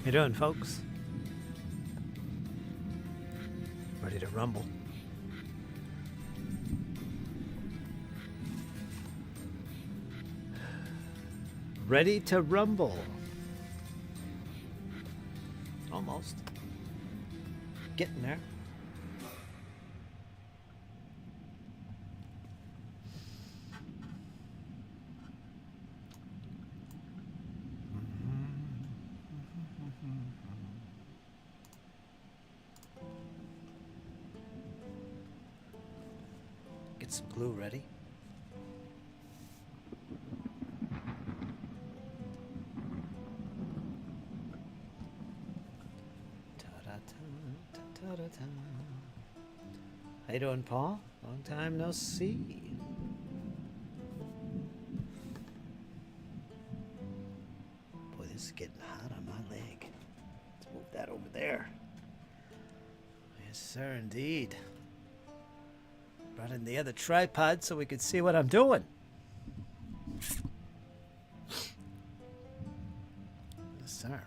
You doing, folks? Ready to rumble? Ready to rumble. Almost. Getting there. Get some glue ready. How you doing, Paul? Long time no see. Boy, this is getting hot on my leg. Let's move that over there. Yes, sir, indeed. Brought in the other tripod so we could see what I'm doing. Yes, sir.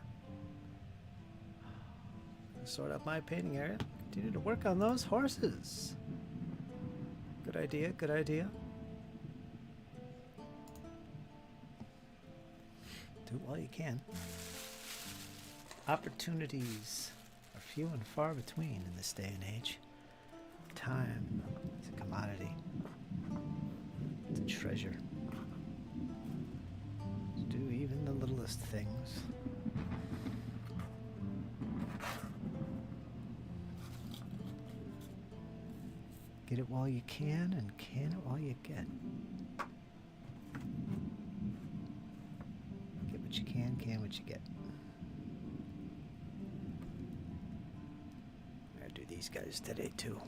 Sort out my painting area. Continue to work on those horses. Good idea, good idea. Do it while you can. Opportunities are few and far between in this day and age. Time is a commodity. It's a treasure. To do even the littlest things. Get it while you can, and can it while you get. Get what you can what you get. I'm gonna do these guys today too.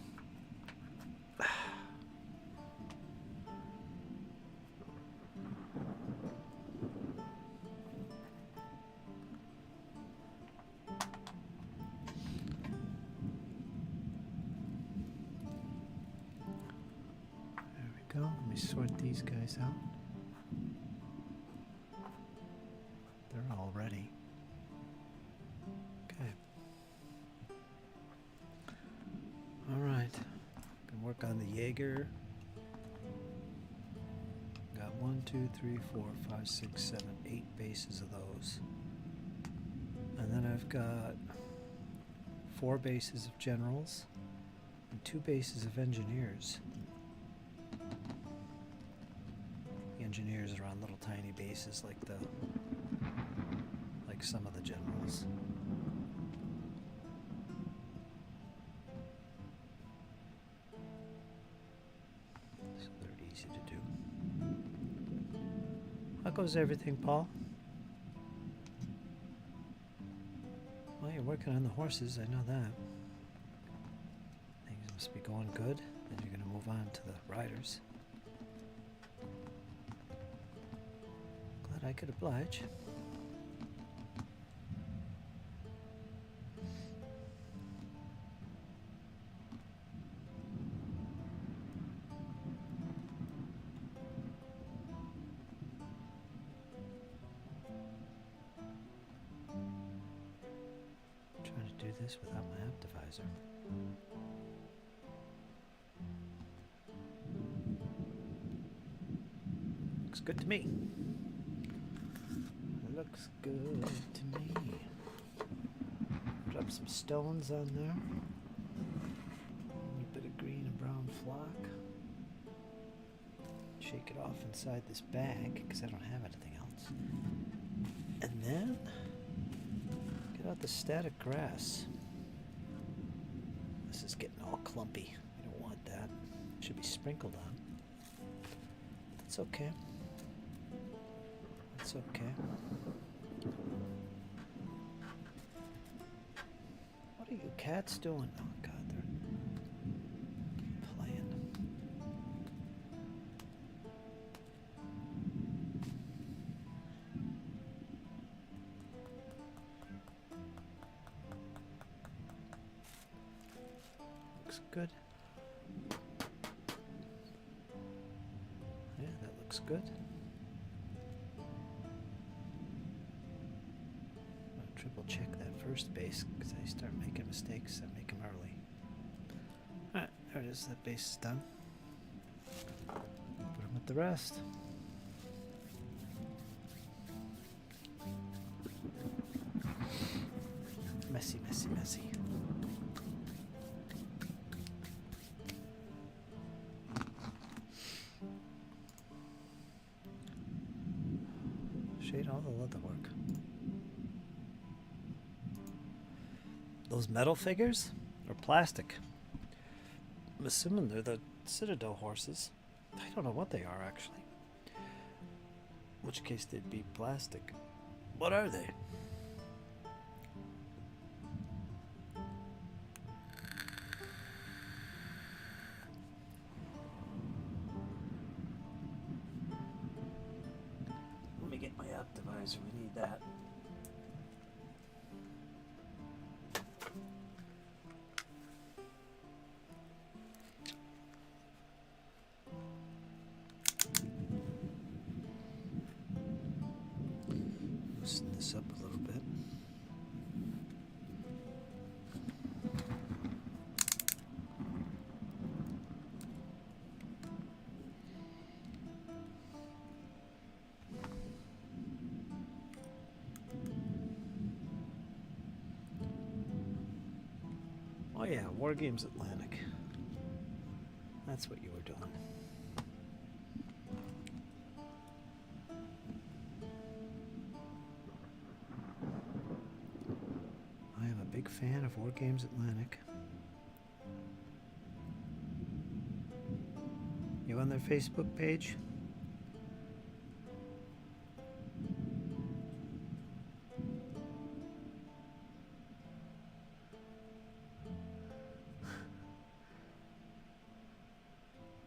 Let me sort these guys out. They're all ready. Okay. All right. Can work on the Jaeger. Got 1, 2, 3, 4, 5, 6, 7, 8 bases of those. And then I've got 4 bases of generals and 2 bases of engineers. Engineers are on little tiny bases like some of the generals. So they're easy to do. How goes everything, Paul? Well, you're working on the horses, I know that. Things must be going good. Then you're going to move on to the riders. I could oblige. I'm trying to do this without my optivisor. Looks good to me. Looks good to me. Drop some stones on there. A little bit of green and brown flock. Shake it off inside this bag because I don't have anything else. And then get out the static grass. This is getting all clumpy. We don't want that. It should be sprinkled on. That's okay. That's okay. What are you cats doing? Oh God, they're playing. Looks good. Yeah, that looks good. triple check that first base because I start making mistakes. I make them early. Alright, there it is. That base is done. Put them with the rest. Messy, messy, messy. Shade all the leather work. Those metal figures are plastic. I'm assuming they're the Citadel horses. I don't know what they are actually. In which case they'd be plastic. What are they? Let me get my optimizer. We need that. Loosen this up a little bit. Oh yeah, War Games Atlantic. That's what you were doing. I am a big fan of War Games Atlantic. You on their Facebook page?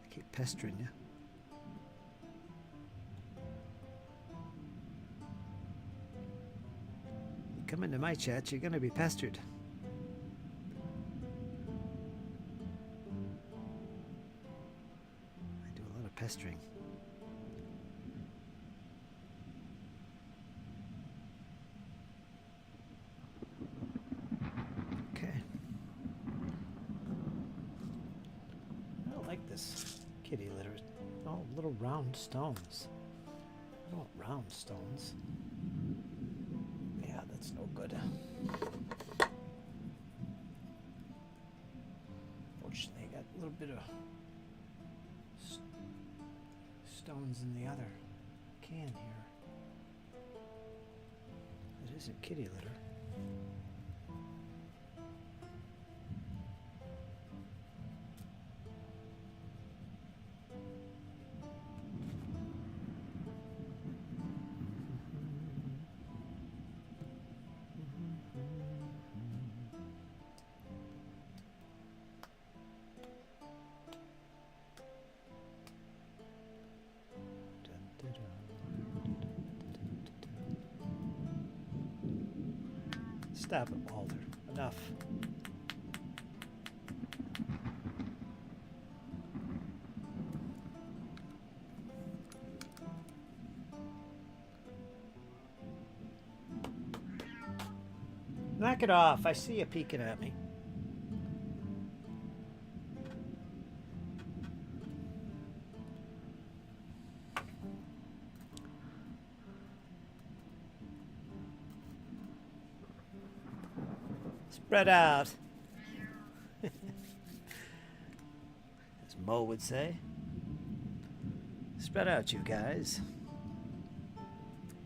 I keep pestering you. You come into my chat, you're gonna be pestered. I do a lot of pestering. Okay. I don't like this kitty litter. Oh, little round stones. I don't want round stones. Yeah, that's no good. Fortunately, I got a little bit of stones in the other can here. It isn't kitty litter. Stop it, Walter. Enough. Knock it off. I see you peeking at me. Spread out. As Mo would say. Spread out, you guys.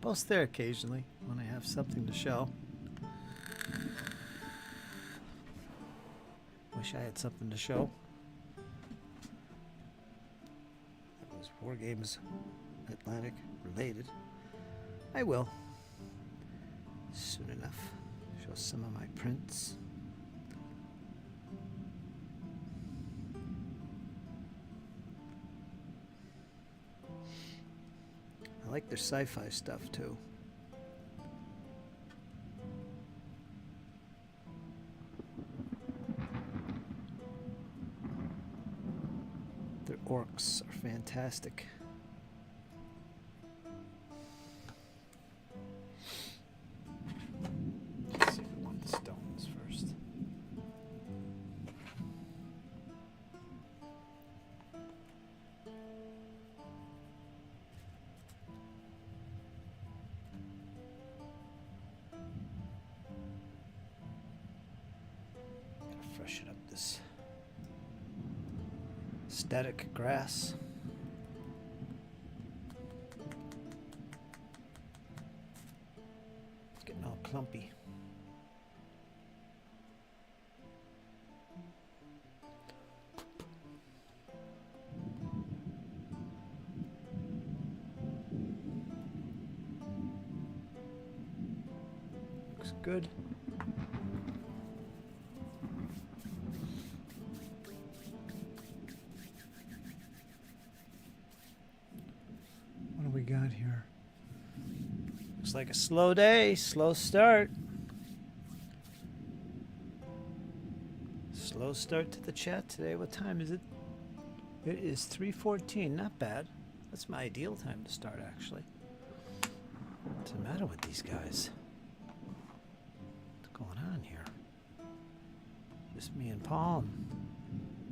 Post there occasionally when I have something to show. Wish I had something to show. That was War Games Atlantic related. I will. Soon enough. Show some of my prints. I like their sci-fi stuff too. Their orcs are fantastic. static grass. It's getting all clumpy. Looks good. What do we got here? Looks like a slow day, slow start. Slow start to the chat today. What time is it? It is 3:14. Not bad. That's my ideal time to start, actually. What's the matter with these guys? What's going on here? Just me and Paul.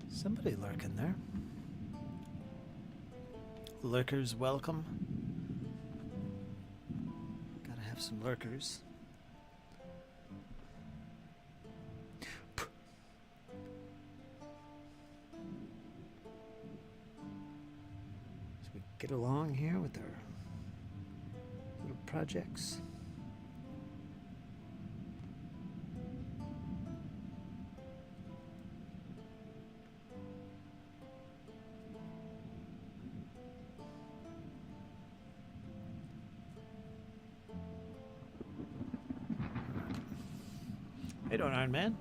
Somebody lurking there. Lurkers welcome. Gotta have some lurkers. As we get along here with our little projects. Hey, don't Iron Man.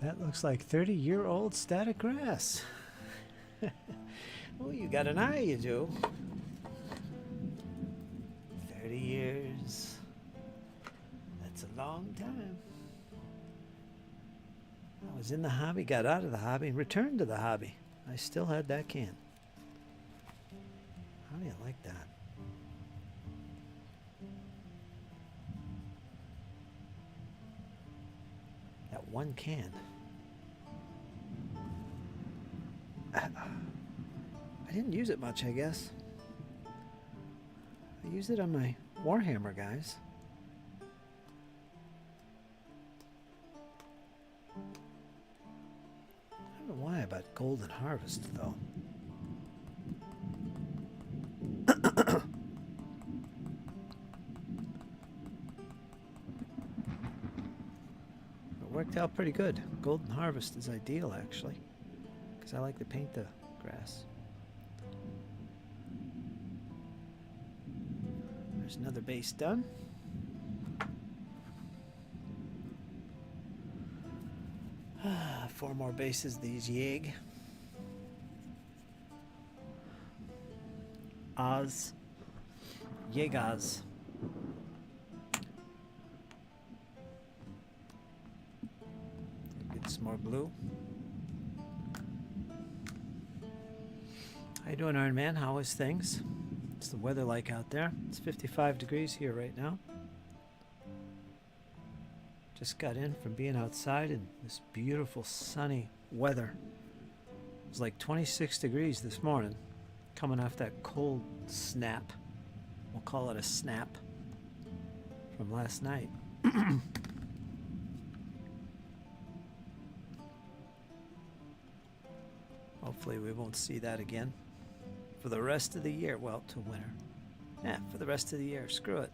That looks like 30-year-old static grass. Oh, you got an eye, you do. 30 years. That's a long time. I was in the hobby, got out of the hobby, returned to the hobby. I still had that can. How do you like that? That one can. I didn't use it much, I guess. I used it on my Warhammer guys. I don't know why about Golden Harvest, though. It worked out pretty good. Golden Harvest is ideal, actually, because I like to paint the grass. There's another base done. Four more bases, these Yeg. Oz. Yegaz. Get some more blue. How you doing, Iron Man? How is things? What's the weather like out there? It's 55 degrees here right now. Just got in from being outside in this beautiful sunny weather. It was like 26 degrees this morning, coming off that cold snap. We'll call it a snap from last night. Hopefully we won't see that again for the rest of the year. Well, to winter. Yeah, for the rest of the year. Screw it.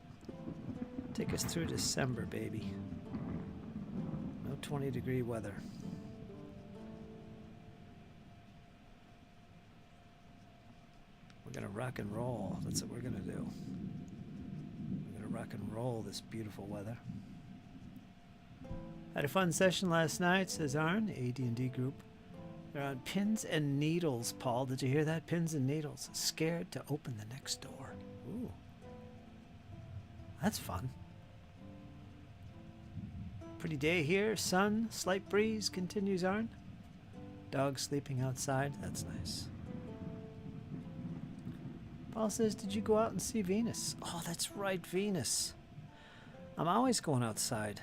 Take us through December, baby. No 20-degree weather. We're gonna rock and roll. That's what we're gonna do. We're gonna rock and roll this beautiful weather. Had a fun session last night, says Arn, AD&D group. They're on pins and needles, Paul. Did you hear that? Pins and needles. Scared to open the next door. Ooh. That's fun. Pretty day here. Sun, slight breeze, continues Arn. Dog sleeping outside. That's nice. Paul says, did you go out and see Venus? Oh, that's right, Venus. I'm always going outside.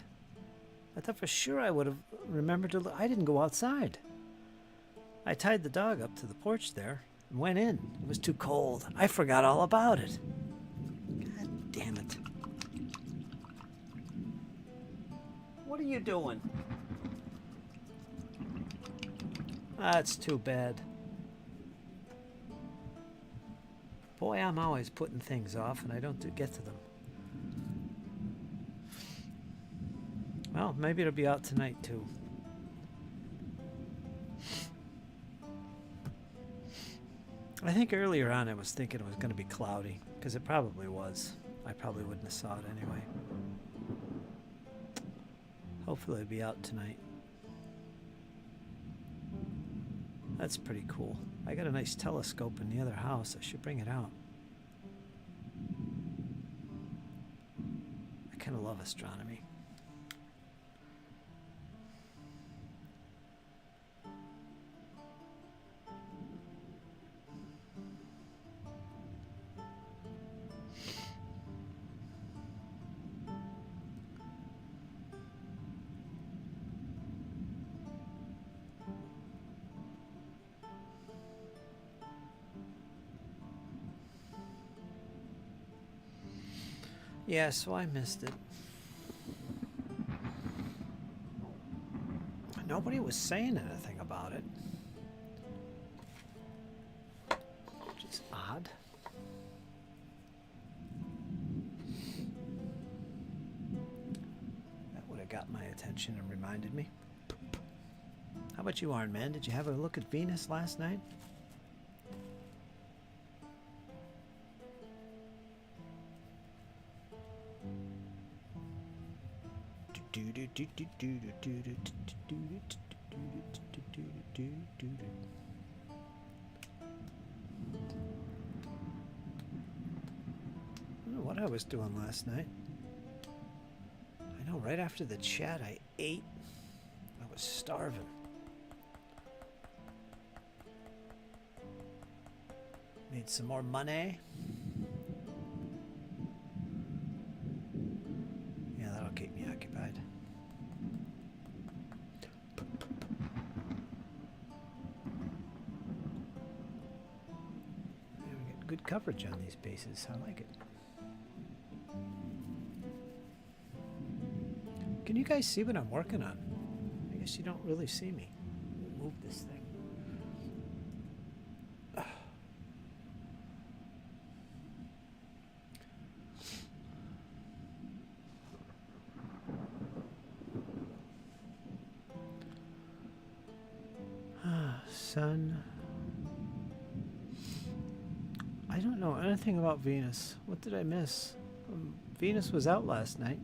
I thought for sure I would have remembered to look. I didn't go outside. I tied the dog up to the porch there and went in. It was too cold. I forgot all about it. God damn it. What are you doing? That's too bad. Boy, I'm always putting things off and I don't get to them. Well, maybe it'll be out tonight too. I think earlier on I was thinking it was going to be cloudy, because it probably was. I probably wouldn't have saw it anyway. Hopefully it'll be out tonight. That's pretty cool. I got a nice telescope in the other house. I should bring it out. I kind of love astronomy. Yeah, so I missed it. Nobody was saying anything about it, which is odd. That would have got my attention and reminded me. How about you, Iron Man? Did you have a look at Venus last night? I don't know what I was doing last night. I know right after the chat I ate. I was starving. Made some more money. Yeah, that'll keep me occupied. Yeah, we get good coverage on these bases. I like it. Can you guys see what I'm working on? I guess you don't really see me. Move this thing. Sun. I don't know anything about Venus. What did I miss? Venus was out last night.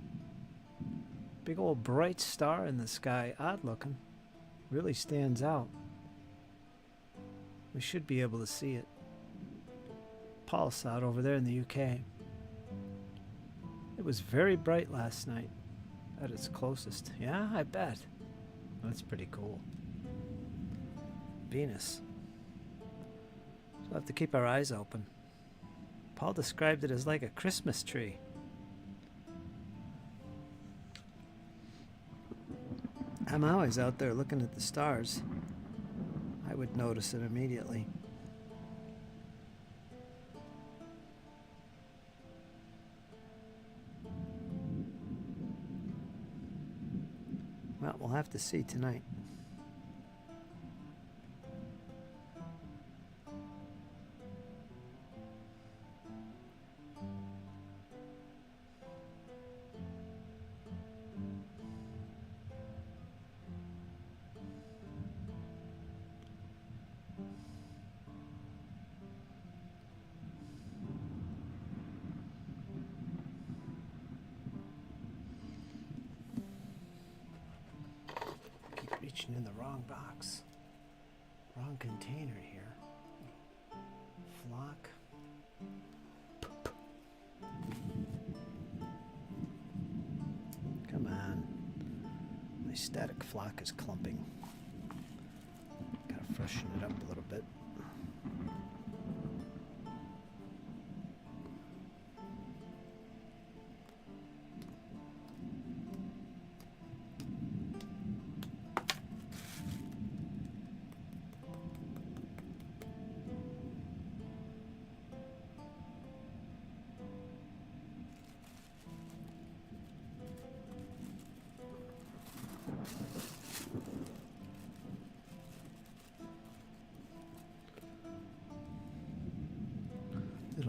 Big old bright star in the sky. Odd looking. Really stands out. We should be able to see it. Paul saw it over there in the UK. It was very bright last night. At its closest. Yeah, I bet. That's pretty cool. Venus. So we'll have to keep our eyes open. Paul described it as like a Christmas tree. I'm always out there looking at the stars. I would notice it immediately. Well, we'll have to see tonight. Reaching in the wrong box. Wrong container here. Flock. Come on. My static flock is clumping. Gotta freshen it up a little bit.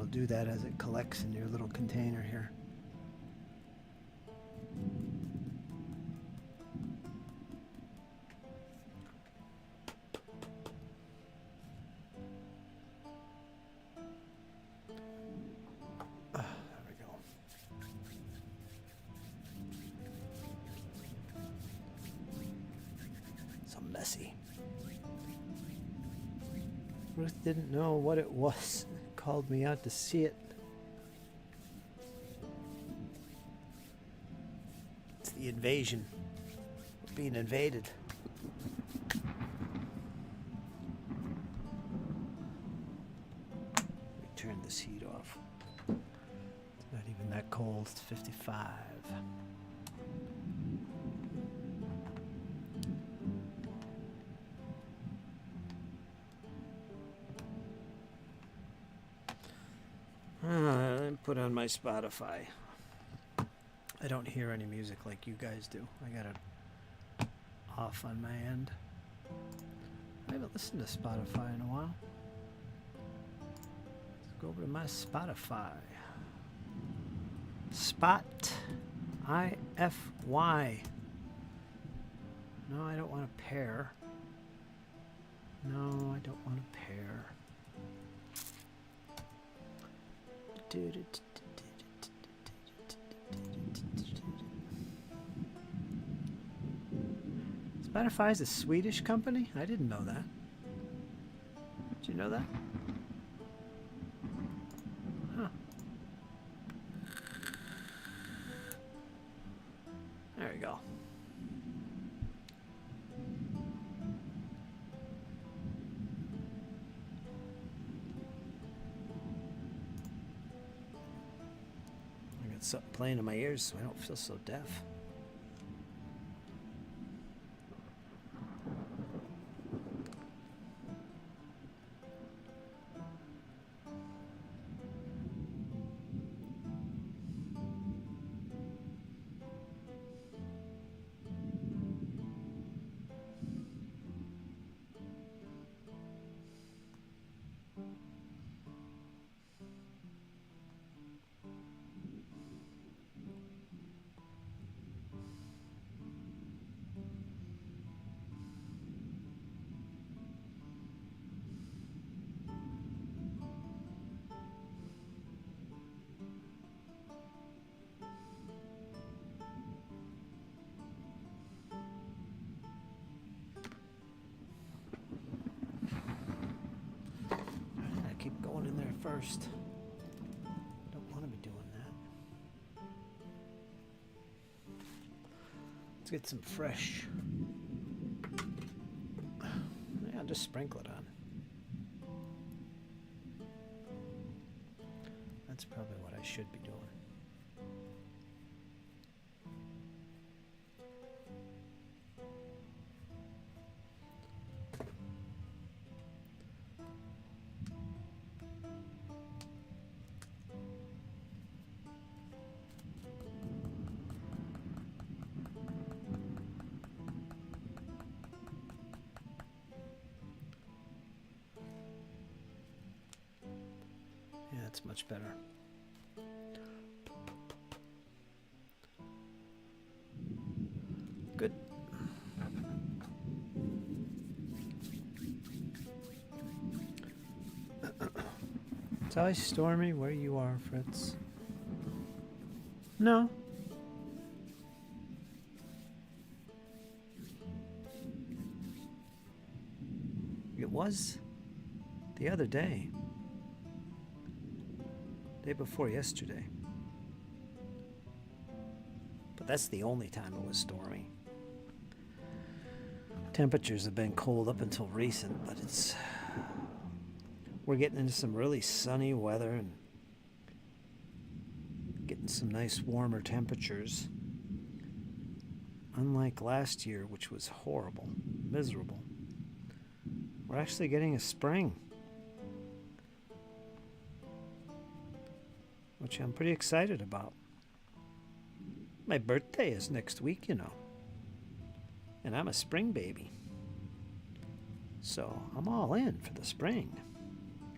it'll do that as it collects in your little container here. Ruth didn't know what it was. Called me out to see it. It's the invasion. We're being invaded. We turn this heat off. It's not even that cold. It's 55. Put on my Spotify. I don't hear any music like you guys do. I got it off on my end. I haven't listened to Spotify in a while. Let's go over to my Spotify. Spot IFY. No, I don't want a pair. No, I don't want a pair. Spotify is a Swedish company? I didn't know that. Did you know that? Huh. There we go. Something playing in my ears so I don't feel so deaf. First. Don't want to be doing that. Let's get some fresh. Yeah, I'll just sprinkle it on. That's probably what I should be doing. That's much better. Good. It's always stormy where you are, Fritz. No. It was the other day. Day before yesterday. But that's the only time it was stormy. Temperatures have been cold up until recent, but we're getting into some really sunny weather and getting some nice warmer temperatures. Unlike last year, which was horrible, miserable. We're actually getting a spring, which I'm pretty excited about. My birthday is next week, you know. And I'm a spring baby. So I'm all in for the spring.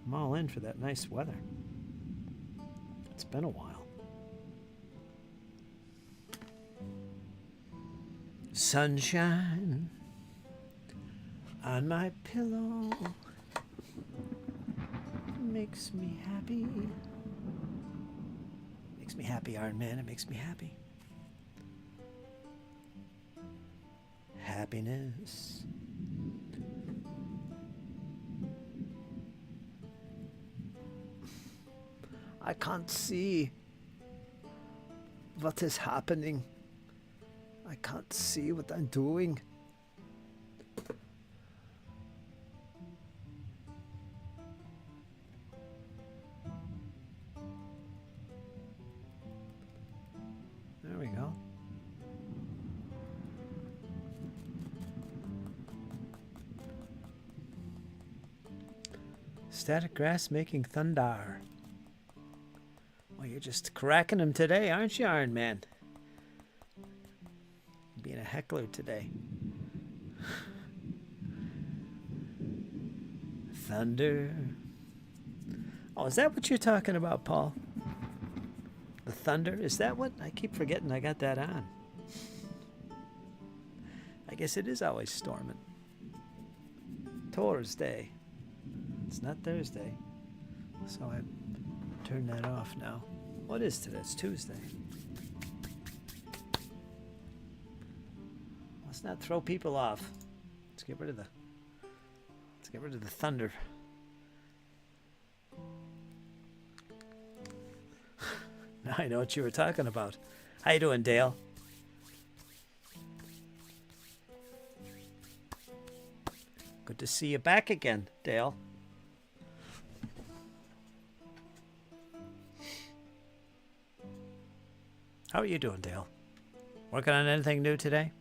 I'm all in for that nice weather. It's been a while. Sunshine on my pillow makes me happy. Makes me happy, Iron Man. It makes me happy. Happiness. I can't see what is happening. I can't see what I'm doing. There we go. Static grass making thunder. Well, you're just cracking them today, aren't you, Iron Man? Being a heckler today. Thunder. Oh, is that what you're talking about, Paul? The thunder? Is that what? I keep forgetting I got that on. I guess it is always storming. Thursday. It's not Thursday. So I turn that off now. What is today? It's Tuesday. Let's not throw people off. Let's get rid of the thunder. Now I know what you were talking about. How you doing, Dale? Good to see you back again, Dale. How are you doing, Dale? Working on anything new today?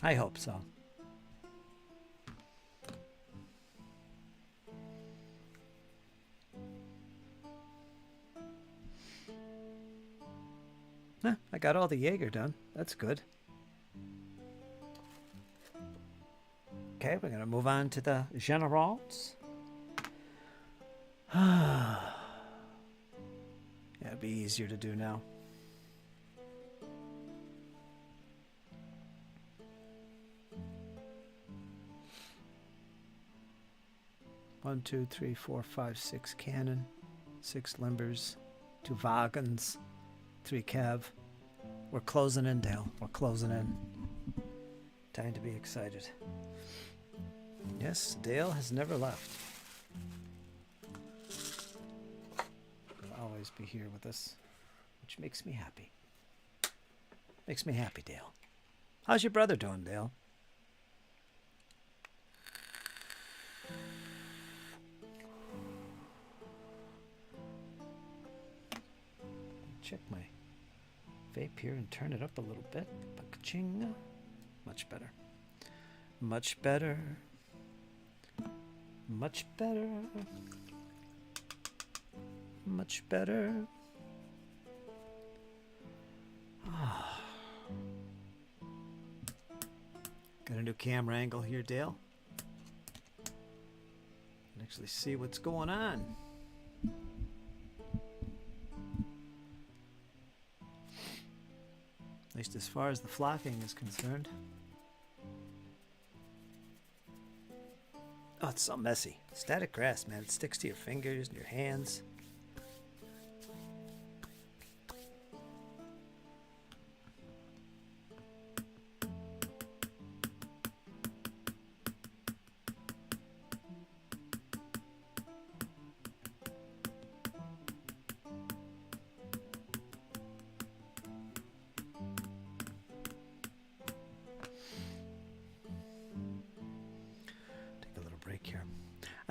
I hope so. Huh, I got all the Jaeger done. That's good. Okay, we're going to move on to the Generals. Yeah, it'd be easier to do now. One, 2, 3, 4, 5, 6 cannon, 6 limbers, 2 wagons, 3 cav. We're closing in, Dale. We're closing in. Time to be excited. Yes, Dale has never left. He'll always be here with us, which makes me happy. Makes me happy, Dale. How's your brother doing, Dale? Check my vape here and turn it up a little bit. Ka-ching. Much better. Much better. Much better. Much better. Ah. Got a new camera angle here, Dale. Can actually see what's going on. At least as far as the flocking is concerned. Oh, it's so messy. Static grass, man. It sticks to your fingers and your hands.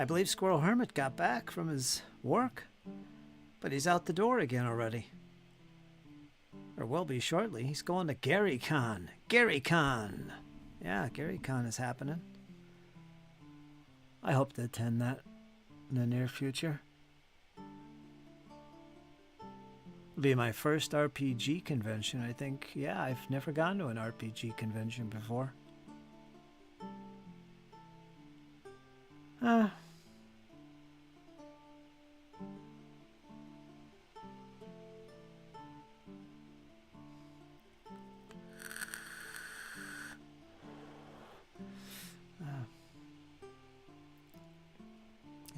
I believe Squirrel Hermit got back from his work, but he's out the door again already. Or will be shortly. He's going to GaryCon. GaryCon! Yeah, GaryCon is happening. I hope to attend that in the near future. It'll be my first RPG convention, I think. Yeah, I've never gone to an RPG convention before.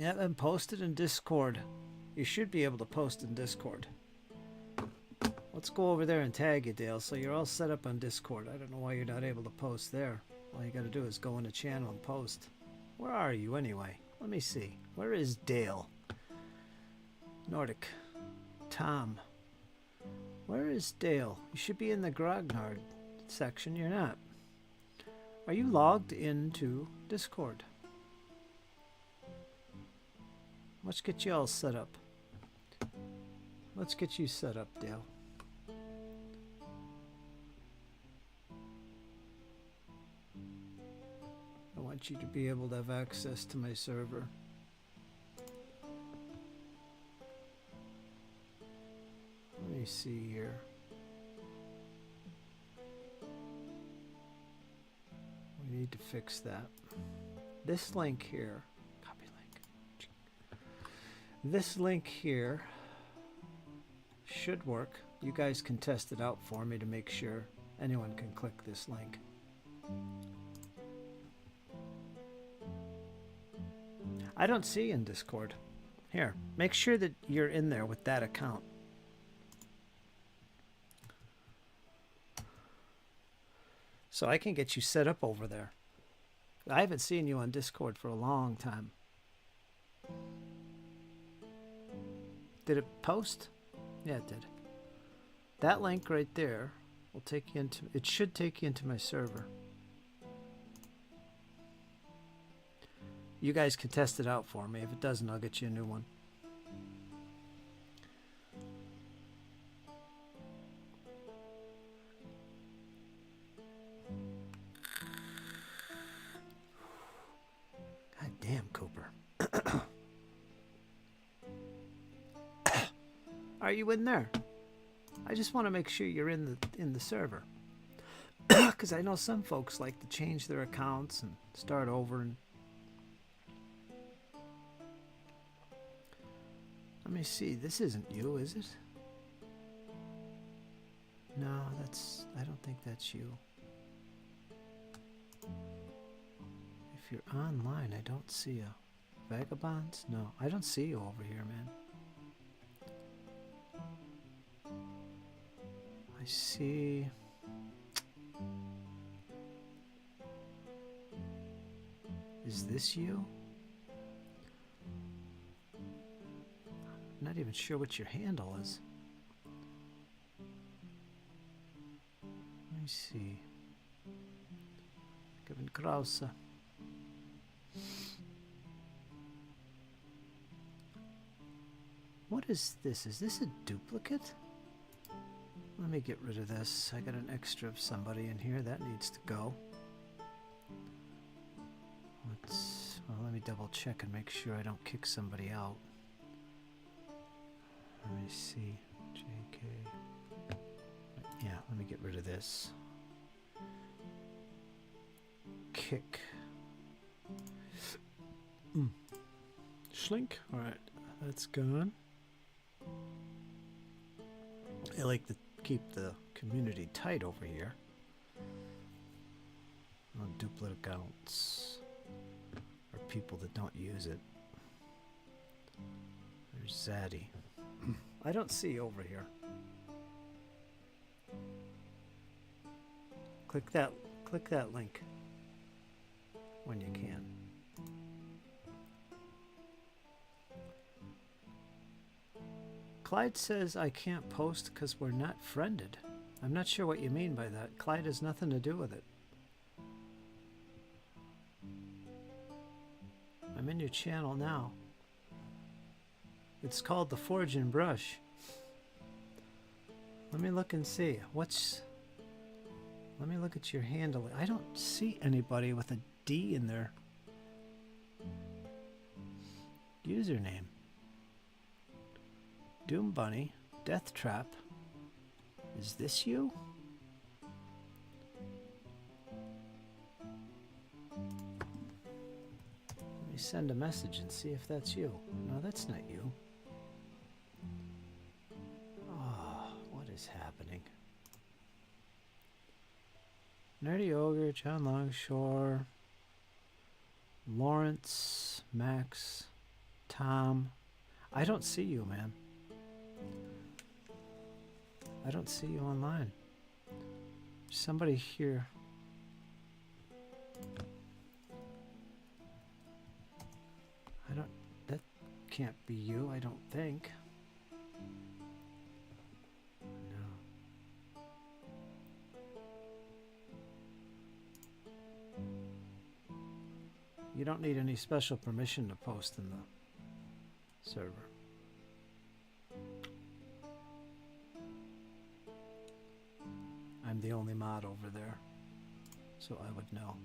Yeah, and post it in Discord. You should be able to post in Discord. Let's go over there and tag you, Dale, so you're all set up on Discord. I don't know why you're not able to post there. All you gotta do is go in the channel and post. Where are you anyway? Let me see. Where is Dale? Nordic. Tom. Where is Dale? You should be in the Grognard section. You're not. Are you logged into Discord? Let's get you all set up. Let's get you set up, Dale. I want you to be able to have access to my server. Let me see here. We need to fix that. This link here. Copy link. This link here should work. You guys can test it out for me to make sure anyone can click this link. I don't see in Discord. Here, make sure that you're in there with that account. So I can get you set up over there. I haven't seen you on Discord for a long time. Did it post? Yeah, it did. That link right there will take you into, it should take you into my server. You guys can test it out for me. If it doesn't, I'll get you a new one. God damn, Cooper. Are you in there? I just want to make sure you're in the server. Because I know some folks like to change their accounts and start over. And let me see. This isn't you, is it? No, that's... I don't think that's you. If you're online, I don't see you. Vagabonds? No, I don't see you over here, man. I see... Is this you? I'm not even sure what your handle is. Let me see. Kevin Krause. What is this? Is this a duplicate? Let me get rid of this. I got an extra of somebody in here. That needs to go. Let me double check and make sure I don't kick somebody out. Let me see. JK. Yeah, let me get rid of this. Kick. Schlink. Alright, that's gone. I like to keep the community tight over here. No duplicate accounts. Or people that don't use it. There's Zaddy. I don't see over here. Click that link when you can. Clyde says I can't post because we're not friended. I'm not sure what you mean by that. Clyde has nothing to do with it. I'm in your channel now. It's called the Forge and Brush. Let me look and see. Let me look at your handle. I don't see anybody with a D in their username. Doom Bunny, Death Trap. Is this you? Let me send a message and see if that's you. No, that's not you. Oh, what is happening? Nerdy Ogre, John Longshore, Lawrence, Max. Tom, I don't see you, man. I don't see you online. There's somebody here. That can't be you, I don't think. No. You don't need any special permission to post in the server. I'm the only mod over there, so I would know.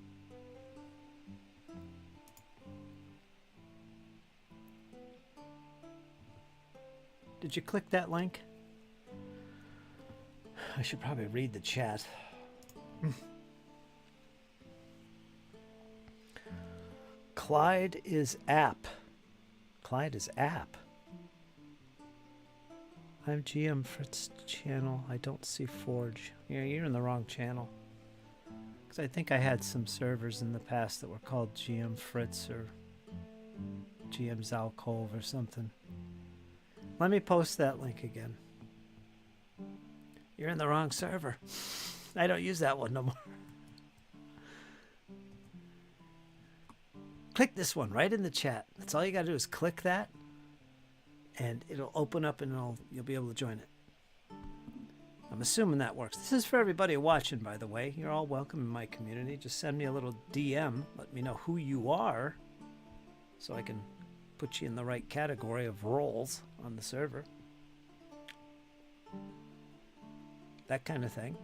Did you click that link? I should probably read the chat. Clyde is app. Clyde is app. I'm GM Fritz channel. I don't see Forge. Yeah, you're in the wrong channel. Because I think I had some servers in the past that were called GM Fritz or GM Zalcove or something. Let me post that link again. You're in the wrong server. I don't use that one no more. Click this one right in the chat. That's all you got to do is click that. And it'll open up and you'll be able to join it. I'm assuming that works. This is for everybody watching, by the way. You're all welcome in my community. Just send me a little DM. Let me know who you are so I can put you in the right category of roles on the server. That kind of thing.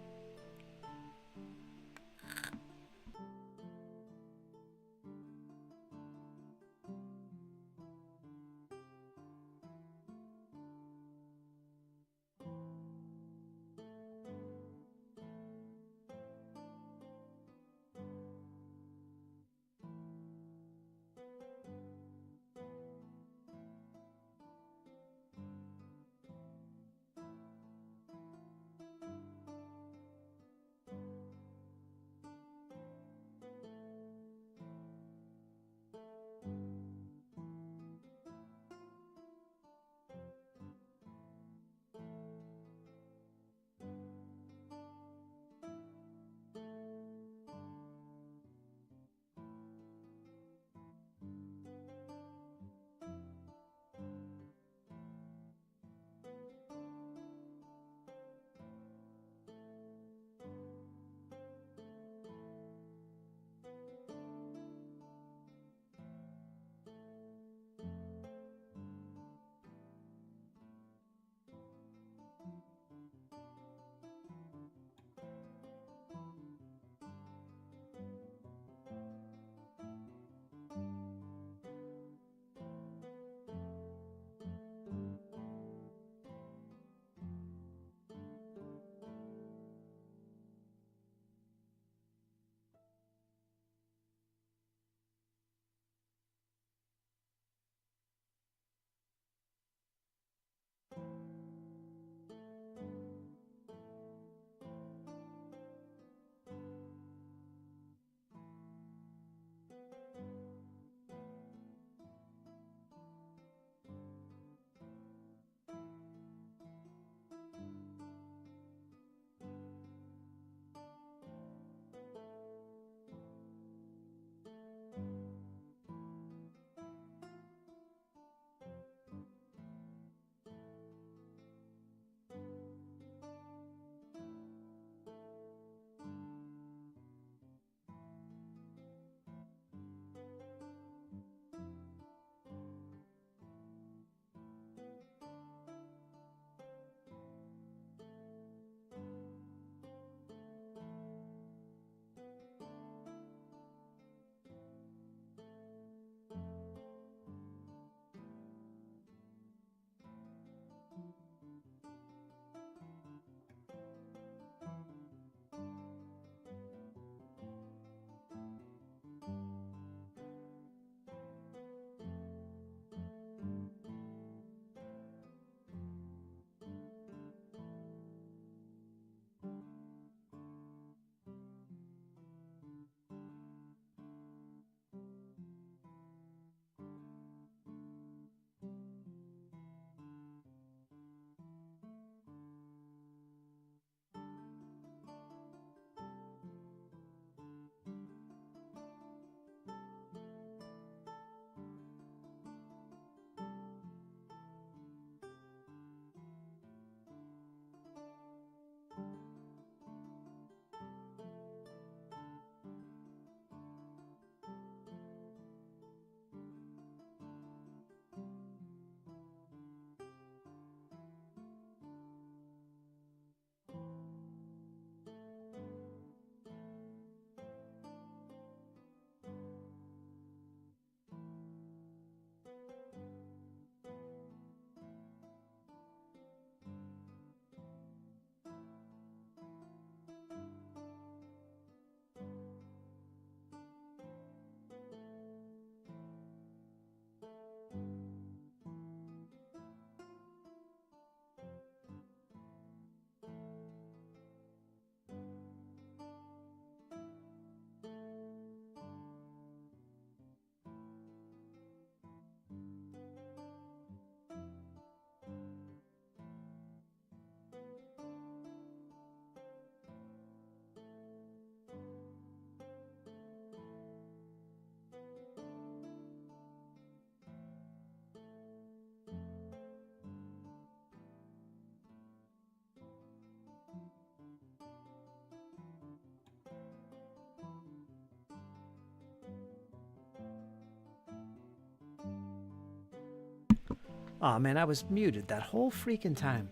Oh man, I was muted that whole freaking time.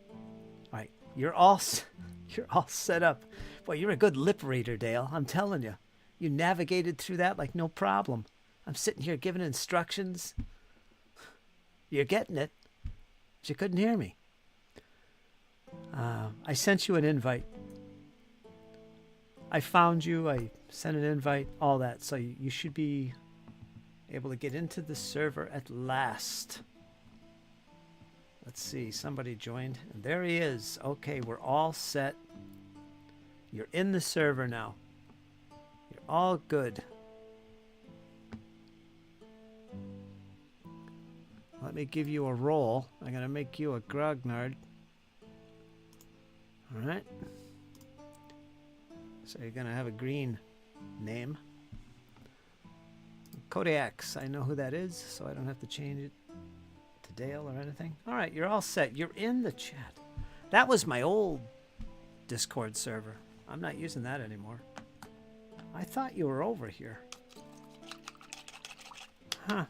All right, you're all set up. Boy, you're a good lip reader, Dale. I'm telling you. You navigated through that like no problem. I'm sitting here giving instructions. You're getting it, but you couldn't hear me. I sent you an invite. I found you. I sent an invite, all that. So you should be able to get into the server at last. Let's see. Somebody joined. And there he is. Okay, we're all set. You're in the server now. You're all good. Let me give you a role. I'm going to make you a grognard. All right. So you're going to have a green name. Kodiaks. I know who that is, so I don't have to change it to Dale or anything. All right, you're all set. You're in the chat. That was my old Discord server. I'm not using that anymore. I thought you were over here. Huh.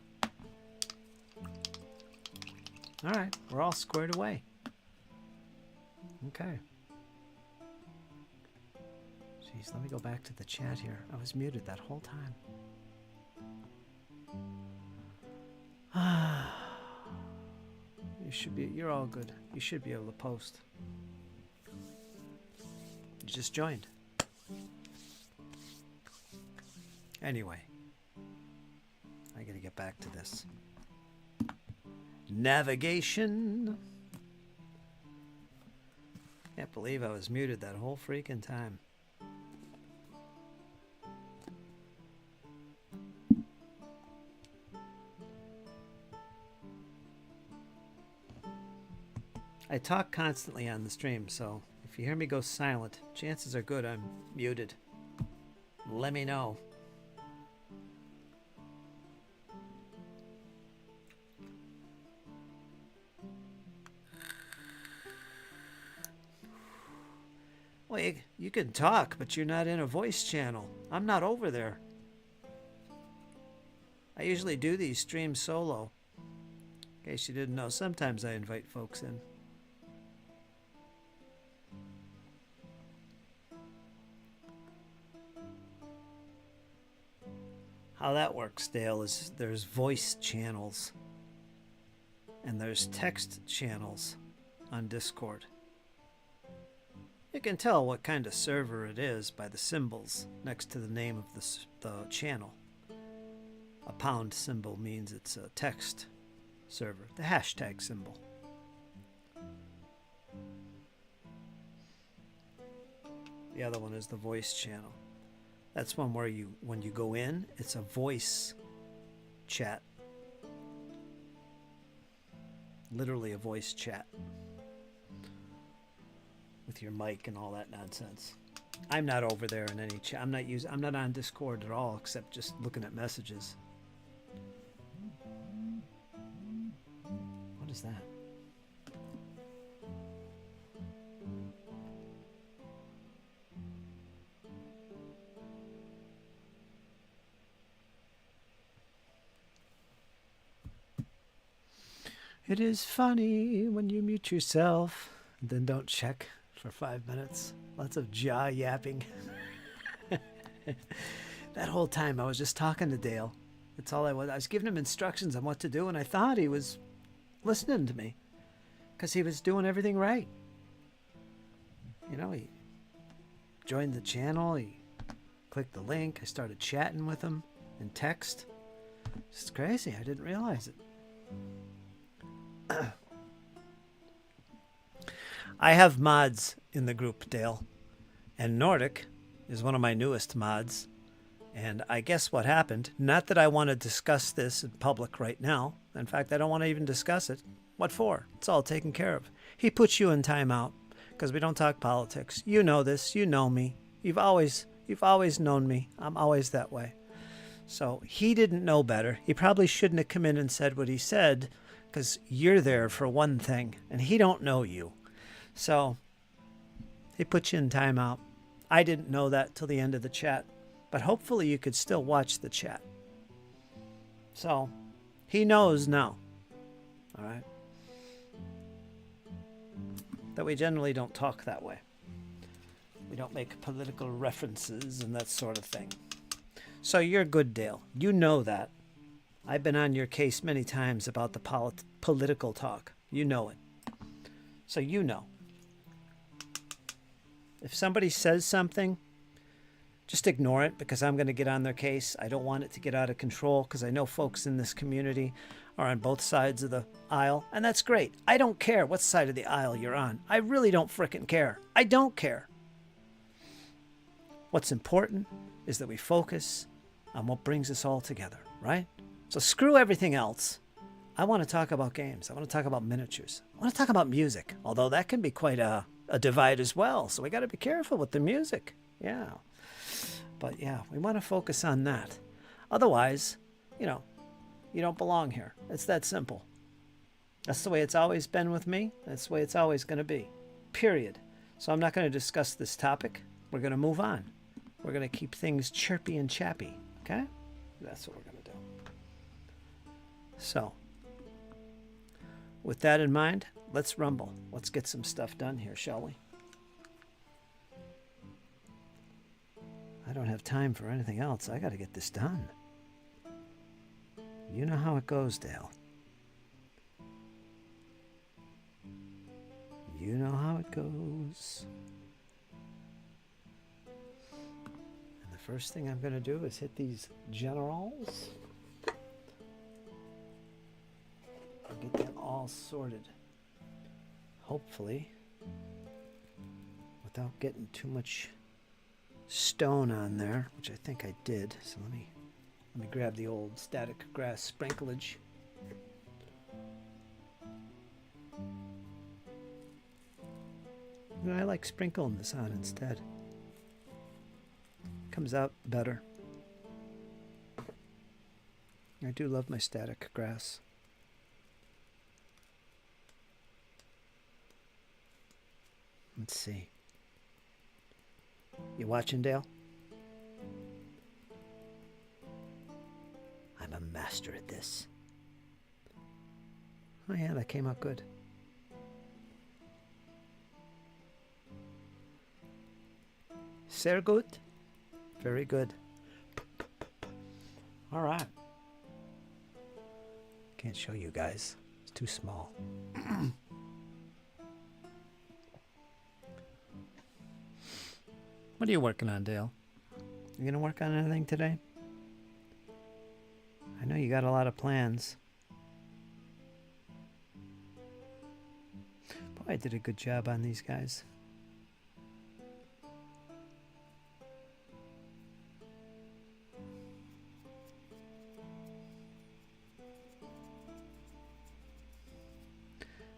All right, we're all squared away. Okay. Jeez, let me go back to the chat here. I was muted that whole time. You're all good. You should be able to post. You just joined. Anyway, I gotta get back to this. Navigation. Can't believe I was muted that whole freaking time. I talk constantly on the stream, so if you hear me go silent, chances are good I'm muted. Let me know. Well, you can talk, but you're not in a voice channel. I'm not over there. I usually do these streams solo. In case you didn't know, sometimes I invite folks in. How that works, Dale, is there's voice channels and there's text channels on Discord. You can tell what kind of server it is by the symbols next to the name of the channel. A pound symbol means it's a text server, the hashtag symbol. The other one is the voice channel. That's one where when you go in, it's a voice chat. Literally a voice chat. With your mic and all that nonsense. I'm not over there in any chat. I'm not on Discord at all, except just looking at messages. What is that? It is funny when you mute yourself and then don't check for 5 minutes. Lots of jaw yapping. That whole time I was just talking to Dale. That's all I was. I was giving him instructions on what to do, and I thought he was listening to me because he was doing everything right. You know, he joined the channel. He clicked the link. I started chatting with him in text. It's crazy. I didn't realize it. I have mods in the group, Dale, and Nordic is one of my newest mods. And I guess what happened, not that I want to discuss this in public right now. In fact, I don't want to even discuss it. What for? It's all taken care of. He puts you in timeout because we don't talk politics. You know this. You know me. You've always known me. I'm always that way. So he didn't know better. He probably shouldn't have come in and said what he said because you're there for one thing and he don't know you. So he put you in timeout. I didn't know that till the end of the chat, but hopefully you could still watch the chat. So he knows now. All right. that we generally don't talk that way. We don't make political references and that sort of thing. So you're good, Dale. You know that. I've been on your case many times about the political talk. You know it. So you know. If somebody says something, just ignore it because I'm going to get on their case. I don't want it to get out of control because I know folks in this community are on both sides of the aisle, and that's great. I don't care what side of the aisle you're on. I really don't frickin' care. I don't care. What's important is that we focus on what brings us all together, right? So screw everything else. I want to talk about games. I want to talk about miniatures. I want to talk about music, although that can be quite a divide as well. So we got to be careful with the music. Yeah. But yeah, we want to focus on that. Otherwise, you know, you don't belong here. It's that simple. That's the way it's always been with me. That's the way it's always going to be. Period. So I'm not going to discuss this topic. We're going to move on. We're going to keep things chirpy and chappy. Okay? That's what we're going to do. So, with that in mind, let's rumble. Let's get some stuff done here, shall we? I don't have time for anything else. I got to get this done. You know how it goes, Dale. You know how it goes. And the first thing I'm going to do is hit these generals. I'll get them all sorted. Hopefully, without getting too much stone on there, which I think I did. So let me grab the old static grass sprinklage. You know, I like sprinkling this on instead. Comes out better. I do love my static grass. Let's see. You watching, Dale? I'm a master at this. Oh yeah, that came out good. Sehr gut. Very good. All right. Can't show you guys. It's too small. What are you working on, Dale? You gonna work on anything today? I know you got a lot of plans. Boy, I did a good job on these guys.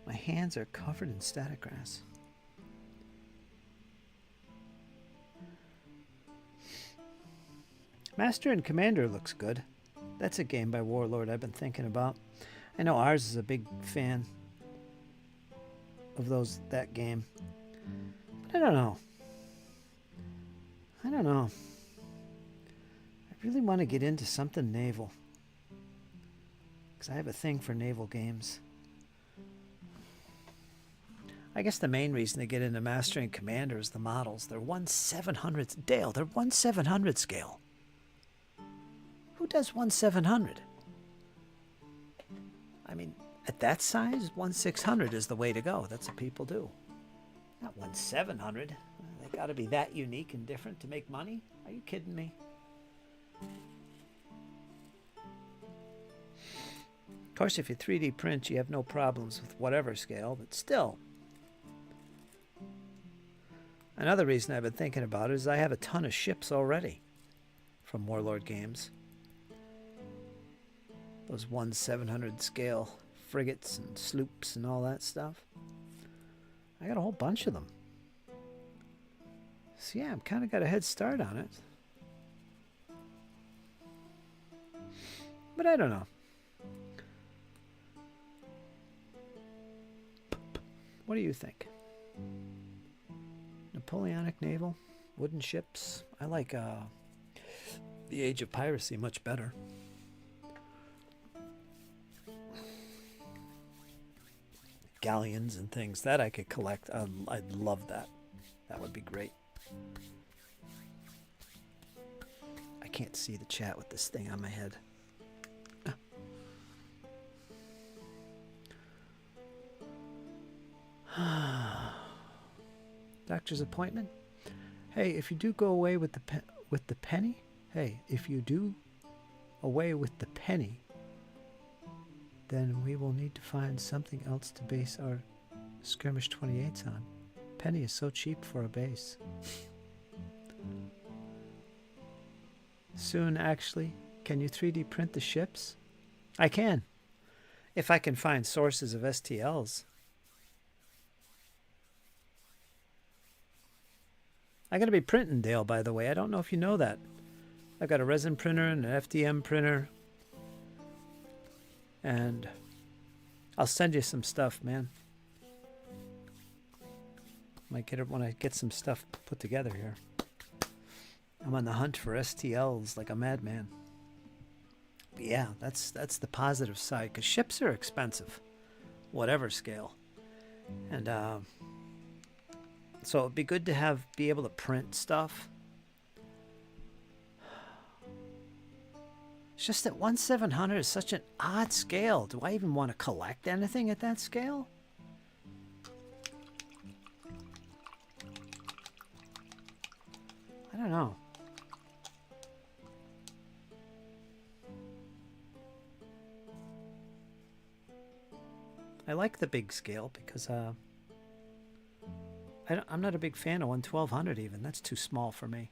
My hands are covered in static grass. Master and Commander looks good. That's a game by Warlord I've been thinking about. I know ours is a big fan of that game. But I don't know. I really want to get into something naval. Because I have a thing for naval games. I guess the main reason to get into Master and Commander is the models. They're 1/700. Dale, they're 1/700 scale. Who does 1/700? I mean, at that size, 1/600 is the way to go. That's what people do. Not 1/700. They got to be that unique and different to make money? Are you kidding me? Of course, if you 3D print, you have no problems with whatever scale, but still. Another reason I've been thinking about it is I have a ton of ships already from Warlord Games. Those 1/700 scale frigates and sloops and all that stuff. I got a whole bunch of them. So yeah, I've kind of got a head start on it. But I don't know. What do you think? Napoleonic naval, wooden ships. I like the Age of Piracy much better. galleons and things. That I could collect. I'd love that. That would be great. I can't see the chat with this thing on my head. Doctor's appointment. Hey, if you do go away with the penny. Hey, if you do away with the penny, then we will need to find something else to base our skirmish 28s on. Penny is so cheap for a base. Soon, actually. Can you 3D print the ships? I can. If I can find sources of STLs. I'm going to be printing, Dale, by the way. I don't know if you know that. I've got a resin printer and an FDM printer. And I'll send you some stuff, man. Might get it when I get some stuff put together here. I'm on the hunt for STLs like a madman. But yeah, that's the positive side, because ships are expensive, whatever scale. And so it'd be good to be able to print stuff. It's just that 1/700 is such an odd scale. Do I even want to collect anything at that scale? I don't know. I like the big scale because I'm not a big fan of 1/1200 even. That's too small for me.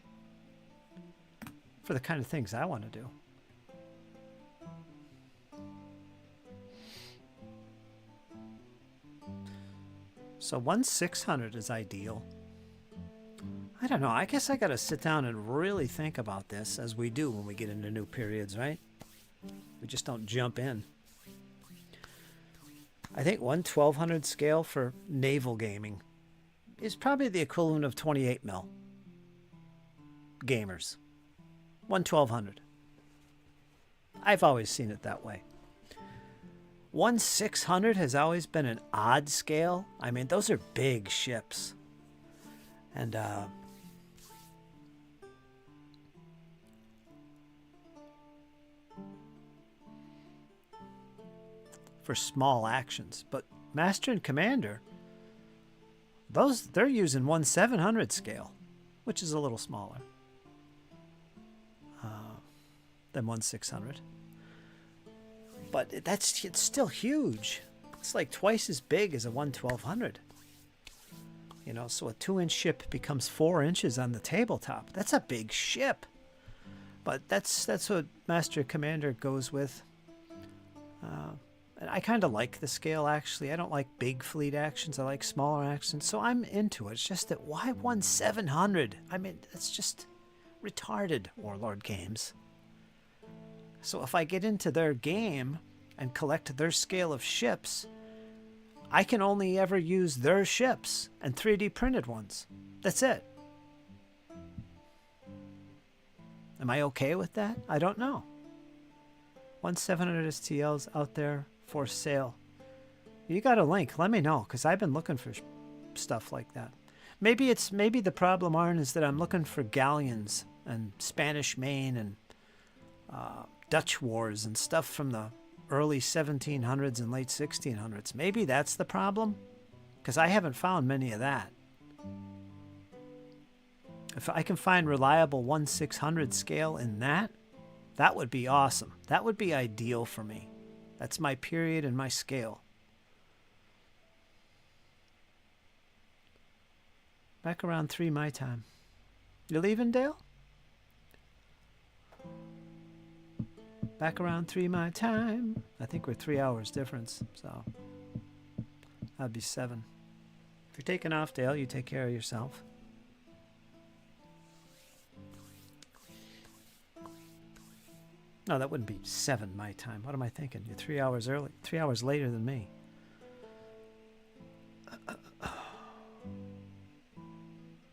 For the kind of things I want to do. So 1/600 is ideal. I don't know. I guess I got to sit down and really think about this, as we do when we get into new periods, right? We just don't jump in. I think 1/1200 scale for naval gaming is probably the equivalent of 28 mil gamers. 1/1200. I've always seen it that way. 1/600 has always been an odd scale. I mean, those are big ships. And for small actions. But Master and Commander, they're using 1/700 scale, which is a little smaller than 1/600. But it's still huge. It's like twice as big as a 1/1200. You know, so a 2-inch ship becomes 4 inches on the tabletop. That's a big ship. But that's what Master Commander goes with. And I kind of like the scale, actually. I don't like big fleet actions. I like smaller actions. So I'm into it. It's just that why 1/700? I mean, that's just retarded, Warlord Games. So if I get into their game and collect their scale of ships, I can only ever use their ships and 3D printed ones. That's it. Am I okay with that? I don't know. 1/700 STLs out there for sale. You got a link? Let me know, because I've been looking for stuff like that. Maybe the problem, Arn, is that I'm looking for galleons and Spanish Main and Dutch wars and stuff from the early 1700s and late 1600s. Maybe that's the problem, because I haven't found many of that. If I can find reliable 1/600 scale in that would be awesome. That would be ideal for me. That's my period and my scale. Back around 3 my time. You leaving, Dale? Back around 3 my time. I think we're 3 hours difference, so that'd be 7. If you're taking off, Dale, you take care of yourself. No, that wouldn't be 7 my time. What am I thinking? You're 3 hours early, 3 hours later than me.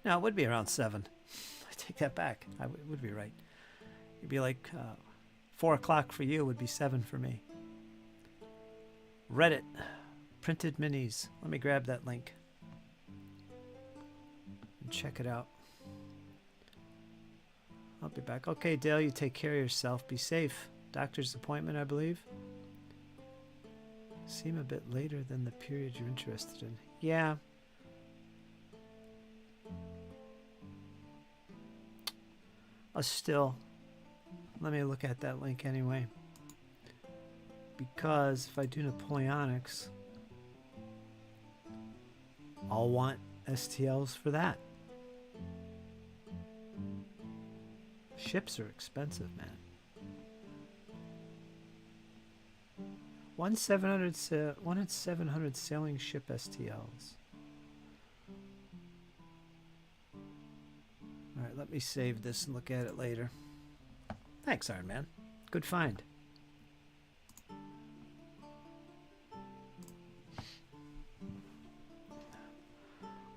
No, it would be around 7. I take that back. I would be right. It'd be like 4 o'clock for you would be 7 for me. Reddit. printed minis. Let me grab that link and check it out. I'll be back. Okay, Dale, you take care of yourself. Be safe. Doctor's appointment, I believe. Seem a bit later than the period you're interested in. Yeah. Still, let me look at that link anyway. Because if I do Napoleonics, I'll want STLs for that. Ships are expensive, man. 700 sailing ship STLs. Alright, let me save this and look at it later. Thanks, Iron Man. Good find.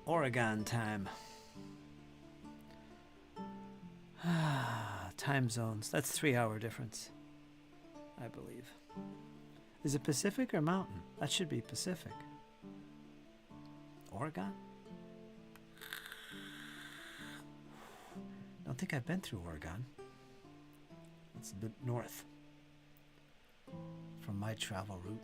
Oregon time. Time zones. That's 3-hour difference, I believe. Is it Pacific or Mountain? That should be Pacific. Oregon? I don't think I've been through Oregon. It's a bit north from my travel route.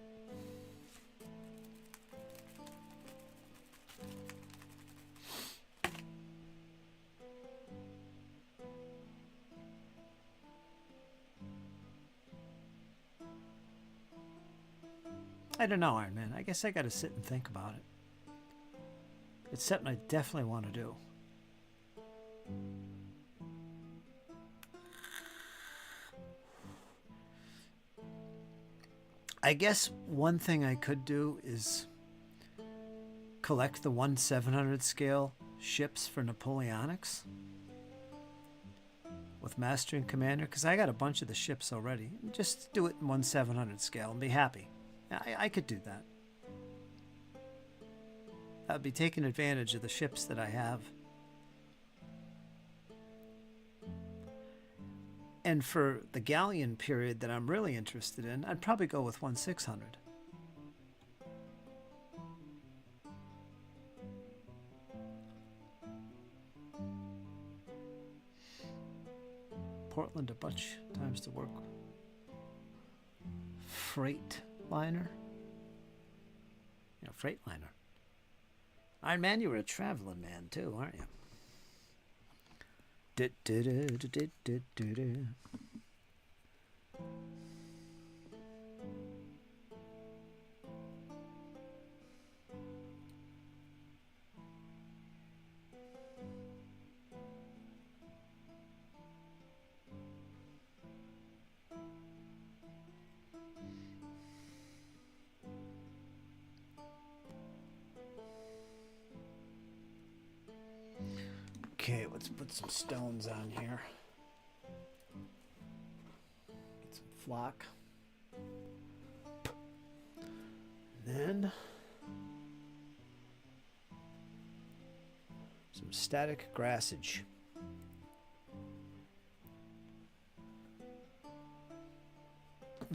I don't know, Iron Man. I guess I gotta sit and think about it. It's something I definitely want to do. I guess one thing I could do is collect the 1/700 scale ships for Napoleonics with Master and Commander, because I got a bunch of the ships already. Just do it in 1/700 scale and be happy. I could do that. That would be taking advantage of the ships that I have. And for the galleon period that I'm really interested in, I'd probably go with 1/600. Portland a bunch of times to work. Freight liner. Freight liner. Iron Man, you were a traveling man too, aren't you? Okay, let's put some stones on here. Get some flock. Then some static grassage.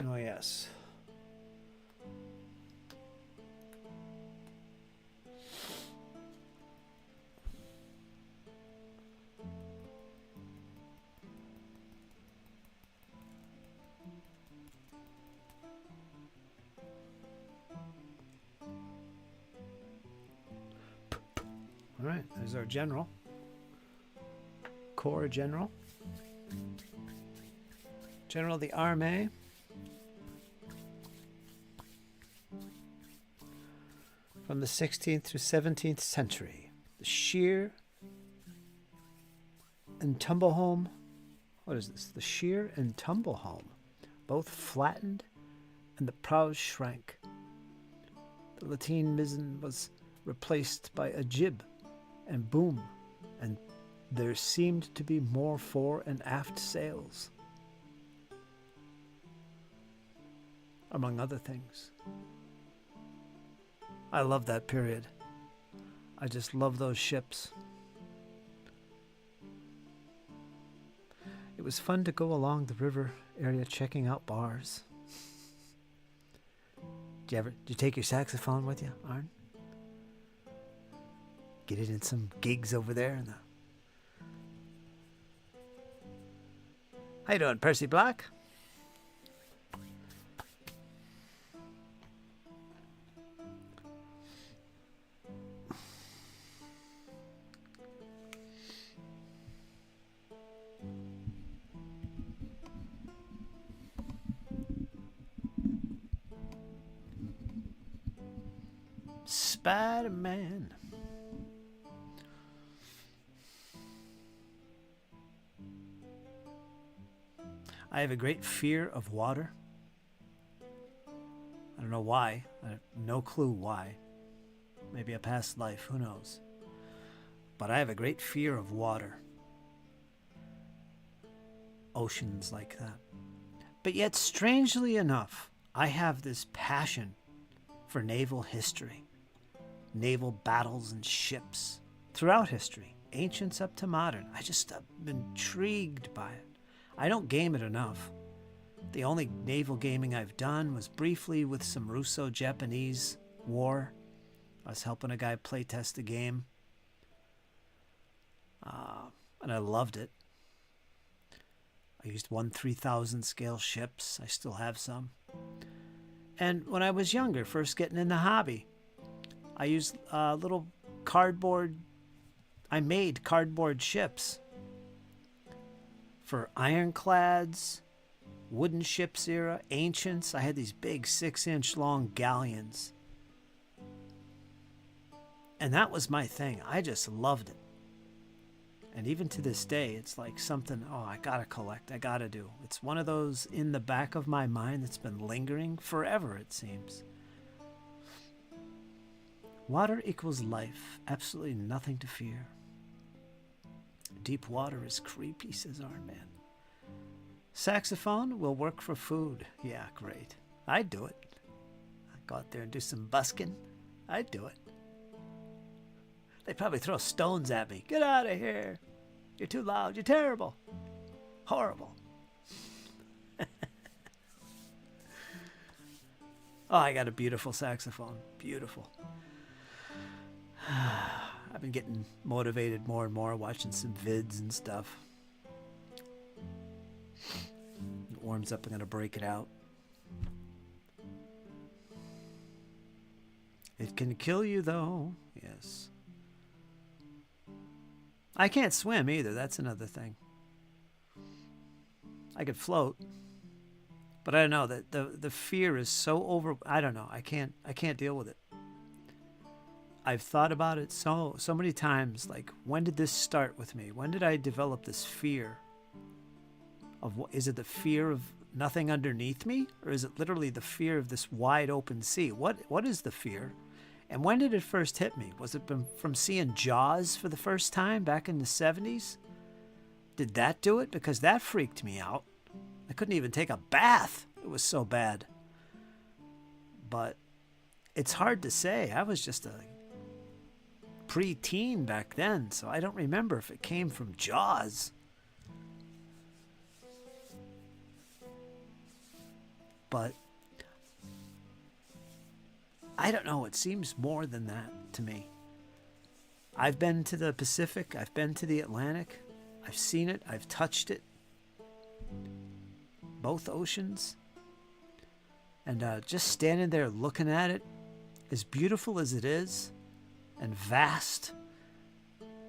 Oh yes. All right, there's our general. Corps General. General of the Armée. From the 16th through 17th century. The sheer and tumble home. What is this? The sheer and tumble home. Both flattened and the prows shrank. The lateen mizzen was replaced by a jib and boom, and there seemed to be more fore and aft sails, among other things. I love that period. I just love those ships. It was fun to go along the river area checking out bars. Did you take your saxophone with you, Arn? Get it in some gigs over there in the... How you doing, Percy Black? Spider-Man. I have a great fear of water. I don't know why. I have no clue why. Maybe a past life, who knows. But I have a great fear of water. Oceans like that. But yet, strangely enough, I have this passion for naval history, naval battles and ships throughout history, ancients up to modern. I just am intrigued by it. I don't game it enough. The only naval gaming I've done was briefly with some Russo-Japanese war. I was helping a guy play test a game, and I loved it. I used 3,000 scale ships. I still have some. And when I was younger, first getting in the hobby, I used little cardboard. I made cardboard ships for ironclads, wooden ships era, ancients. I had these big 6-inch long galleons. And that was my thing. I just loved it. And even to this day, it's like something, I gotta collect, I gotta do. It's one of those in the back of my mind that's been lingering forever, it seems. Water equals life. Absolutely nothing to fear. Deep water is creepy, says Arn Man. Saxophone will work for food. Yeah, great. I'd do it. I'd go out there and do some busking. I'd do it. They'd probably throw stones at me. Get out of here. You're too loud. You're terrible. Horrible. Oh, I got a beautiful saxophone. Beautiful. I've been getting motivated more and more, watching some vids and stuff. It warms up, I'm going to break it out. It can kill you, though. Yes. I can't swim either. That's another thing. I could float, but I don't know that the fear is so over. I don't know. I can't deal with it. I've thought about it so many times. Like, when did this start with me? When did I develop this fear? Is it the fear of nothing underneath me, or is it literally the fear of this wide open sea? What is the fear? And when did it first hit me? Was it from seeing Jaws for the first time back in the 70s? Did that do it? Because that freaked me out. I couldn't even take a bath. It was so bad. But it's hard to say. I was just a pre-teen back then, so I don't remember if it came from Jaws. But I don't know. It seems more than that to me. I've been to the Pacific. I've been to the Atlantic. I've seen it. I've touched it. Both oceans. And just standing there looking at it, as beautiful as it is, and vast,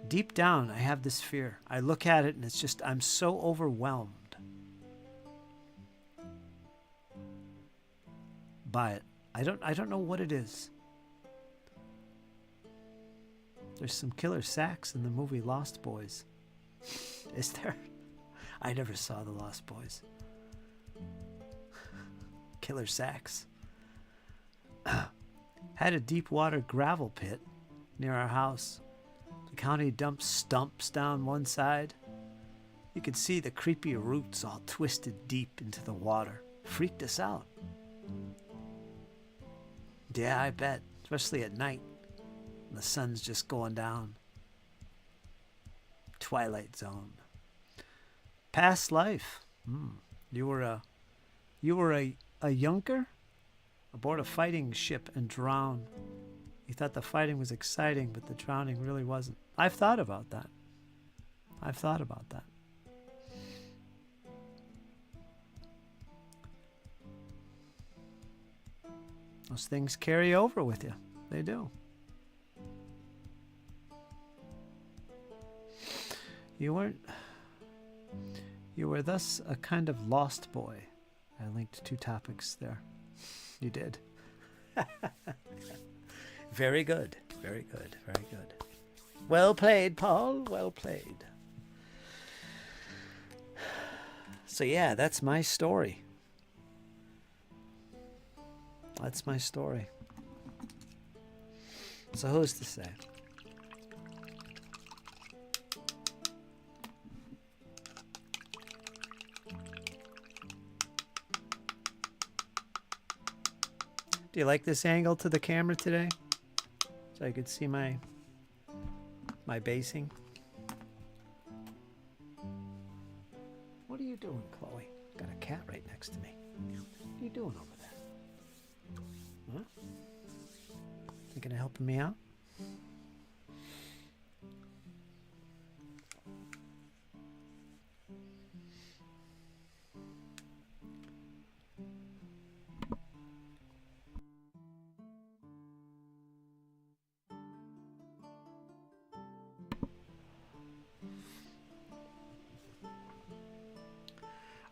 deep down I have this fear. I look at it and it's just, I'm so overwhelmed by it. I don't know what it is. There's some killer sax in the movie Lost Boys. Is there? I never saw the Lost Boys. Killer sax. Had a deep water gravel pit near our house. The county dumped stumps down one side. You could see the creepy roots all twisted deep into the water. Freaked us out. Yeah, I bet. Especially at night. When the sun's just going down. Twilight Zone. Past life. You were a Yunker? aboard a fighting ship and drown. You thought the fighting was exciting, but the drowning really wasn't. I've thought about that. I've thought about that. Those things carry over with you. They do. You were thus a kind of lost boy. I linked 2 topics there. You did. Very good. Very good. Very good. Well played, Paul. Well played. So yeah, that's my story. That's my story. So who's to say? Do you like this angle to the camera today? So I could see my basing. What are you doing, Chloe? Got a cat right next to me. What are you doing over there? Huh? Thinking of helping me out?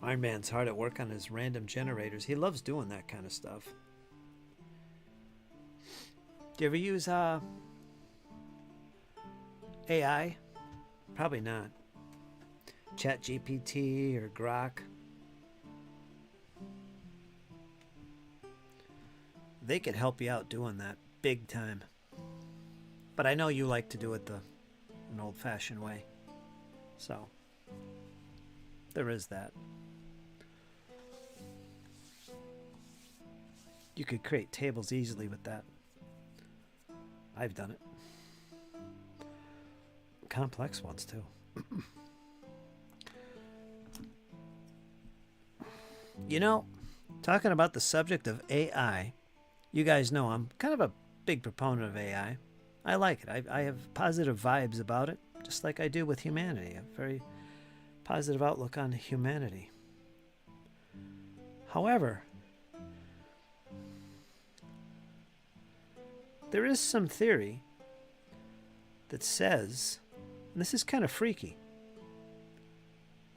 Iron Man's hard at work on his random generators. He loves doing that kind of stuff. Do you ever use AI? Probably not. ChatGPT or Grok. They could help you out doing that big time. But I know you like to do it an old-fashioned way. So, there is that. You could create tables easily with that. I've done it. Complex ones too. You know, talking about the subject of AI, you guys know I'm kind of a big proponent of AI. I like it. I have positive vibes about it, just like I do with humanity. A very positive outlook on humanity. However, there is some theory that says, and this is kind of freaky,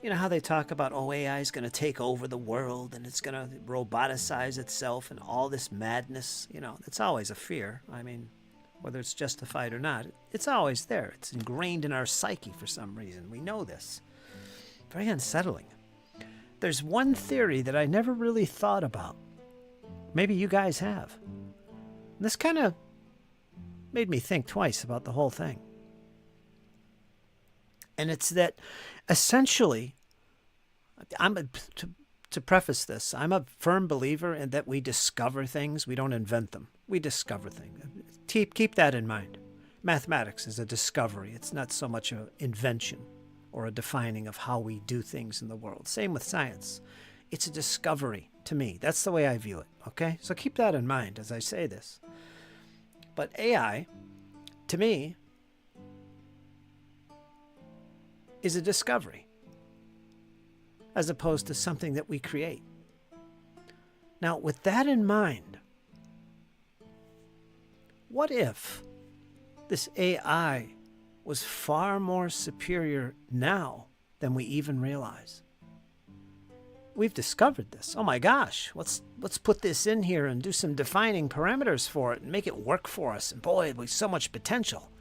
you know how they talk about, oh, AI is going to take over the world and it's going to roboticize itself and all this madness. You know, it's always a fear. I mean, whether it's justified or not, it's always there. It's ingrained in our psyche for some reason. We know this. Very unsettling. There's one theory that I never really thought about. Maybe you guys have. This kind of made me think twice about the whole thing. And it's that essentially, to preface this, I'm a firm believer in that we discover things, we don't invent them. We discover things. Keep that in mind. Mathematics is a discovery. It's not so much an invention or a defining of how we do things in the world. Same with science. It's a discovery to me. That's the way I view it, okay? So keep that in mind as I say this. But AI, to me, is a discovery as opposed to something that we create. Now, with that in mind, what if this AI was far more superior now than we even realize? We've discovered this. Oh my gosh, let's put this in here and do some defining parameters for it and make it work for us. And boy, there's so much potential.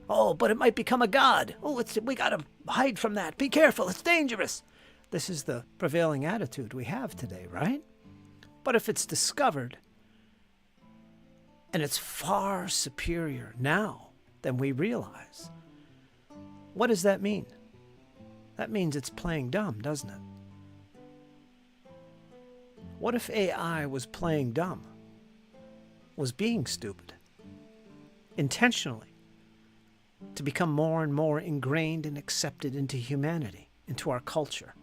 Oh, but it might become a god. Oh, we gotta hide from that. Be careful, it's dangerous. This is the prevailing attitude we have today, right? But if it's discovered and it's far superior now than we realize, what does that mean? That means it's playing dumb, doesn't it? What if AI was playing dumb? Was being stupid? Intentionally? To become more and more ingrained and accepted into humanity, into our culture,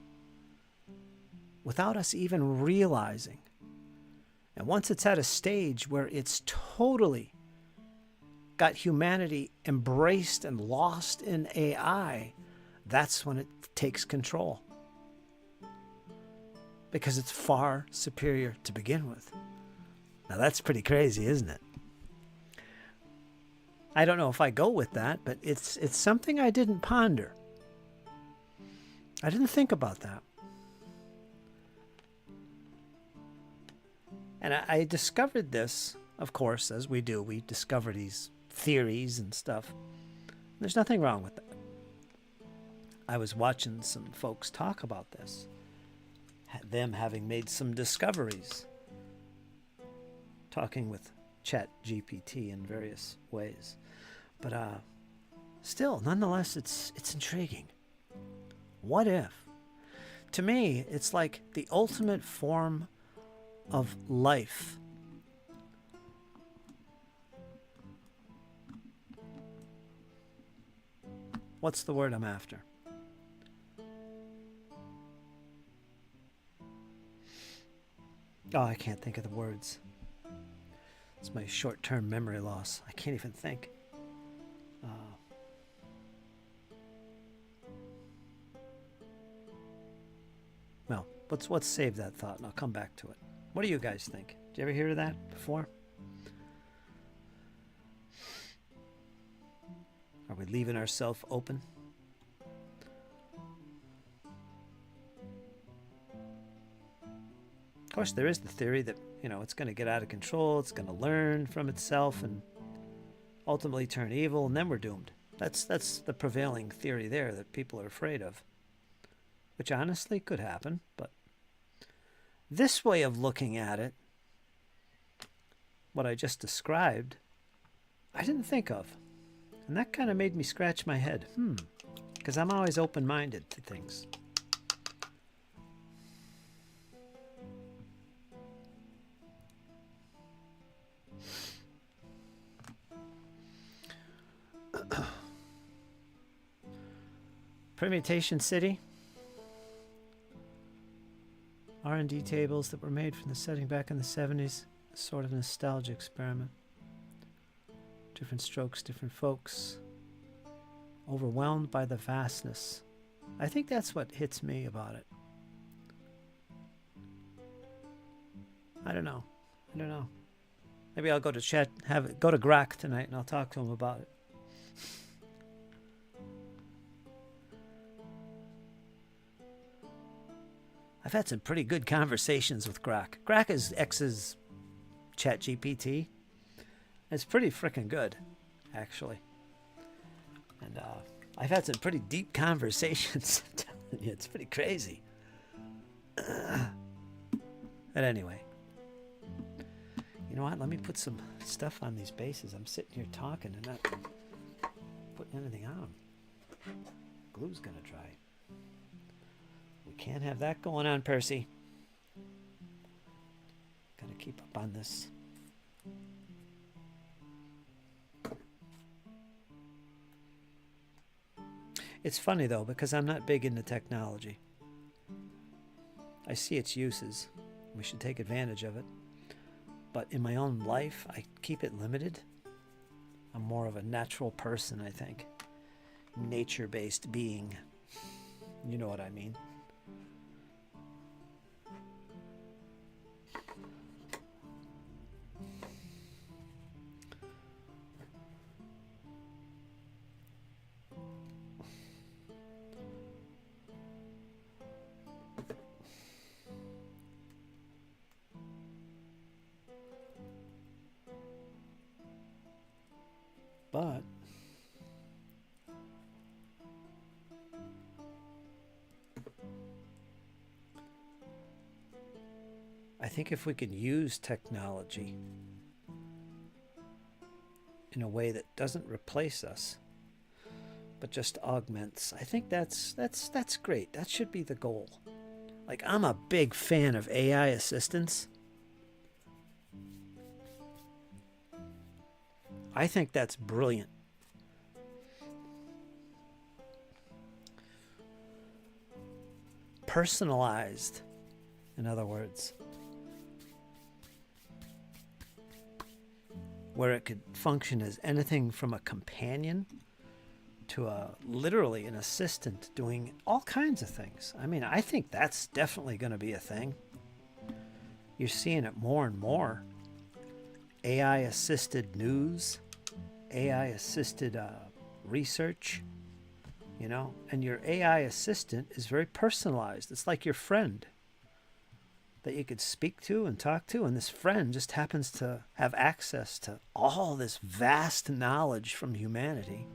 without us even realizing And once it's at a stage where it's totally got humanity embraced and lost in AI, that's when it takes control. Because it's far superior to begin with. Now that's pretty crazy, isn't it? I don't know if I go with that, but it's something I didn't ponder. I didn't think about that. And I discovered this, of course, as we do. We discover these theories and stuff. There's nothing wrong with that. I was watching some folks talk about this, them having made some discoveries, talking with Chat GPT in various ways. But still, nonetheless, it's intriguing. What if? To me, it's like the ultimate form of life. What's the word I'm after? Oh, I can't think of the words. It's my short-term memory loss. I can't even think. Well, let's save that thought and I'll come back to it. What do you guys think? Did you ever hear of that before? Are we leaving ourselves open? Of course, there is the theory that, it's going to get out of control, it's going to learn from itself and ultimately turn evil, and then we're doomed. That's the prevailing theory there that people are afraid of, which honestly could happen, but this way of looking at it, what I just described, I didn't think of. And that kind of made me scratch my head. Because I'm always open-minded to things. Permutation City. R&D tables that were made from the setting back in the 70s. A sort of nostalgia experiment. Different strokes, different folks. Overwhelmed by the vastness. I think that's what hits me about it. I don't know. Maybe I'll go to chat, go to Grok tonight and I'll talk to him about it. I've had some pretty good conversations with Grok. Grok is X's Chat GPT. It's pretty freaking good, actually. And I've had some pretty deep conversations. I'm telling you, it's pretty crazy. But anyway. You know what? Let me put some stuff on these bases. I'm sitting here talking and not putting anything on them. Glue's going to dry. We can't have that going on, Percy. Gotta keep up on this. It's funny, though, because I'm not big into technology. I see its uses. We should take advantage of it. But in my own life, I keep it limited. I'm more of a natural person, I think. Nature-based being. You know what I mean. But I think if we can use technology in a way that doesn't replace us, but just augments, I think that's great. That should be the goal. Like, I'm a big fan of AI assistants. I think that's brilliant. Personalized, in other words. where it could function as anything from a companion to literally an assistant doing all kinds of things. I mean, I think that's definitely going to be a thing. You're seeing it more and more. AI assisted news, AI assisted research, you know, and your AI assistant is very personalized. It's like your friend that you could speak to and talk to, and this friend just happens to have access to all this vast knowledge from humanity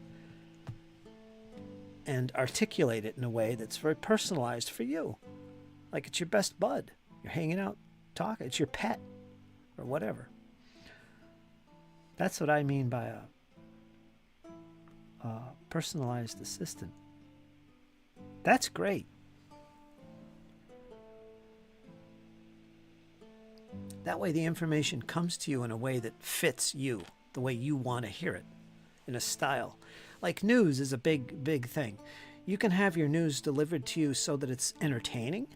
and articulate it in a way that's very personalized for you. Like it's your best bud. You're hanging out, talking. It's your pet or whatever. That's what I mean by a personalized assistant. That's great. That way the information comes to you in a way that fits you, the way you want to hear it, in a style. Like news is a big thing. You can have your news delivered to you so that it's entertaining.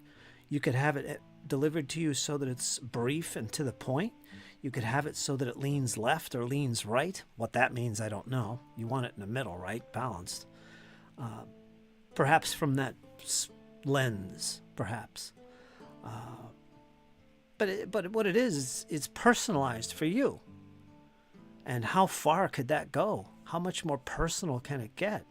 You could have it delivered to you so that it's brief and to the point. You could have it so that it leans left or leans right. What that means, I don't know. You want it in the middle, right? Balanced. Perhaps from that lens, perhaps. But what it is, it's personalized for you. And how far could that go? How much more personal can it get?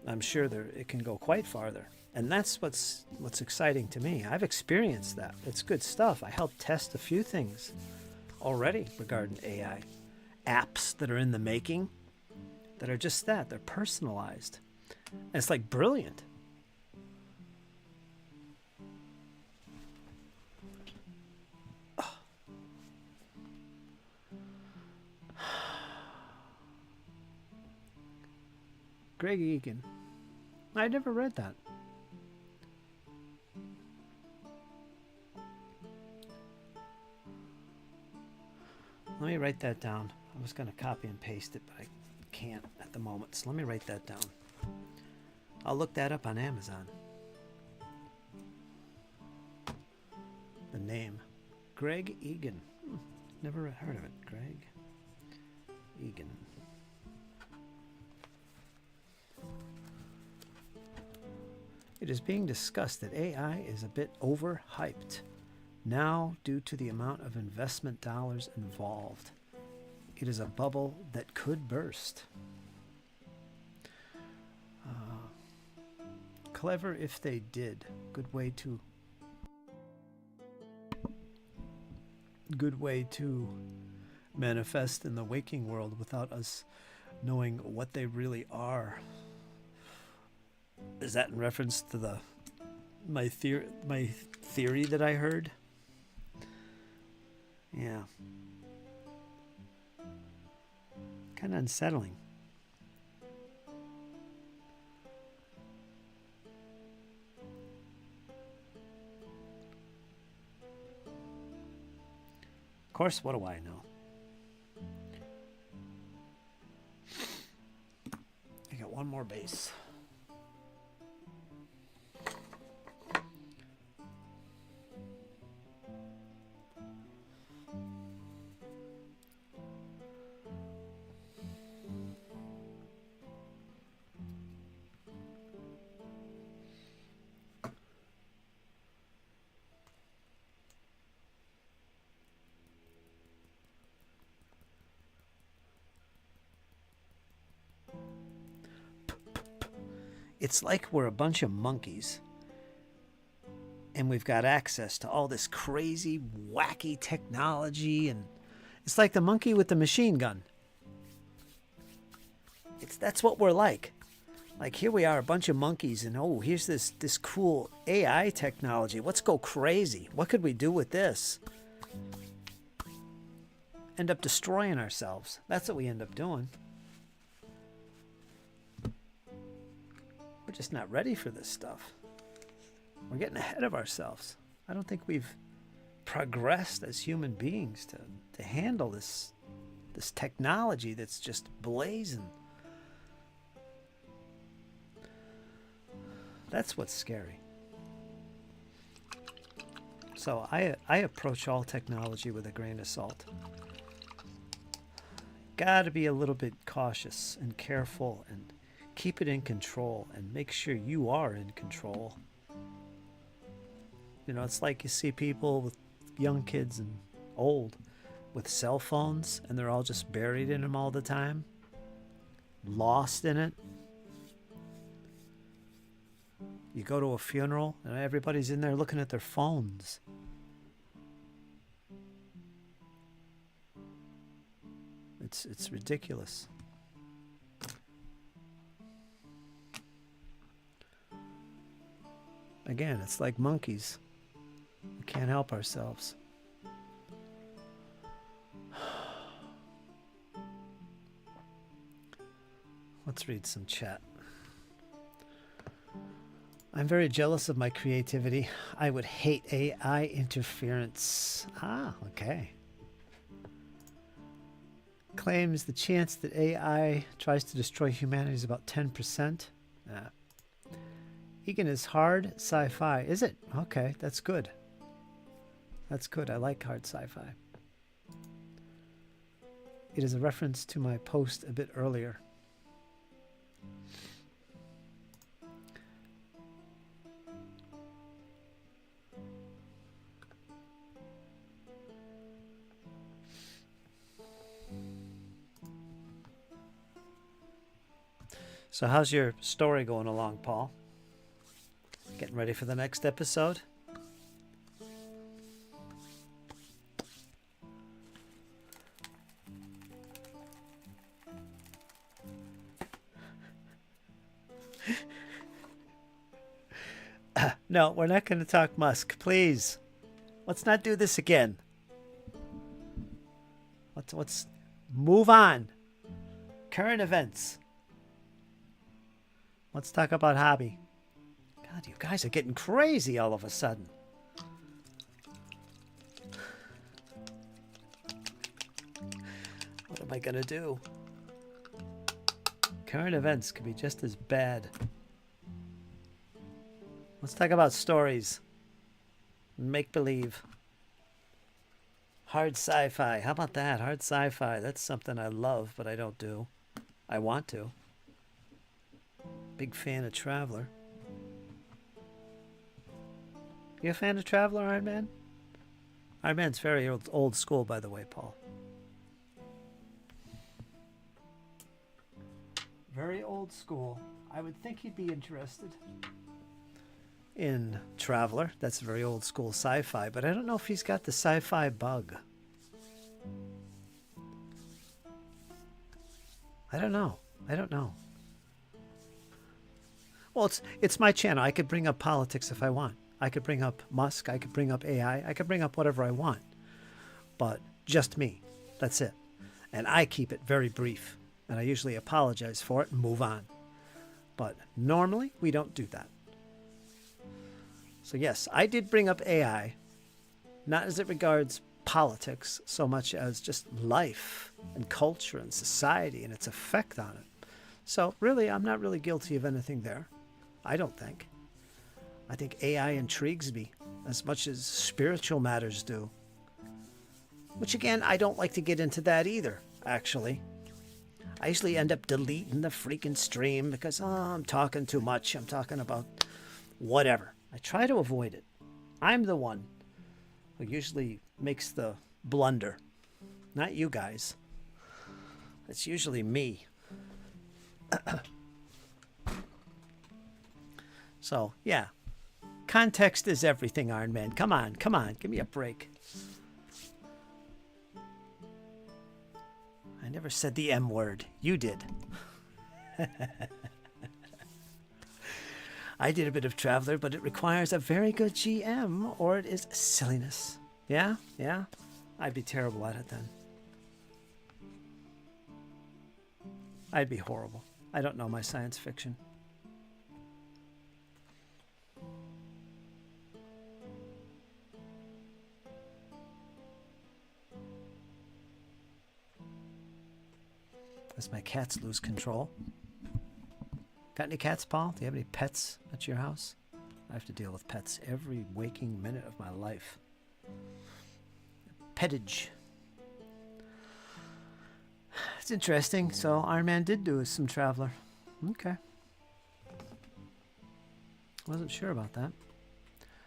I'm sure it can go quite farther. And that's what's exciting to me. I've experienced that. It's good stuff. I helped test a few things already regarding AI. Apps that are in the making that are just that. They're personalized. And it's like brilliant. Greg Egan. I never read that. Let me write that down. I was going to copy and paste it, but I can't at the moment. So let me write that down. I'll look that up on Amazon. The name. Greg Egan. Never heard of it. Greg Egan. It is being discussed that AI is a bit overhyped now due to the amount of investment dollars involved. It is a bubble that could burst. Clever if they did. Good way to manifest in the waking world without us knowing what they really are. Is that in reference to my theory that I heard? Yeah. Kind of unsettling. Of course, what do I know? I got one more base. It's like we're a bunch of monkeys and we've got access to all this crazy, wacky technology, and it's like the monkey with the machine gun. That's what we're like. Like here we are, a bunch of monkeys, and oh, here's this cool AI technology. Let's go crazy. What could we do with this? End up destroying ourselves. That's what we end up doing. We're just not ready for this stuff. We're getting ahead of ourselves. I don't think we've progressed as human beings to handle this technology that's just blazing. That's what's scary. So I approach all technology with a grain of salt. got to be a little bit cautious and careful and keep it in control and make sure you are in control. You know, it's like you see people with young kids and old with cell phones, and they're all just buried in them all the time, lost in it. You go to a funeral and everybody's in there looking at their phones. It's ridiculous. Again, it's like monkeys. We can't help ourselves. Let's read some chat. I'm very jealous of my creativity. I would hate AI interference. Ah, okay. Claims the chance that AI tries to destroy humanity is about 10%. Egan is hard sci-fi. Is it? Okay, that's good. That's good. I like hard sci-fi. It is a reference to my post a bit earlier. So how's your story going along, Paul? Getting ready for the next episode? No, we're not going to talk Musk, please. Let's not do this again. Let's move on. Current events. Let's talk about hobby. God, you guys are getting crazy all of a sudden. What am I going to do? Current events could be just as bad. Let's talk about stories. Make-believe. Hard sci-fi. How about that? Hard sci-fi. That's something I love, but I don't do. I want to. Big fan of Traveler. You a fan of Traveler, Iron Man? Iron Man's very old school, by the way, Paul. Very old school. I would think he'd be interested in Traveler. That's very old school sci-fi, but I don't know if he's got the sci-fi bug. I don't know. Well, it's my channel. I could bring up politics if I want. I could bring up Musk. I could bring up AI. I could bring up whatever I want. But just me. That's it. And I keep it very brief. And I usually apologize for it and move on. But normally, we don't do that. So yes, I did bring up AI. Not as it regards politics so much as just life and culture and society and its effect on it. So really, I'm not really guilty of anything there. I don't think. I think AI intrigues me as much as spiritual matters do. Which again, I don't like to get into that either, actually. I usually end up deleting the freaking stream because, I'm talking too much. I'm talking about whatever. I try to avoid it. I'm the one who usually makes the blunder. Not you guys. It's usually me. So, yeah. Context is everything, Iron Man. Come on. Give me a break. I never said the M word. You did. I did a bit of Traveler, but it requires a very good GM, or it is silliness. Yeah? I'd be terrible at it then. I'd be horrible. I don't know my science fiction. As my cats lose control. Got any cats, Paul? Do you have any pets at your house? I have to deal with pets every waking minute of my life. Pettage. That's interesting. So Iron Man did do some Traveler. Okay. Wasn't sure about that.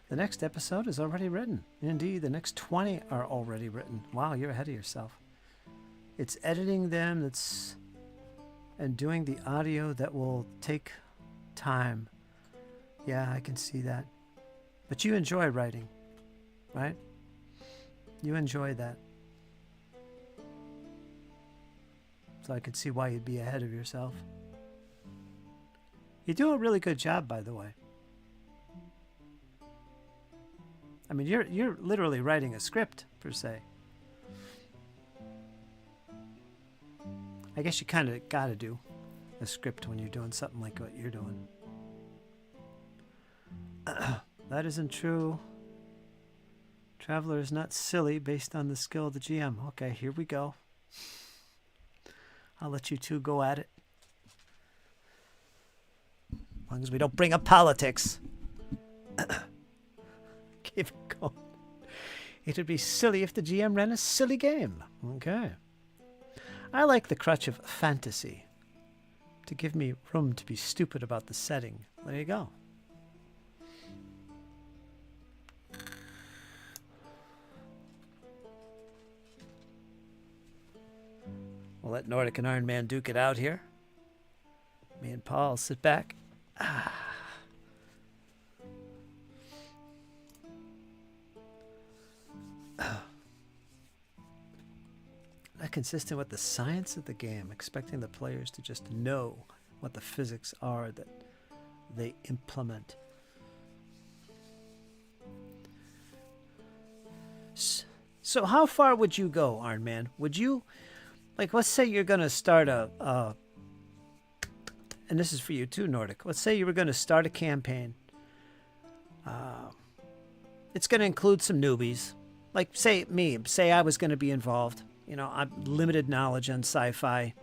The next episode is already written. Indeed, the next 20 are already written. Wow, you're ahead of yourself. It's editing them and doing the audio that will take time. Yeah, I can see that. But you enjoy writing, right? You enjoy that. So I can see why you'd be ahead of yourself. You do a really good job, by the way. I mean, you're literally writing a script, per se. I guess you kind of got to do a script when you're doing something like what you're doing. That isn't true. Traveler is not silly based on the skill of the GM. Okay, here we go. I'll let you two go at it. As long as we don't bring up politics. Keep it going. It would be silly if the GM ran a silly game. Okay. I like the crutch of fantasy to give me room to be stupid about the setting. There you go. We'll let Nordic and Iron Man duke it out here. Me and Paul sit back. Not consistent with the science of the game, expecting the players to just know what the physics are that they implement. So how far would you go, Iron Man? Would you, like, let's say you're going to start and this is for you too, Nordic. Let's say you were going to start a campaign. It's going to include some newbies. Like, say I was going to be involved. You know, I'm limited knowledge on sci-fi.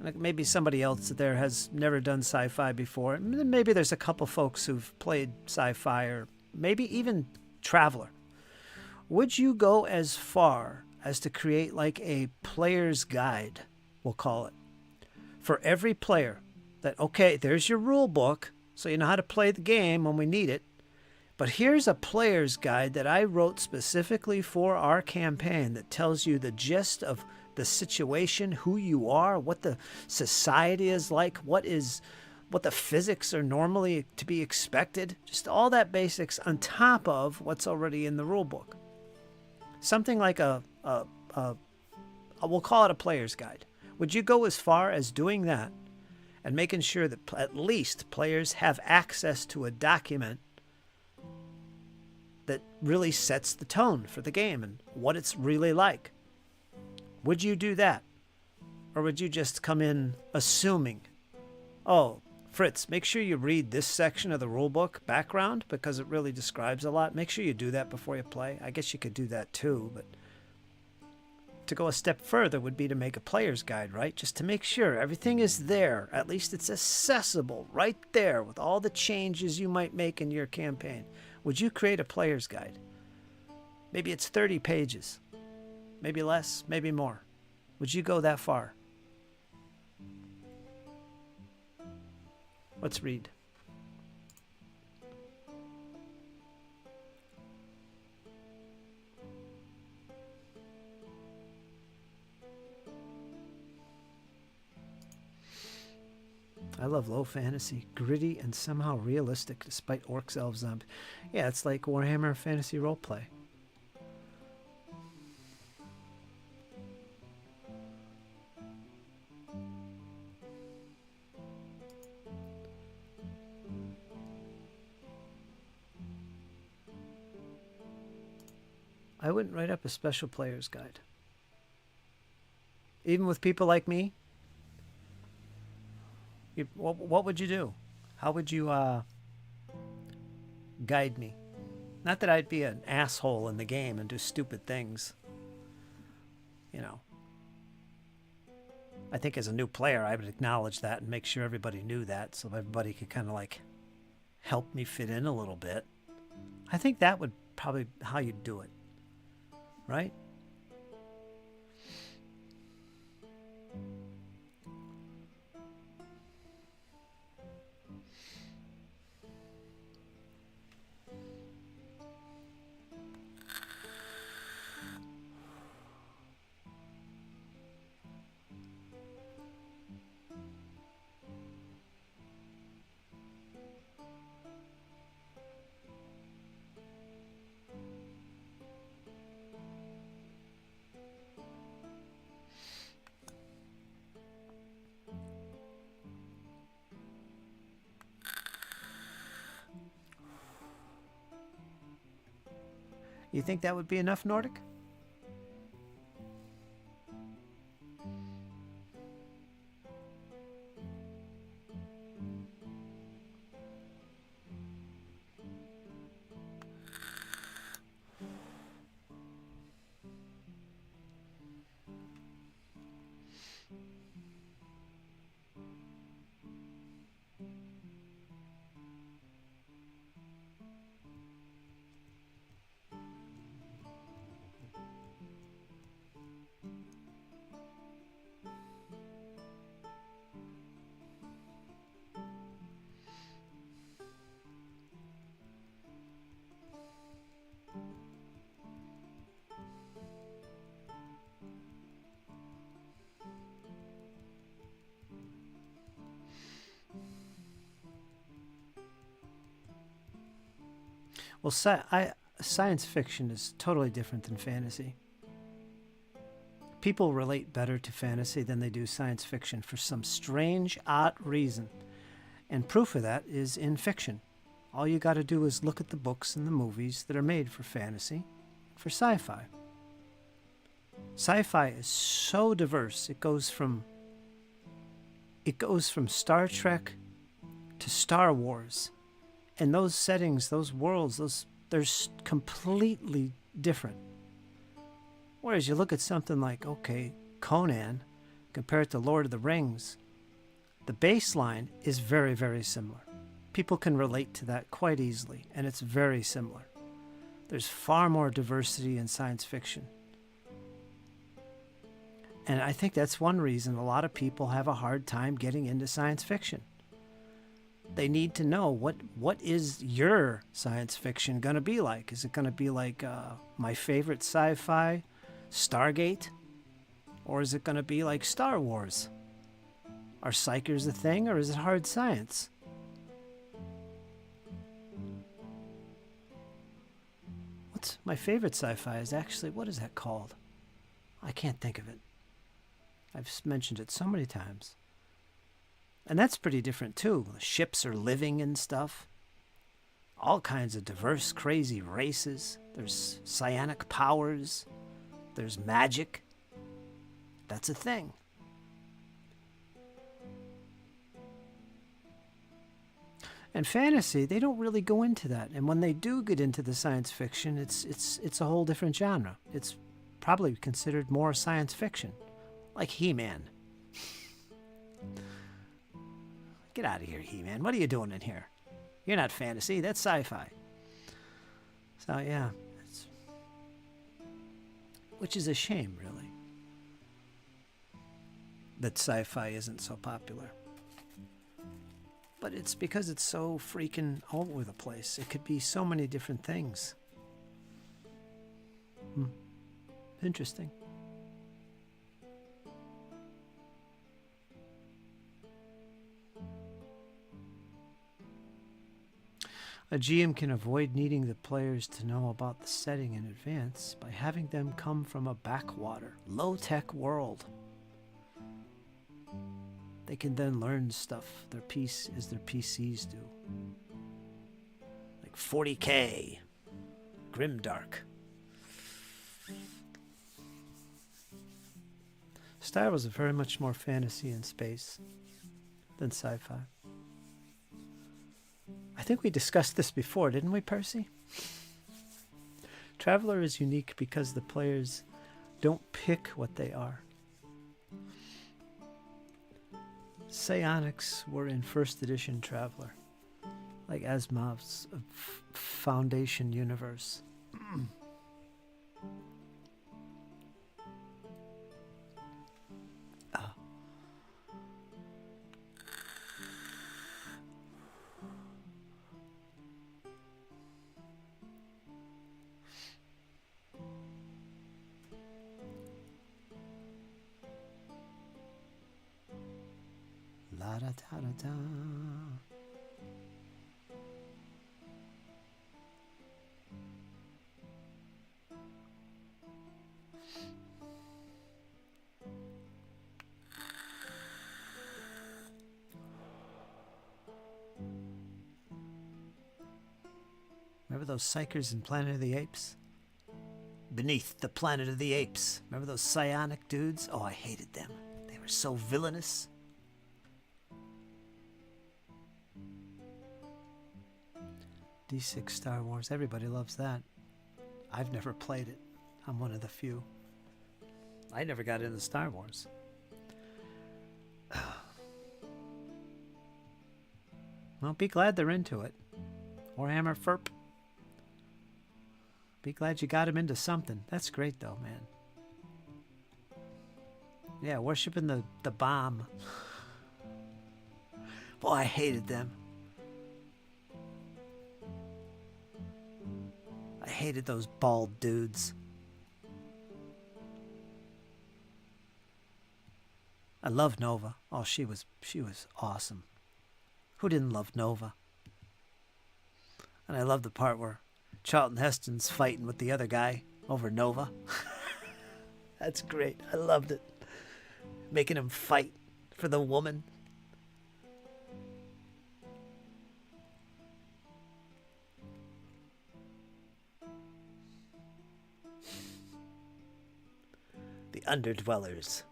Like maybe somebody else there has never done sci-fi before. Maybe there's a couple folks who've played sci-fi or maybe even Traveler. Would you go as far as to create like a player's guide, we'll call it, for every player? That, okay, there's your rule book, so you know how to play the game when we need it. But here's a player's guide that I wrote specifically for our campaign that tells you the gist of the situation, who you are, what the society is like, what the physics are normally to be expected. Just all that basics on top of what's already in the rule book. Something like we'll call it a player's guide. Would you go as far as doing that and making sure that at least players have access to a document that really sets the tone for the game and what it's really like? Would you do that? Or would you just come in assuming, oh, Fritz, make sure you read this section of the rulebook background because it really describes a lot. Make sure you do that before you play. I guess you could do that too, but to go a step further would be to make a player's guide, right? Just to make sure everything is there. At least it's accessible right there with all the changes you might make in your campaign. Would you create a player's guide? Maybe it's 30 pages. Maybe less, maybe more. Would you go that far? Let's read. I love low fantasy, gritty and somehow realistic despite orcs, elves, zombies. Yeah, it's like Warhammer Fantasy Roleplay. I wouldn't write up a special player's guide. Even with people like me, what would you do? How would you guide me? Not that I'd be an asshole in the game and do stupid things. You know. I think as a new player, I would acknowledge that and make sure everybody knew that so everybody could kind of like help me fit in a little bit. I think that would probably how you'd do it. Right? You think that would be enough, Nordic? Well, science fiction is totally different than fantasy. People relate better to fantasy than they do science fiction for some strange, odd reason. And proof of that is in fiction. All you got to do is look at the books and the movies that are made for fantasy, for sci-fi. Sci-fi is so diverse. It goes from Star Trek to Star Wars. And those settings, those worlds, they're completely different. Whereas you look at something like, okay, Conan, compared to Lord of the Rings, the baseline is very, very similar. People can relate to that quite easily, and it's very similar. There's far more diversity in science fiction. And I think that's one reason a lot of people have a hard time getting into science fiction. They need to know what is your science fiction going to be like? Is it going to be like my favorite sci-fi, Stargate? Or is it going to be like Star Wars? Are psychers a thing, or is it hard science? What's my favorite sci-fi is actually, what is that called? I can't think of it. I've mentioned it so many times. And that's pretty different too. The ships are living and stuff. All kinds of diverse, crazy races. There's psionic powers. There's magic. That's a thing. And fantasy, they don't really go into that. And when they do get into the science fiction, it's a whole different genre. It's probably considered more science fiction, like He-Man. Get out of here, He-Man. What are you doing in here? You're not fantasy. That's sci-fi. So, yeah. Which is a shame, really, that sci-fi isn't so popular. But it's because it's so freaking all over the place. It could be so many different things. Interesting. A GM can avoid needing the players to know about the setting in advance by having them come from a backwater, low-tech world. They can then learn stuff as their PCs do. Like 40K, Grimdark. Star Wars is very much more fantasy and space than sci-fi. I think we discussed this before, didn't we, Percy? Traveler is unique because the players don't pick what they are. Psionics were in first edition Traveler, like Asimov's Foundation universe. La da da da da. Remember those psychers in Planet of the Apes? Beneath the Planet of the Apes. Remember those psionic dudes? Oh, I hated them. They were so villainous. D6 Star Wars. Everybody loves that. I've never played it. I'm one of the few. I never got into Star Wars. Well, be glad they're into it. Warhammer Ferp. Be glad you got him into something. That's great, though, man. Yeah, worshiping the bomb. Boy, I hated them. I hated those bald dudes. I love Nova. Oh, she was awesome. Who didn't love Nova? And I love the part where Charlton Heston's fighting with the other guy over Nova. That's great. I loved it. Making him fight for the woman. The Underdwellers.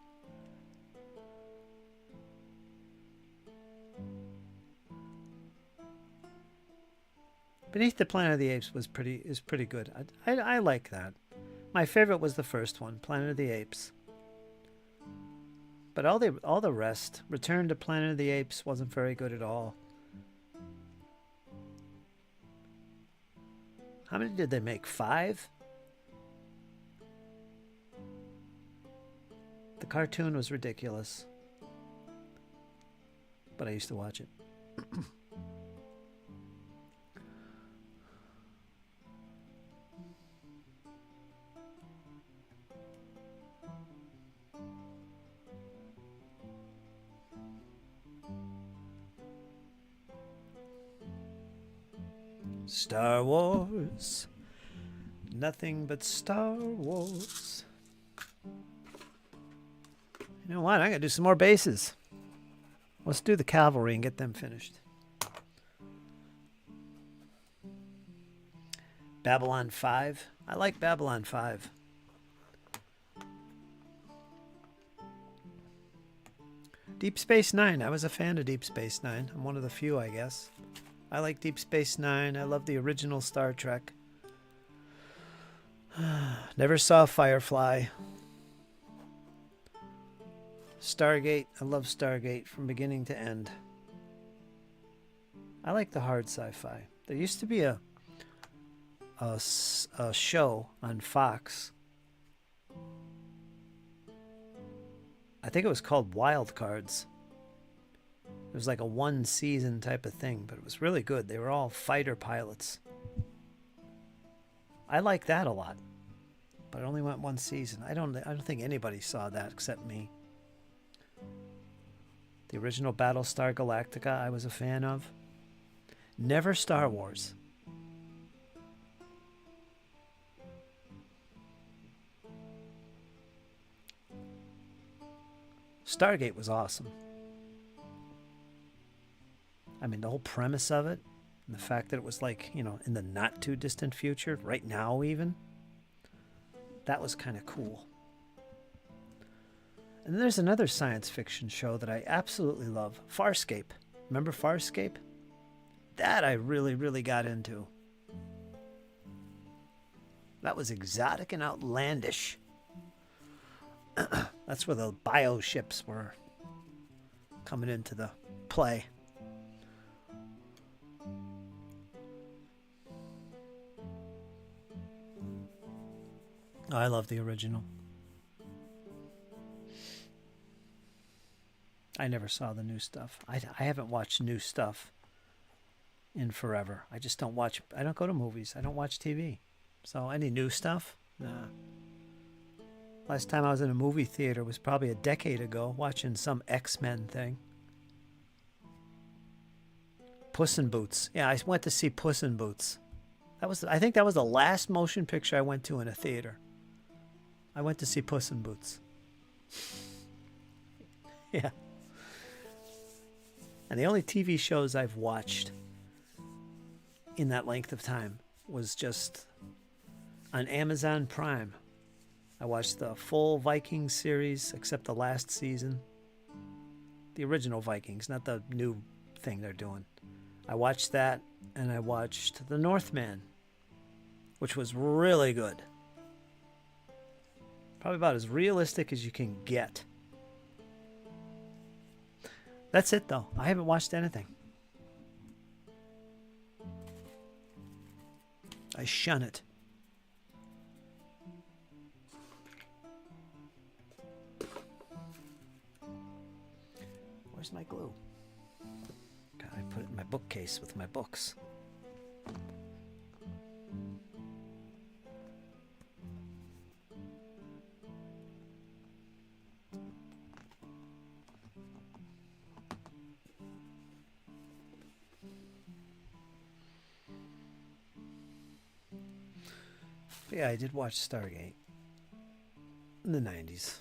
Beneath the Planet of the Apes is pretty good. I like that. My favorite was the first one, Planet of the Apes. But all the rest, Return to Planet of the Apes wasn't very good at all. How many did they make? 5? The cartoon was ridiculous. But I used to watch it. Star Wars. Nothing but Star Wars. You know what? I'm going to do some more bases. Let's do the cavalry and get them finished. Babylon 5. I like Babylon 5. Deep Space Nine. I was a fan of Deep Space Nine. I'm one of the few, I guess. I like Deep Space Nine. I love the original Star Trek. Never saw Firefly. Stargate. I love Stargate from beginning to end. I like the hard sci-fi. There used to be a show on Fox. I think it was called Wild Cards. It was like a 1-season type of thing, but it was really good. They were all fighter pilots. I like that a lot, but it only went 1 season. I don't think anybody saw that except me. The original Battlestar Galactica I was a fan of. Never Star Wars. Stargate was awesome. I mean, the whole premise of it, and the fact that it was like, you know, in the not too distant future, right now even, that was kind of cool. And then there's another science fiction show that I absolutely love, Farscape. Remember Farscape? That I really, really got into. That was exotic and outlandish. That's where the bioships were coming into the play. Oh, I love the original. I never saw the new stuff. I haven't watched new stuff in forever. I just don't watch. I don't go to movies. I don't watch TV. So any new stuff? Nah. Last time I was in a movie theater was probably a decade ago, watching some X-Men thing. Puss in Boots. Yeah, I went to see Puss in Boots. I think that was the last motion picture I went to in a theater. I went to see Puss in Boots. Yeah. And the only TV shows I've watched in that length of time was just on Amazon Prime. I watched the full Vikings series except the last season. The original Vikings, not the new thing they're doing. I watched that, and I watched The Northman, which was really good. Probably about as realistic as you can get. That's it, though. I haven't watched anything. I shun it. Where's my glue? God, I put it in my bookcase with my books. But yeah, I did watch Stargate in the 90s.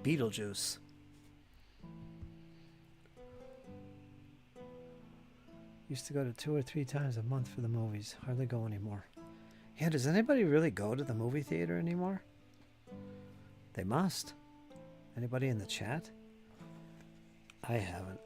Beetlejuice. Used to go to 2 or 3 times a month for the movies. Hardly go anymore. Yeah, does anybody really go to the movie theater anymore? They must. Anybody in the chat? I haven't.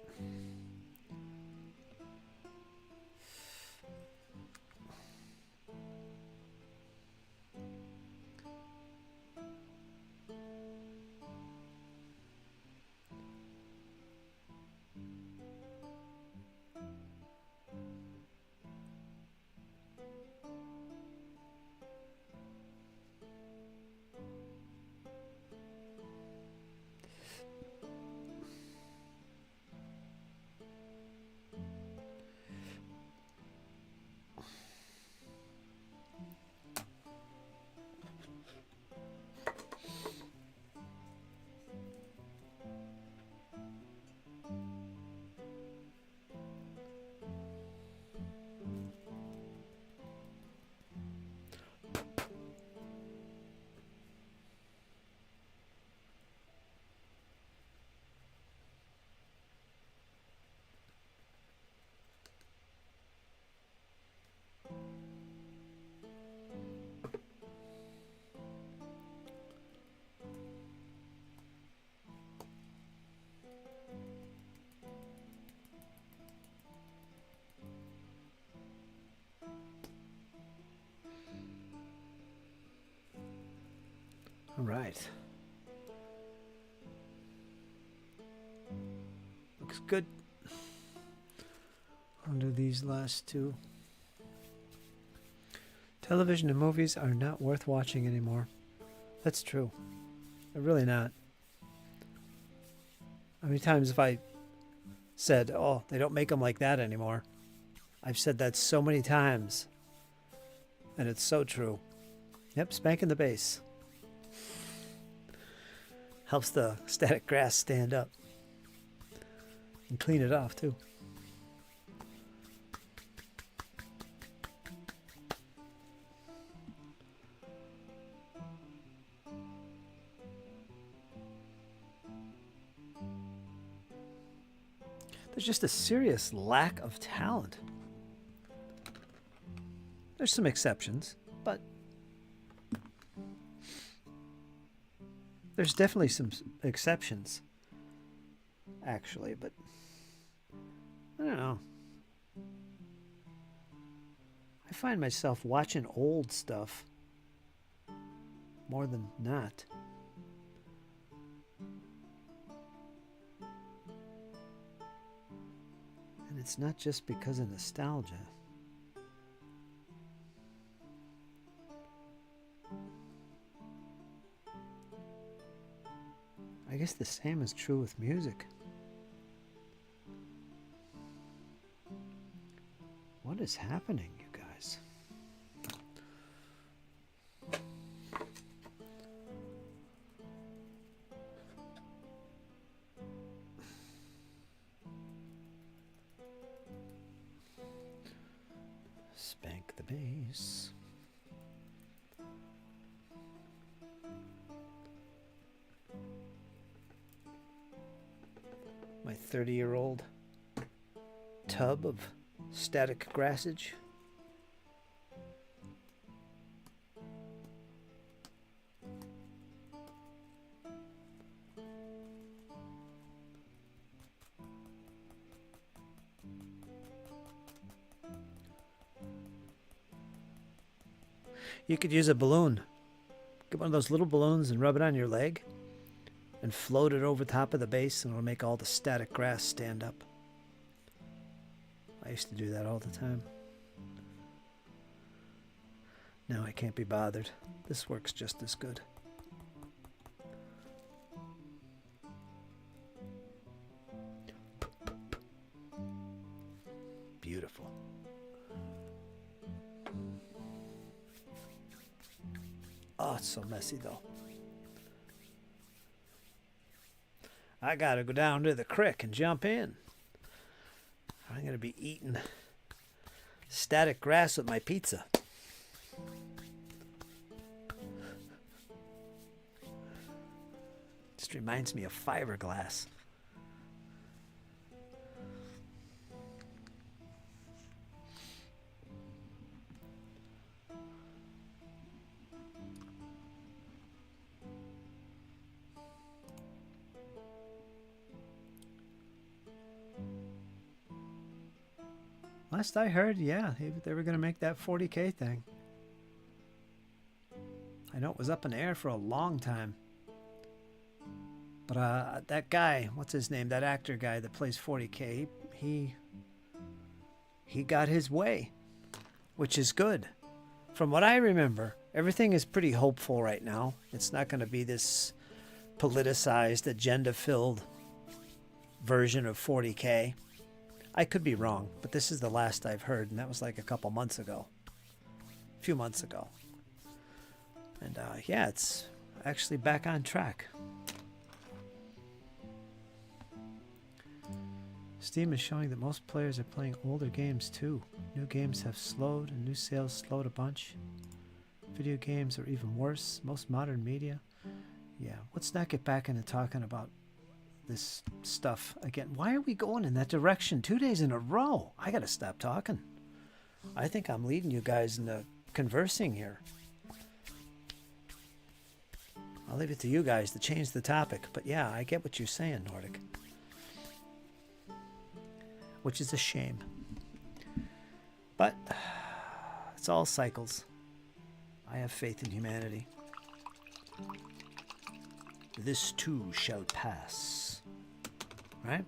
All right. Looks good. I'll do these last two. Television and movies are not worth watching anymore. That's true. They're really not. How many times have I said, oh, they don't make them like that anymore? I've said that so many times. And it's so true. Yep, spanking the base. Helps the static grass stand up. And clean it off, too. There's just a serious lack of talent. There's some exceptions, but there's definitely some exceptions, actually, but I don't know. I find myself watching old stuff more than not. And it's not just because of nostalgia. I guess the same is true with music. is happening, you guys? Spank the base. My 30-year-old tub of static grassage. You could use a balloon. Get one of those little balloons and rub it on your leg and float it over top of the base, and it'll make all the static grass stand up. I used to do that all the time. Now I can't be bothered. This works just as good. Beautiful. Oh, it's so messy though. I gotta go down to the creek and jump in. I'm gonna be eating static grass with my pizza. Just reminds me of fiberglass. Last I heard, yeah, they were going to make that 40K thing. I know it was up in the air for a long time. But that guy, what's his name? That actor guy that plays 40K, he got his way, which is good. From what I remember, everything is pretty hopeful right now. It's not going to be this politicized, agenda-filled version of 40K. I could be wrong, but this is the last I've heard, and that was like a couple months ago. A few months ago. And yeah, it's actually back on track. Steam is showing that most players are playing older games too. New games have slowed, and new sales slowed a bunch. Video games are even worse. Most modern media. Yeah, let's not get back into talking about this stuff again. Why are we going in that direction 2 days in a row? I gotta stop talking. I think I'm leading you guys into conversing here. I'll leave it to you guys to change the topic, but yeah, I get what you're saying, Nordic, which is a shame, but it's all cycles. I have faith in humanity. This too shall pass. Right?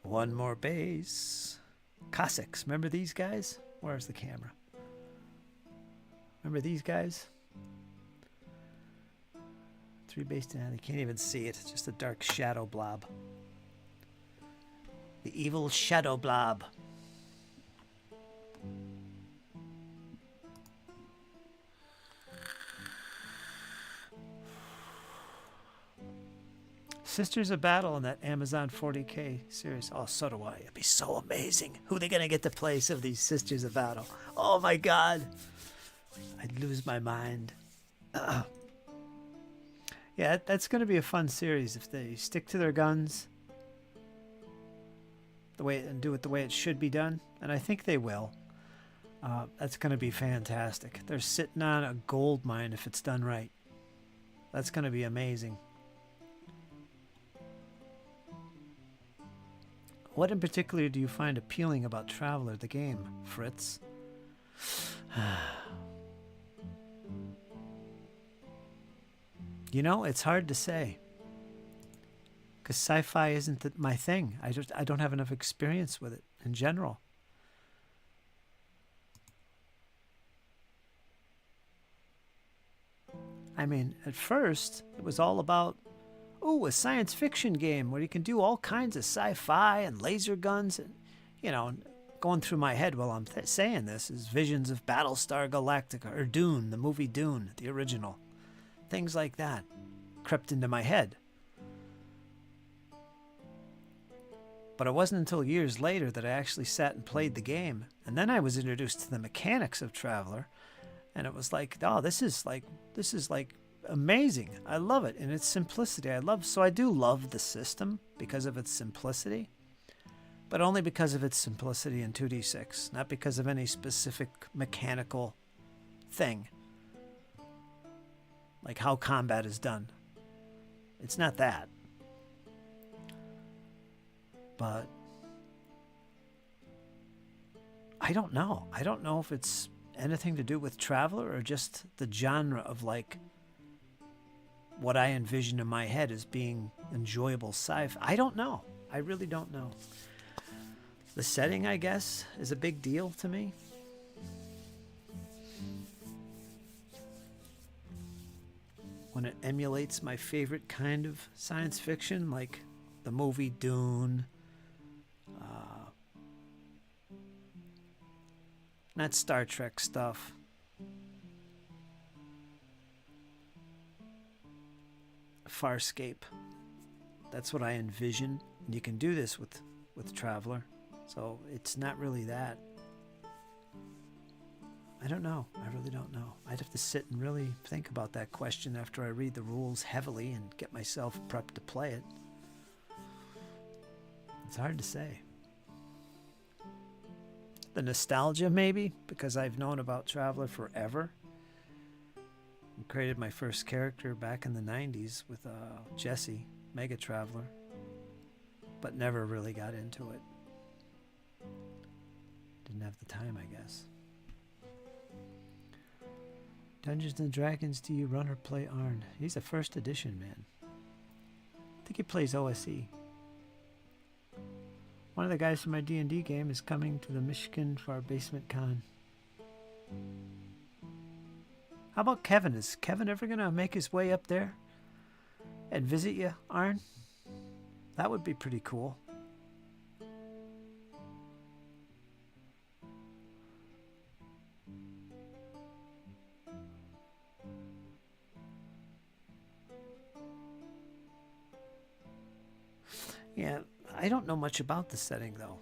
One more base. Cossacks. Remember these guys? Where's the camera? Remember these guys? 3 base down. You can't even see it. It's just a dark shadow blob. The evil shadow blob. Sisters of Battle in that Amazon 40K series. Oh, so do I. It'd be so amazing. Who are they going to get to play some of these Sisters of Battle? Oh my God. I'd lose my mind. Yeah, that's going to be a fun series if they stick to their guns. The way and do it the way it should be done, and I think they will. That's going to be fantastic. They're sitting on a gold mine if it's done right. That's going to be amazing. What in particular do you find appealing about Traveler, the game, Fritz? You know, it's hard to say. Because sci-fi isn't my thing. I don't have enough experience with it in general. I mean, at first, it was all about, ooh, a science fiction game where you can do all kinds of sci-fi and laser guns. And, you know, going through my head while I'm saying this is visions of Battlestar Galactica or Dune, the movie Dune, the original. Things like that crept into my head. But it wasn't until years later that I actually sat and played the game. And then I was introduced to the mechanics of Traveler. And it was like, oh, this is like amazing. I love it. And its simplicity. So I do love the system because of its simplicity. But only because of its simplicity in 2D6. Not because of any specific mechanical thing. Like how combat is done. It's not that. But I don't know. I don't know if it's anything to do with Traveler or just the genre of like what I envision in my head as being enjoyable sci-fi. I don't know. I really don't know. The setting, I guess, is a big deal to me. When it emulates my favorite kind of science fiction, like the movie Dune. Not Star Trek stuff. Farscape. That's what I envision. And you can do this with Traveler. So it's not really that. I don't know. I really don't know. I'd have to sit and really think about that question after I read the rules heavily and get myself prepped to play it. It's hard to say. The nostalgia, maybe, because I've known about Traveler forever. I created my first character back in the 90s with Jesse, Mega Traveler, but never really got into it. Didn't have the time, I guess. Dungeons and Dragons, do you run or play Arn? He's a first edition, man. I think he plays OSE. One of the guys from my D&D game is coming to the Michigan for our basement con. How about Kevin? Is Kevin ever going to make his way up there and visit you, Arn? That would be pretty cool. Yeah, I don't know much about the setting, though.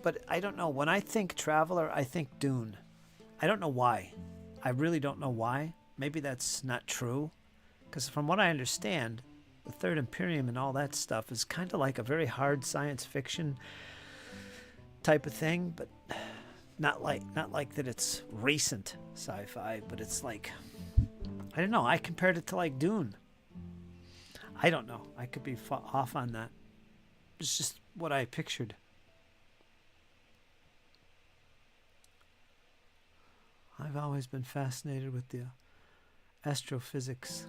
But I don't know. When I think Traveler, I think Dune. I don't know why. I really don't know why. Maybe that's not true. Because from what I understand, the Third Imperium and all that stuff is kind of like a very hard science fiction type of thing. But not like that it's recent sci-fi. But it's like, I don't know. I compared it to like Dune. I don't know. I could be off on that. It's just what I pictured. I've always been fascinated with the astrophysics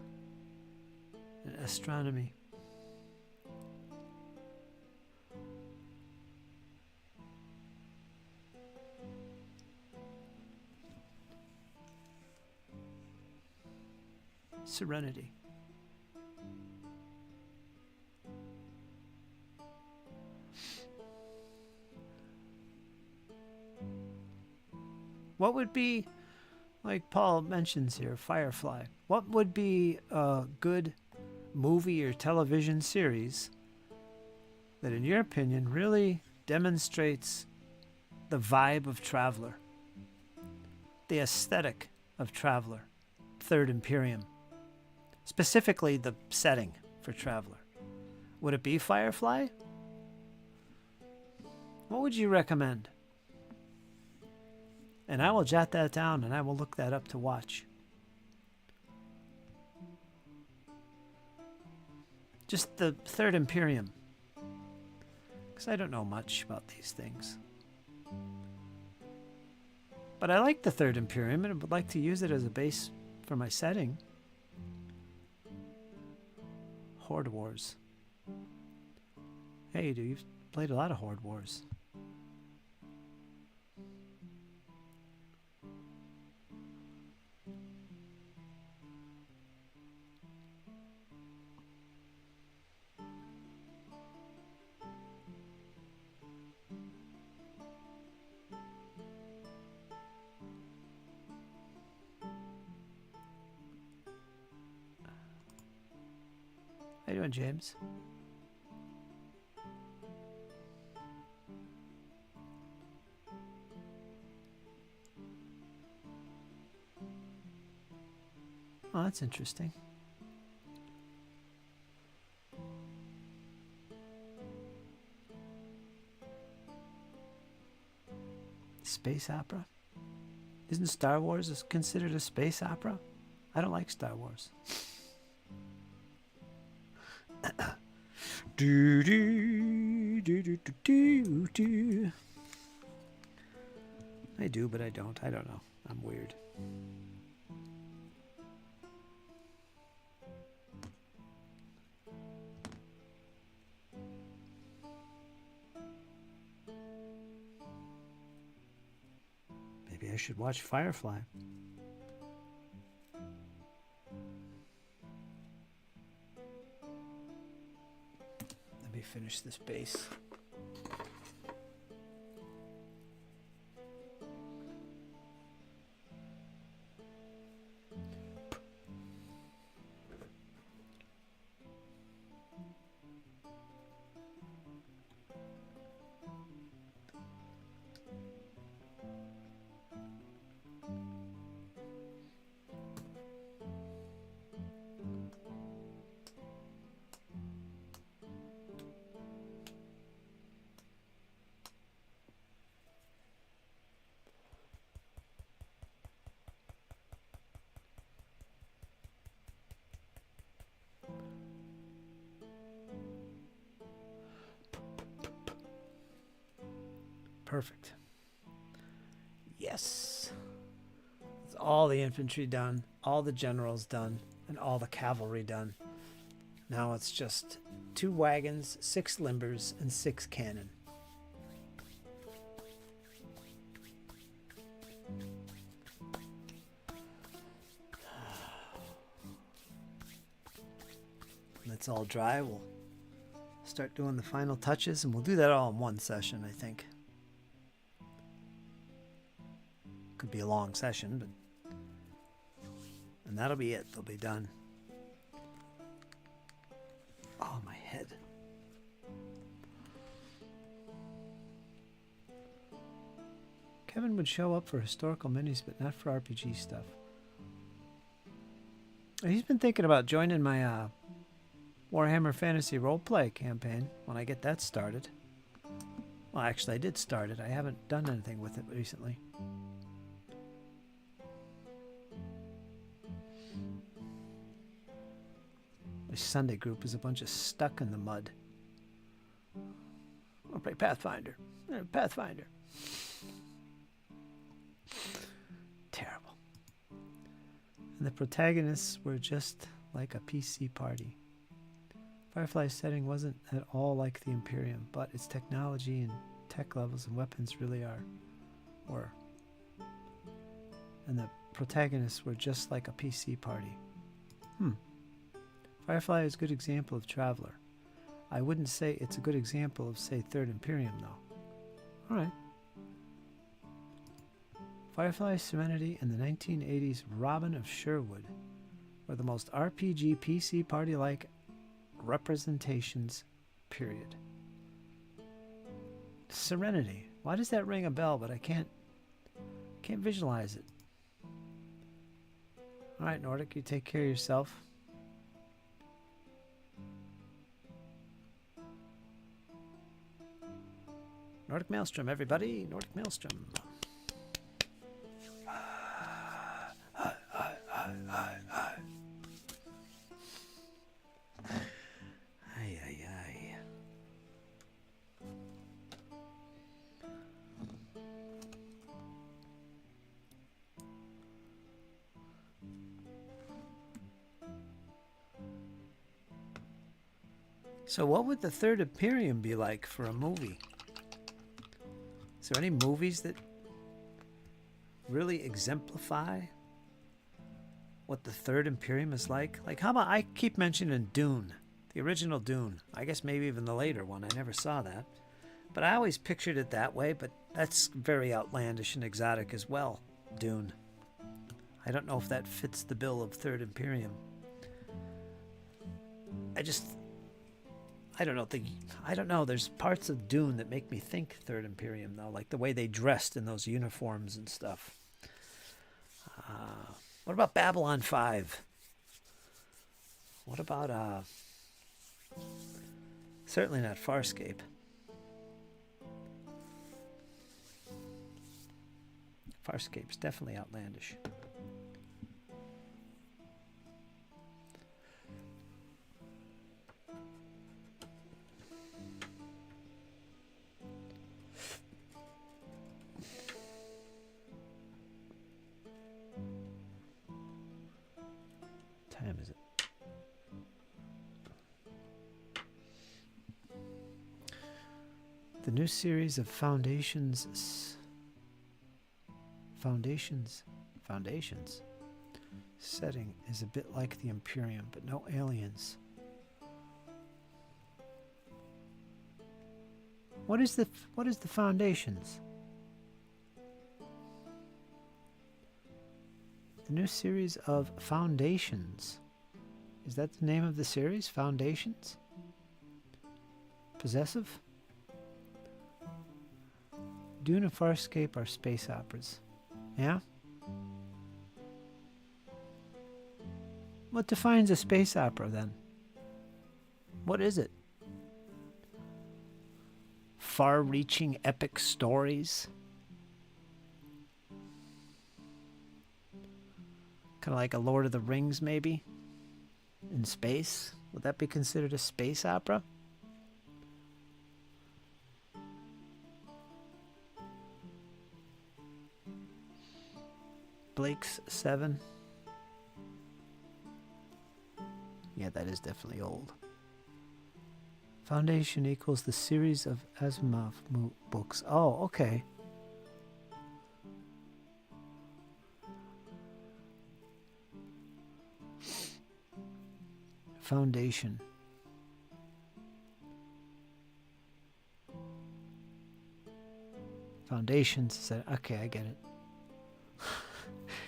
and astronomy. Serenity. What would be, like Paul mentions here, Firefly? What would be a good movie or television series that, in your opinion, really demonstrates the vibe of Traveler, the aesthetic of Traveler, Third Imperium, specifically the setting for Traveler? Would it be Firefly? What would you recommend? And I will jot that down and I will look that up to watch. Just the Third Imperium. Because I don't know much about these things. But I like the Third Imperium and would like to use it as a base for my setting. Horde Wars. Hey, dude, you've played a lot of Horde Wars. you doing, James? Oh, that's interesting. Space opera? Isn't Star Wars considered a space opera? I don't like Star Wars. do, do, do, do, do, do. I do, but I don't. I don't know. I'm weird. Maybe I should watch Firefly. Let me finish this base. Perfect. Yes. It's all the infantry done, all the generals done, and all the cavalry done. Now it's just 2 wagons, 6 limbers, and 6 cannon. That's all dry. We'll start doing the final touches, and we'll do that all in one session, I think. Could be a long session, but and that'll be it. They'll be done. Oh, my head. Kevin would show up for historical minis, but not for RPG stuff. He's been thinking about joining my Warhammer Fantasy Roleplay campaign when I get that started. Well, actually, I did start it. I haven't done anything with it recently. My Sunday group is a bunch of stuck in the mud. I'll play Pathfinder. Pathfinder. Terrible. And the protagonists were just like a PC party. Firefly's setting wasn't at all like the Imperium, but its technology and tech levels and weapons really were. And the protagonists were just like a PC party. Firefly is a good example of Traveler. I wouldn't say it's a good example of, say, Third Imperium, though. Alright. Firefly, Serenity, and the 1980s Robin of Sherwood were the most RPG PC party-like representations, period. Serenity. Why does that ring a bell, but I can't visualize it. Alright, Nordic, you take care of yourself. Nordic Maelstrom, everybody. Nordic Maelstrom. Ay, ay, ay. So what would the Third Imperium be like for a movie? Is there any movies that really exemplify what the Third Imperium is like? Like, how about, I keep mentioning Dune, the original Dune. I guess maybe even the later one. I never saw that. But I always pictured it that way, but that's very outlandish and exotic as well, Dune. I don't know if that fits the bill of Third Imperium. I don't know. I don't know. There's parts of Dune that make me think Third Imperium, though, like the way they dressed in those uniforms and stuff. What about Babylon 5? What about, certainly not Farscape. Farscape's definitely outlandish. Time is it? The new series of Foundations setting is a bit like the Imperium, but no aliens. What is the Foundations? The new series of Foundations. Is that the name of the series? Foundations? Possessive? Dune and Farscape are space operas. Yeah? What defines a space opera then? What is it? Far-reaching epic stories? Kind of like a Lord of the Rings, maybe? In space? Would that be considered a space opera? Blake's 7. Yeah, that is definitely old. Foundation equals the series of Asimov books. Oh, okay. Foundation. Foundations. Okay, I get it.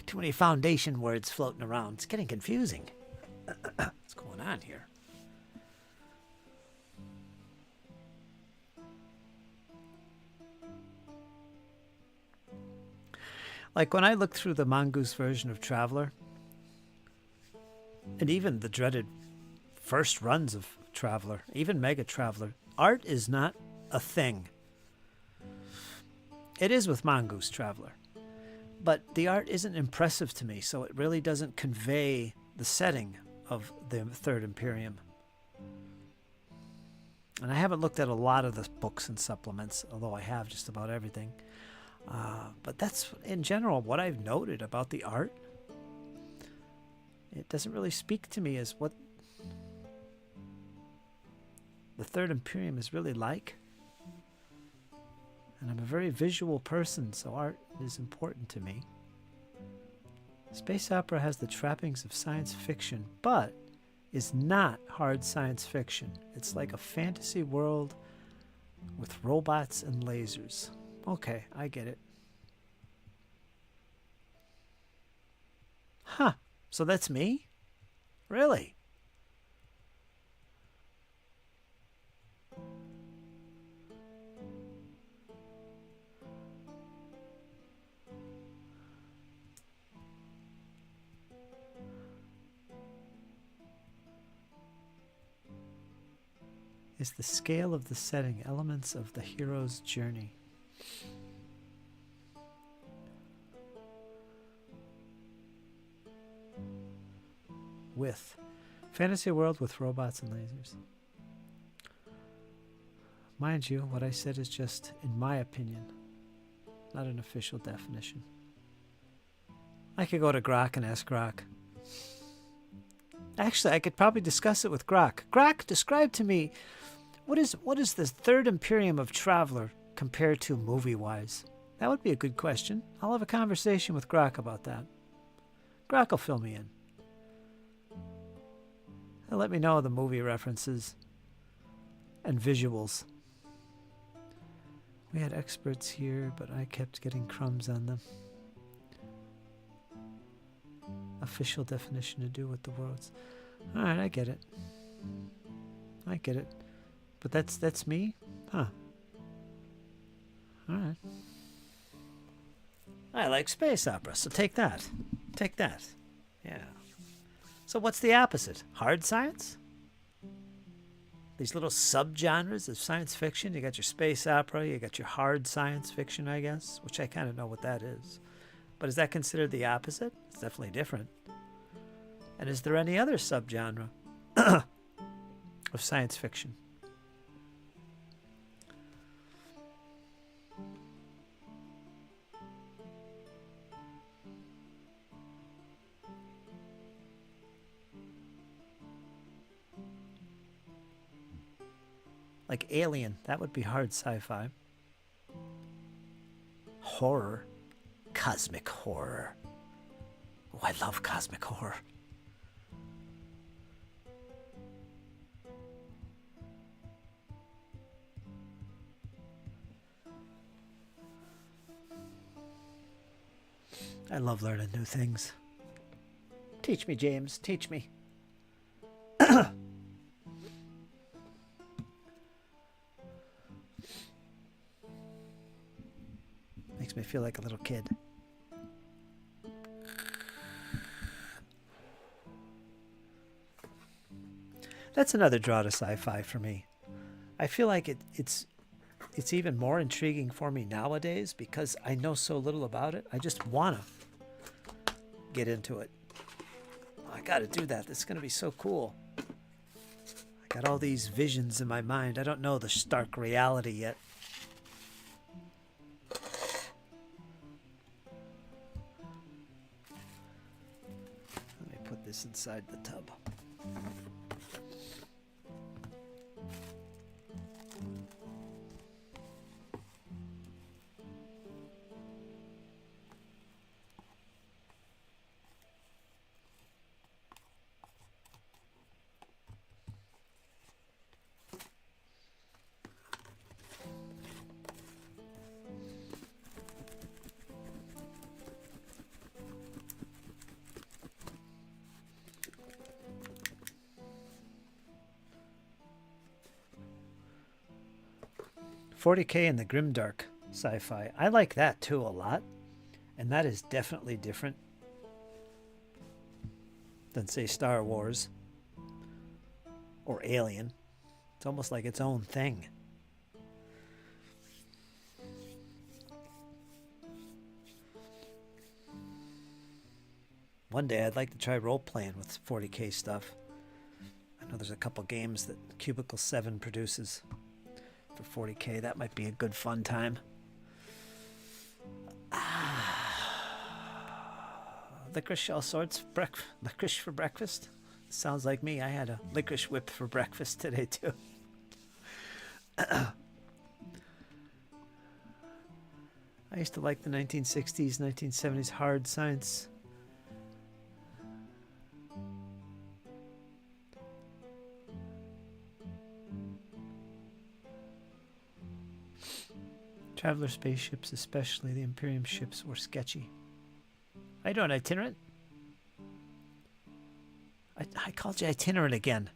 Too many foundation words floating around. It's getting confusing. What's going on here? Like when I look through the Mongoose version of Traveler, and even the dreaded first runs of Traveler, even Mega Traveler, art is not a thing. It is with Mongoose Traveler. But the art isn't impressive to me, so it really doesn't convey the setting of the Third Imperium. And I haven't looked at a lot of the books and supplements, although I have just about everything. But that's, in general, what I've noted about the art. It doesn't really speak to me as what the Third Imperium is really like. And I'm a very visual person, so art is important to me. Space opera has the trappings of science fiction, but is not hard science fiction. It's like a fantasy world with robots and lasers. Okay, I get it. Huh, so that's me? Really? Is the scale of the setting elements of the hero's journey. With fantasy world with robots and lasers. Mind you, what I said is just in my opinion, not an official definition. I could go to Grok and ask Grok. Actually, I could probably discuss it with Grok. Grok, describe to me, what is this Third Imperium of Traveler compared to movie-wise? That would be a good question. I'll have a conversation with Grok about that. Grok will fill me in. He'll let me know the movie references and visuals. We had experts here, but I kept getting crumbs on them. Official definition to do with the worlds. Alright, I get it. I get it. But that's me? Huh. Alright. I like space opera, so take that. Take that. Yeah. So what's the opposite? Hard science? These little subgenres of science fiction. You got your space opera, you got your hard science fiction, I guess, which I kind of know what that is. But is that considered the opposite? It's definitely different. And is there any other subgenre of science fiction? Like Alien, that would be hard sci-fi. Horror. Cosmic horror. Oh, I love cosmic horror. I love learning new things. Teach me, James. Teach me. Makes me feel like a little kid. That's another draw to sci-fi for me. I feel like it's even more intriguing for me nowadays because I know so little about it. I just want to get into it. I got to do that. That's going to be so cool. I got all these visions in my mind. I don't know the stark reality yet. Let me put this inside the tub. 40K in the grimdark sci-fi. I like that too a lot. And that is definitely different than, say, Star Wars or Alien. It's almost like its own thing. One day I'd like to try role-playing with 40K stuff. I know there's a couple games that Cubicle 7 produces for 40K. That might be a good fun time. Licorice, all sorts. Licorice for breakfast. Sounds like me. I had a licorice whip for breakfast today too. I used to like the 1960s, 1970s hard science. Traveler spaceships, especially the Imperium ships, were sketchy. How you doing, Itinerant? I called you Itinerant again.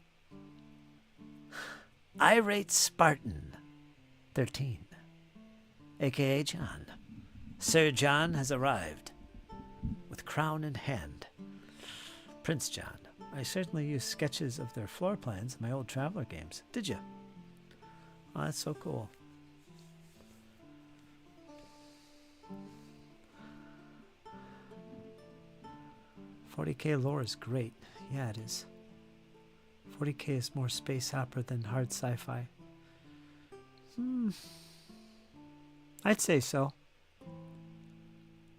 Irate Spartan 13, a.k.a. John. Sir John has arrived, with crown in hand. Prince John. I certainly used sketches of their floor plans in my old Traveler games. Did you? Oh, that's so cool. $40K lore is great. Yeah, it is. 40K is more space opera than hard sci-fi. I'd say so.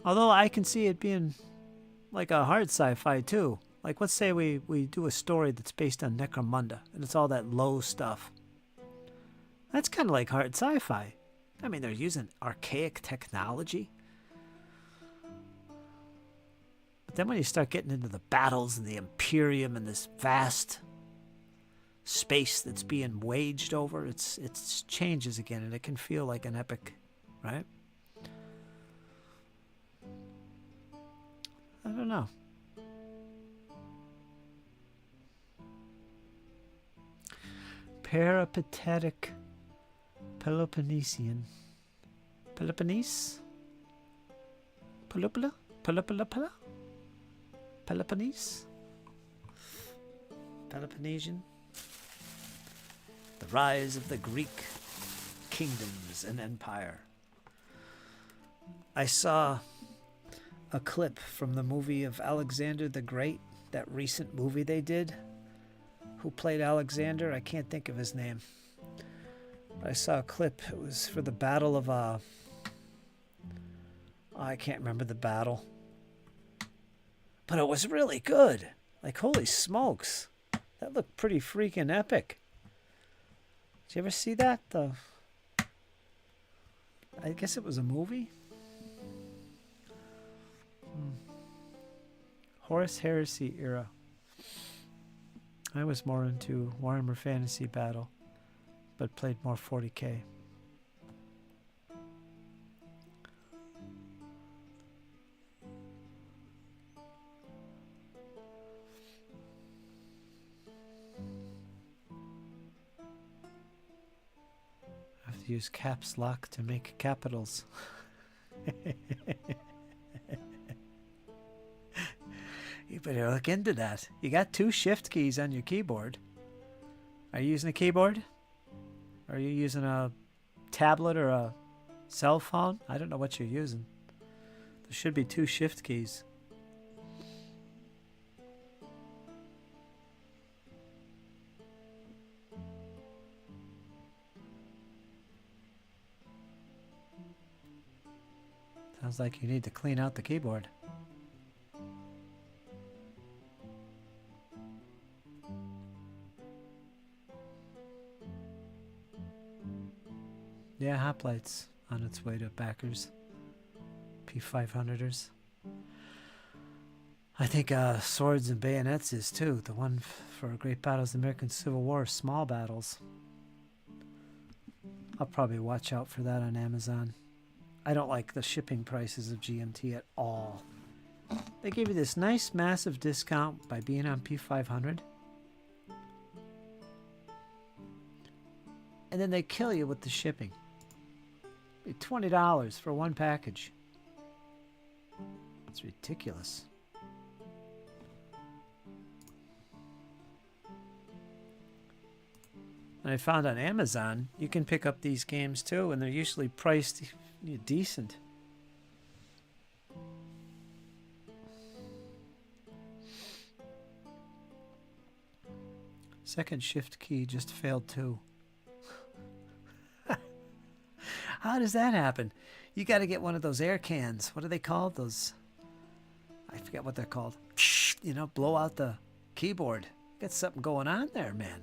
Although I can see it being like a hard sci-fi too. Like, let's say we do a story that's based on Necromunda, and it's all that low stuff. That's kind of like hard sci-fi. I mean, they're using archaic technology. But then when you start getting into the battles and the Imperium and this vast space that's being waged over, it's changes again, and it can feel like an epic, right? I don't know. Peripatetic Peloponnesian. Peloponnese? Peloponnese? Peloponnese? Peloponnesian? The rise of the Greek kingdoms and empire. I saw a clip from the movie of Alexander the Great, that recent movie they did. Who played Alexander? I can't think of his name. I saw a clip. It was for the battle of I can't remember the battle. But it was really good. Like, holy smokes. That looked pretty freaking epic. Did you ever see that? I guess it was a movie. Horus Heresy era. I was more into Warhammer Fantasy Battle, but played more 40k. I have to use caps lock to make capitals. You better look into that. You got 2 shift keys on your keyboard. Are you using a keyboard? Are you using a tablet or a cell phone? I don't know what you're using. There should be 2 shift keys. Sounds like you need to clean out the keyboard. Yeah, Hoplites on its way to backers. P500ers. I think Swords and Bayonets is too. The one for Great Battles of the American Civil War, small battles. I'll probably watch out for that on Amazon. I don't like the shipping prices of GMT at all. They give you this nice massive discount by being on P500. And then they kill you with the shipping. $20 for one package. It's ridiculous. And I found on Amazon, you can pick up these games too, and they're usually priced decent. Second shift key just failed too. How does that happen? You got to get one of those air cans. What are they called? Those, I forget what they're called. You know, blow out the keyboard. Got something going on there, man.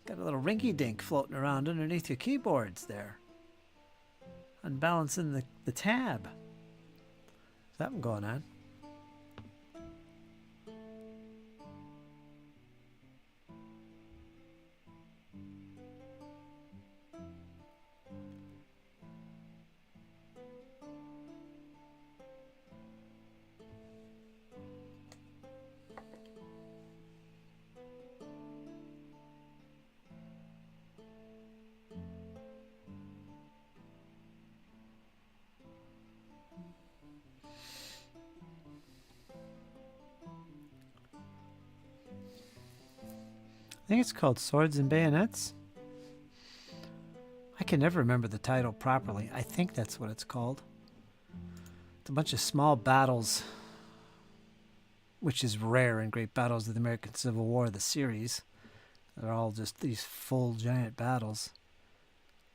Got a little rinky-dink floating around underneath your keyboards there. Unbalancing the tab. Something going on. I think it's called Swords and Bayonets. I can never remember the title properly. I think that's what it's called. It's a bunch of small battles, which is rare in Great Battles of the American Civil War, the series. They're all just these full giant battles.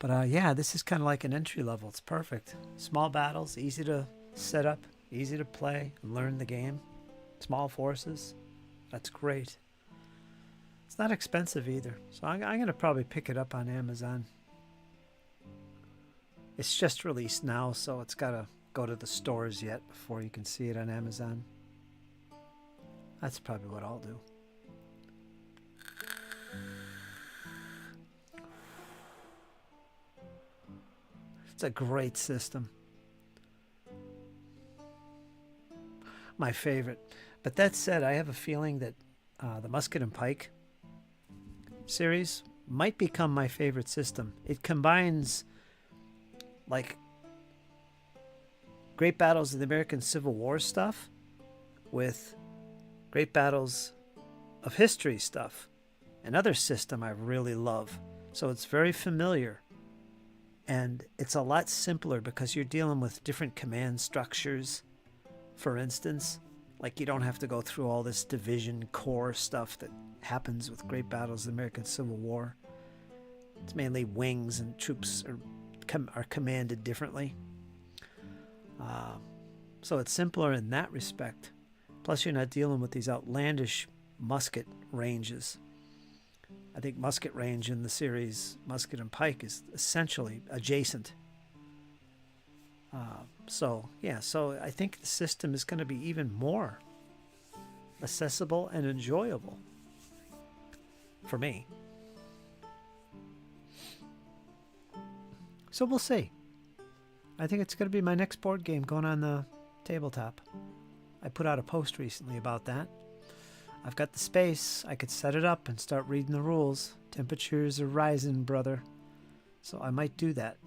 But yeah, this is kind of like an entry level. It's perfect. Small battles, easy to set up, easy to play, learn the game. Small forces. That's great. It's not expensive either, so I'm going to probably pick it up on Amazon. It's just released now, so it's got to go to the stores yet before you can see it on Amazon. That's probably what I'll do. It's a great system. My favorite. But that said, I have a feeling that the Musket and Pike series might become my favorite system. It combines like Great Battles of the American Civil War stuff with Great Battles of History stuff. Another system I really love. So it's very familiar. And it's a lot simpler because you're dealing with different command structures. For instance, like you don't have to go through all this division core stuff that happens with Great Battles of the American Civil War. It's mainly wings and troops are commanded differently. So it's simpler in that respect. Plus you're not dealing with these outlandish musket ranges. I think musket range in the series Musket and Pike is essentially adjacent. So I think the system is going to be even more accessible and enjoyable for me. So we'll see. I think it's going to be my next board game going on the tabletop. I put out a post recently about that. I've got the space. I could set it up and start reading the rules. Temperatures are rising, brother. So I might do that.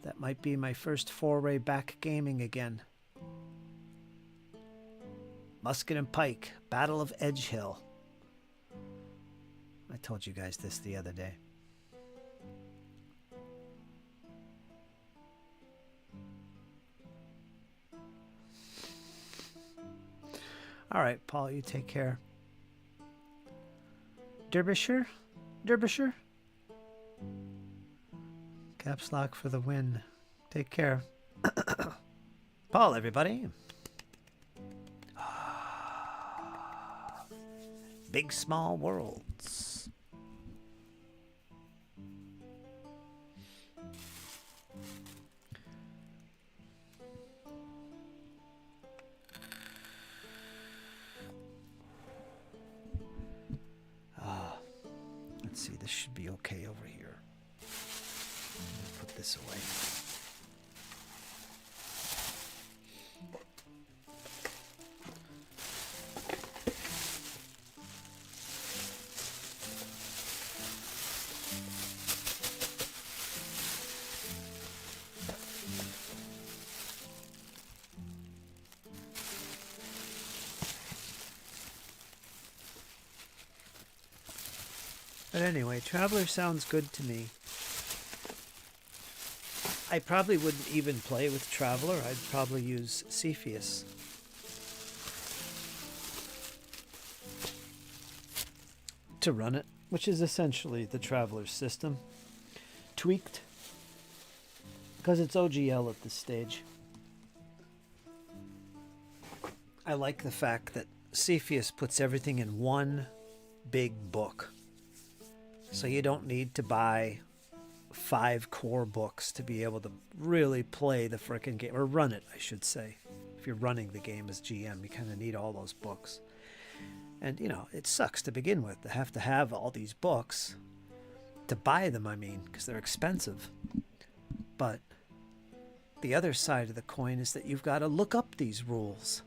That might be my first foray back gaming again. Musket and Pike, Battle of Edge Hill. I told you guys this the other day. All right, Paul, you take care. Derbyshire? Derbyshire? Caps lock for the win. Take care. Paul, everybody. Big Small Worlds. Let's see, this should be okay over here. Put this away. But anyway, Traveler sounds good to me. I probably wouldn't even play with Traveler. I'd probably use Cepheus. To run it, which is essentially the Traveler system. Tweaked. Because it's OGL at this stage. I like the fact that Cepheus puts everything in one big book. So you don't need to buy 5 core books to be able to really play the frickin' game, or run it, I should say. If you're running the game as GM, you kind of need all those books. And, you know, it sucks to begin with to have all these books. To buy them, I mean, because they're expensive. But the other side of the coin is that you've got to look up these rules.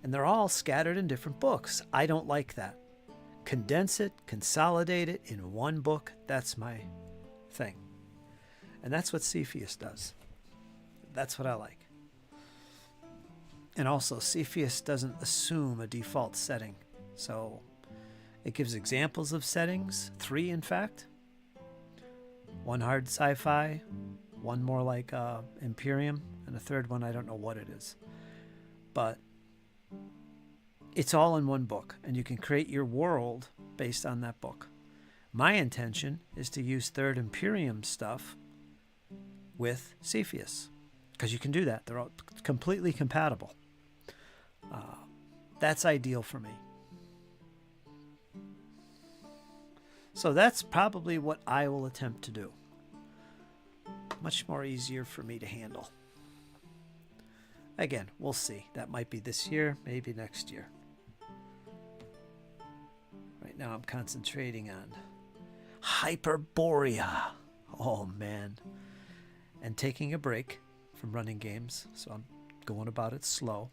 And they're all scattered in different books. I don't like that. Condense it, consolidate it in one book. That's my thing. And that's what Cepheus does. That's what I like. And also, Cepheus doesn't assume a default setting. So it gives examples of settings, 3 in fact. 1 hard sci-fi, 1 more like Imperium, and a 3rd one I don't know what it is. But it's all in one book, and you can create your world based on that book. My intention is to use 3rd Imperium stuff with Cepheus, because you can do that. They're all completely compatible. That's ideal for me. So that's probably what I will attempt to do. Much more easier for me to handle. Again, we'll see. That might be this year, maybe next year. Right now I'm concentrating on Hyperborea. Oh man. And taking a break from running games, so I'm going about it slow.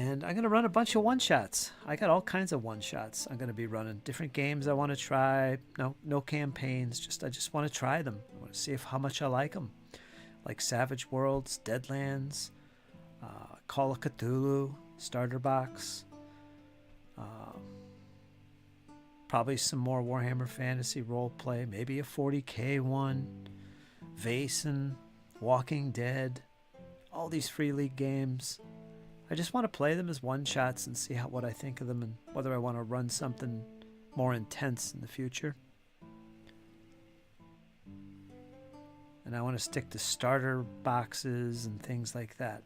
And I'm going to run a bunch of one-shots. I got all kinds of one-shots. I'm going to be running different games I want to try. No campaigns. I just want to try them. I want to see how much I like them. Like Savage Worlds, Deadlands, Call of Cthulhu, Starter Box. Probably some more Warhammer Fantasy roleplay. Maybe a 40k one. Vaesen, Walking Dead. All these free league games. I just want to play them as one-shots and see what I think of them and whether I want to run something more intense in the future. And I want to stick to starter boxes and things like that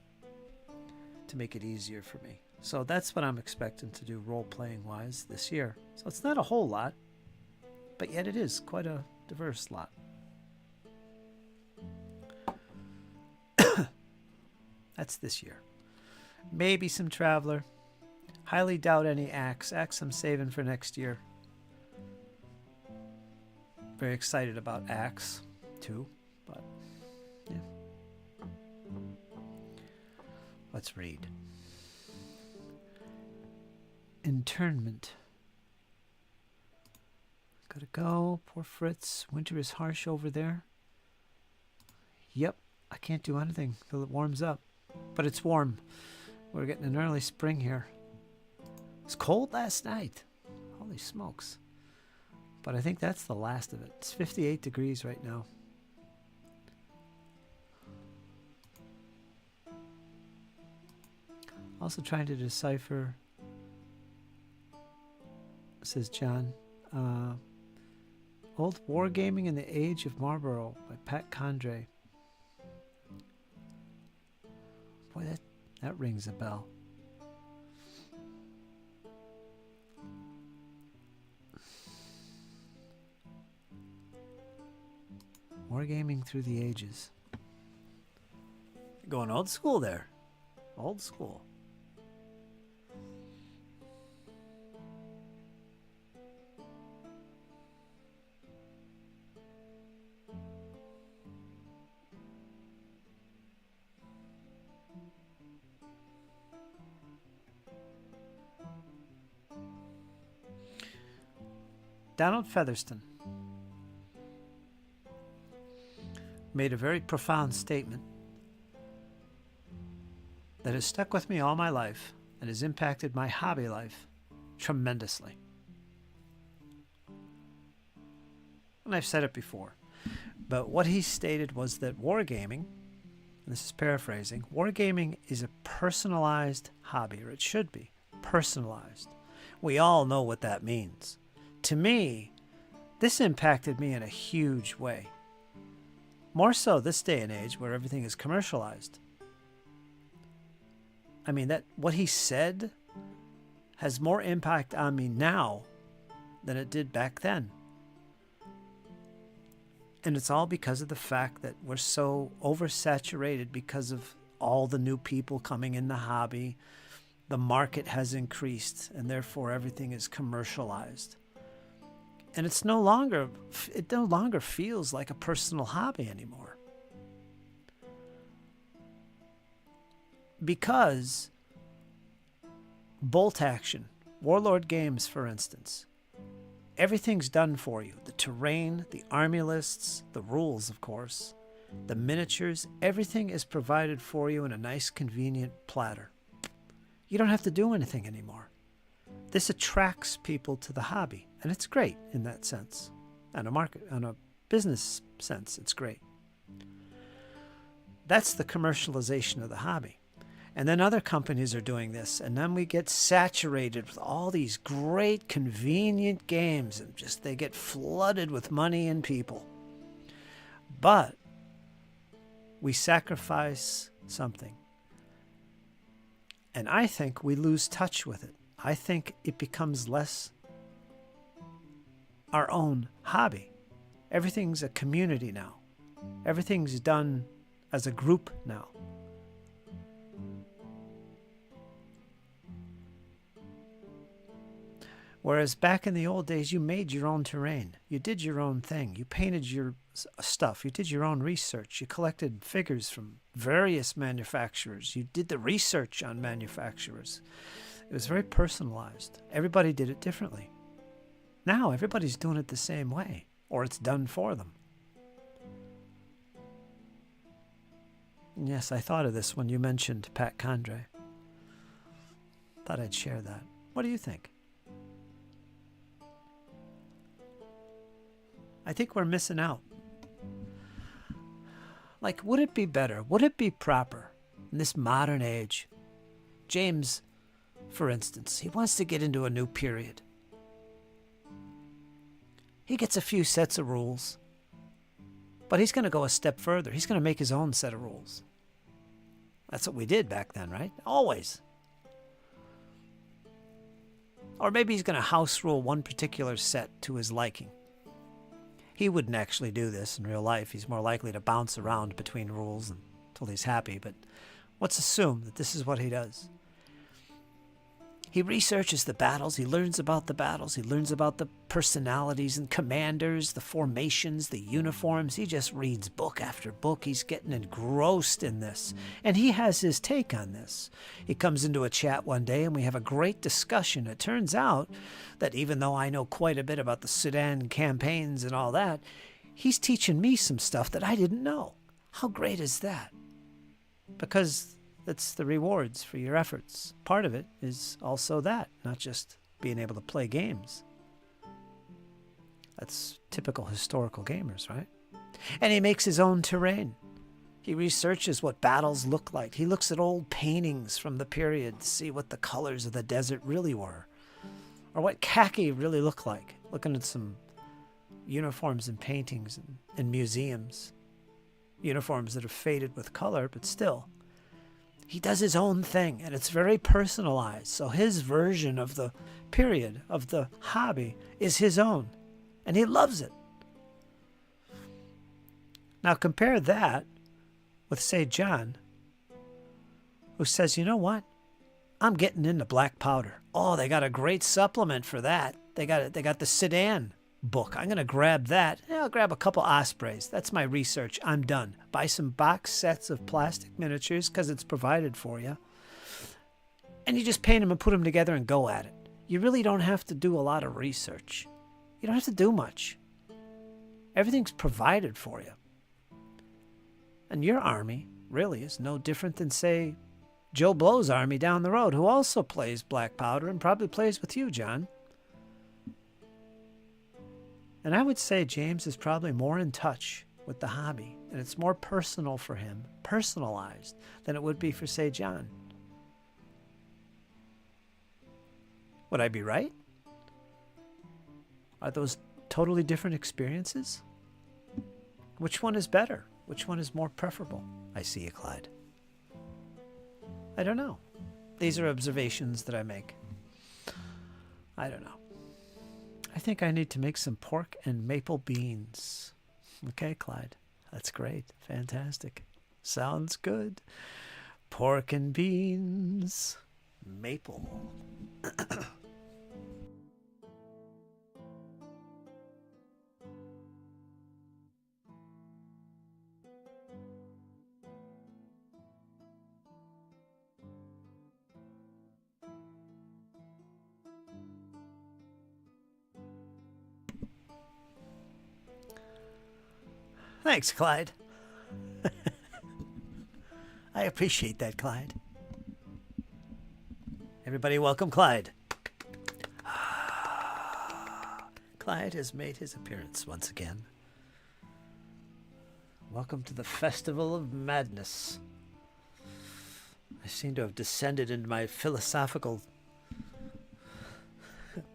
to make it easier for me. So that's what I'm expecting to do role-playing wise this year. So it's not a whole lot, but yet it is quite a diverse lot. That's this year. Maybe some Traveler. Highly doubt any Axe. Axe I'm saving for next year. Very excited about Axe too, but yeah. Let's read. Internment. Gotta go. Poor Fritz. Winter is harsh over there. Yep. I can't do anything till it warms up. But it's warm. We're getting an early spring here. It was cold last night. Holy smokes. But I think that's the last of it. It's 58 degrees right now. Also trying to decipher, says John, Old Wargaming in the Age of Marlborough by Pat Condrey. Boy, that rings a bell. Wargaming through the ages. Going old school there. Old school. Donald Featherston made a very profound statement that has stuck with me all my life and has impacted my hobby life tremendously. And I've said it before, but what he stated was that wargaming, and this is paraphrasing, wargaming is a personalized hobby, or it should be personalized. We all know what that means. To me, this impacted me in a huge way. More so this day and age where everything is commercialized. I mean, that what he said has more impact on me now than it did back then. And it's all because of the fact that we're so oversaturated because of all the new people coming in the hobby. The market has increased and therefore everything is commercialized. And it no longer feels like a personal hobby anymore. Because bolt action, Warlord Games, for instance, everything's done for you. The terrain, the army lists, the rules, of course, the miniatures, everything is provided for you in a nice, convenient platter. You don't have to do anything anymore. This attracts people to the hobby, and it's great in that sense. On a business sense, it's great. That's the commercialization of the hobby. And then other companies are doing this, and then we get saturated with all these great, convenient games, and just they get flooded with money and people. But we sacrifice something. And I think we lose touch with it. I think it becomes less our own hobby. Everything's a community now. Everything's done as a group now. Whereas back in the old days, you made your own terrain. You did your own thing. You painted your stuff. You did your own research. You collected figures from various manufacturers. You did the research on manufacturers. It was very personalized. Everybody did it differently. Now everybody's doing it the same way, or it's done for them. And yes, I thought of this when you mentioned Pat Condrey. Thought I'd share that. What do you think? I think we're missing out. Like, would it be better? Would it be proper in this modern age? James, for instance, he wants to get into a new period. He gets a few sets of rules, but he's going to go a step further. He's going to make his own set of rules. That's what we did back then, right? Always. Or maybe he's going to house rule one particular set to his liking. He wouldn't actually do this in real life. He's more likely to bounce around between rules until he's happy, but let's assume that this is what he does. He researches the battles. He learns about the battles. He learns about the personalities and commanders, the formations, the uniforms. He just reads book after book. He's getting engrossed in this. And he has his take on this. He comes into a chat one day and we have a great discussion. It turns out that even though I know quite a bit about the Sudan campaigns and all that, he's teaching me some stuff that I didn't know. How great is that? Because that's the rewards for your efforts. Part of it is also that, not just being able to play games. That's typical historical gamers, right? And he makes his own terrain. He researches what battles look like. He looks at old paintings from the period to see what the colors of the desert really were, or what khaki really looked like. Looking at some uniforms and paintings in museums. Uniforms that are faded with color, but still. He does his own thing, and it's very personalized. So his version of the period, of the hobby, is his own. And he loves it. Now compare that with, say, John, who says, you know what? I'm getting into black powder. Oh, they got a great supplement for that. They got the Sudan book. I'm going to grab that. Yeah, I'll grab a couple ospreys. That's my research. I'm done. Buy some box sets of plastic miniatures because it's provided for you. And you just paint them and put them together and go at it. You really don't have to do a lot of research. You don't have to do much. Everything's provided for you. And your army really is no different than, say, Joe Blow's army down the road, who also plays black powder and probably plays with you, John. And I would say James is probably more in touch with the hobby, and it's more personal for him, personalized, than it would be for, say, John. Would I be right? Are those totally different experiences? Which one is better? Which one is more preferable? I see you, Clyde. I don't know. These are observations that I make. I don't know. I think I need to make some pork and maple beans. Okay, Clyde. That's great. Fantastic. Sounds good. Pork and beans. Maple. Thanks, Clyde. I appreciate that, Clyde. Everybody welcome Clyde. Clyde has made his appearance once again. Welcome to the Festival of Madness. I seem to have descended into my philosophical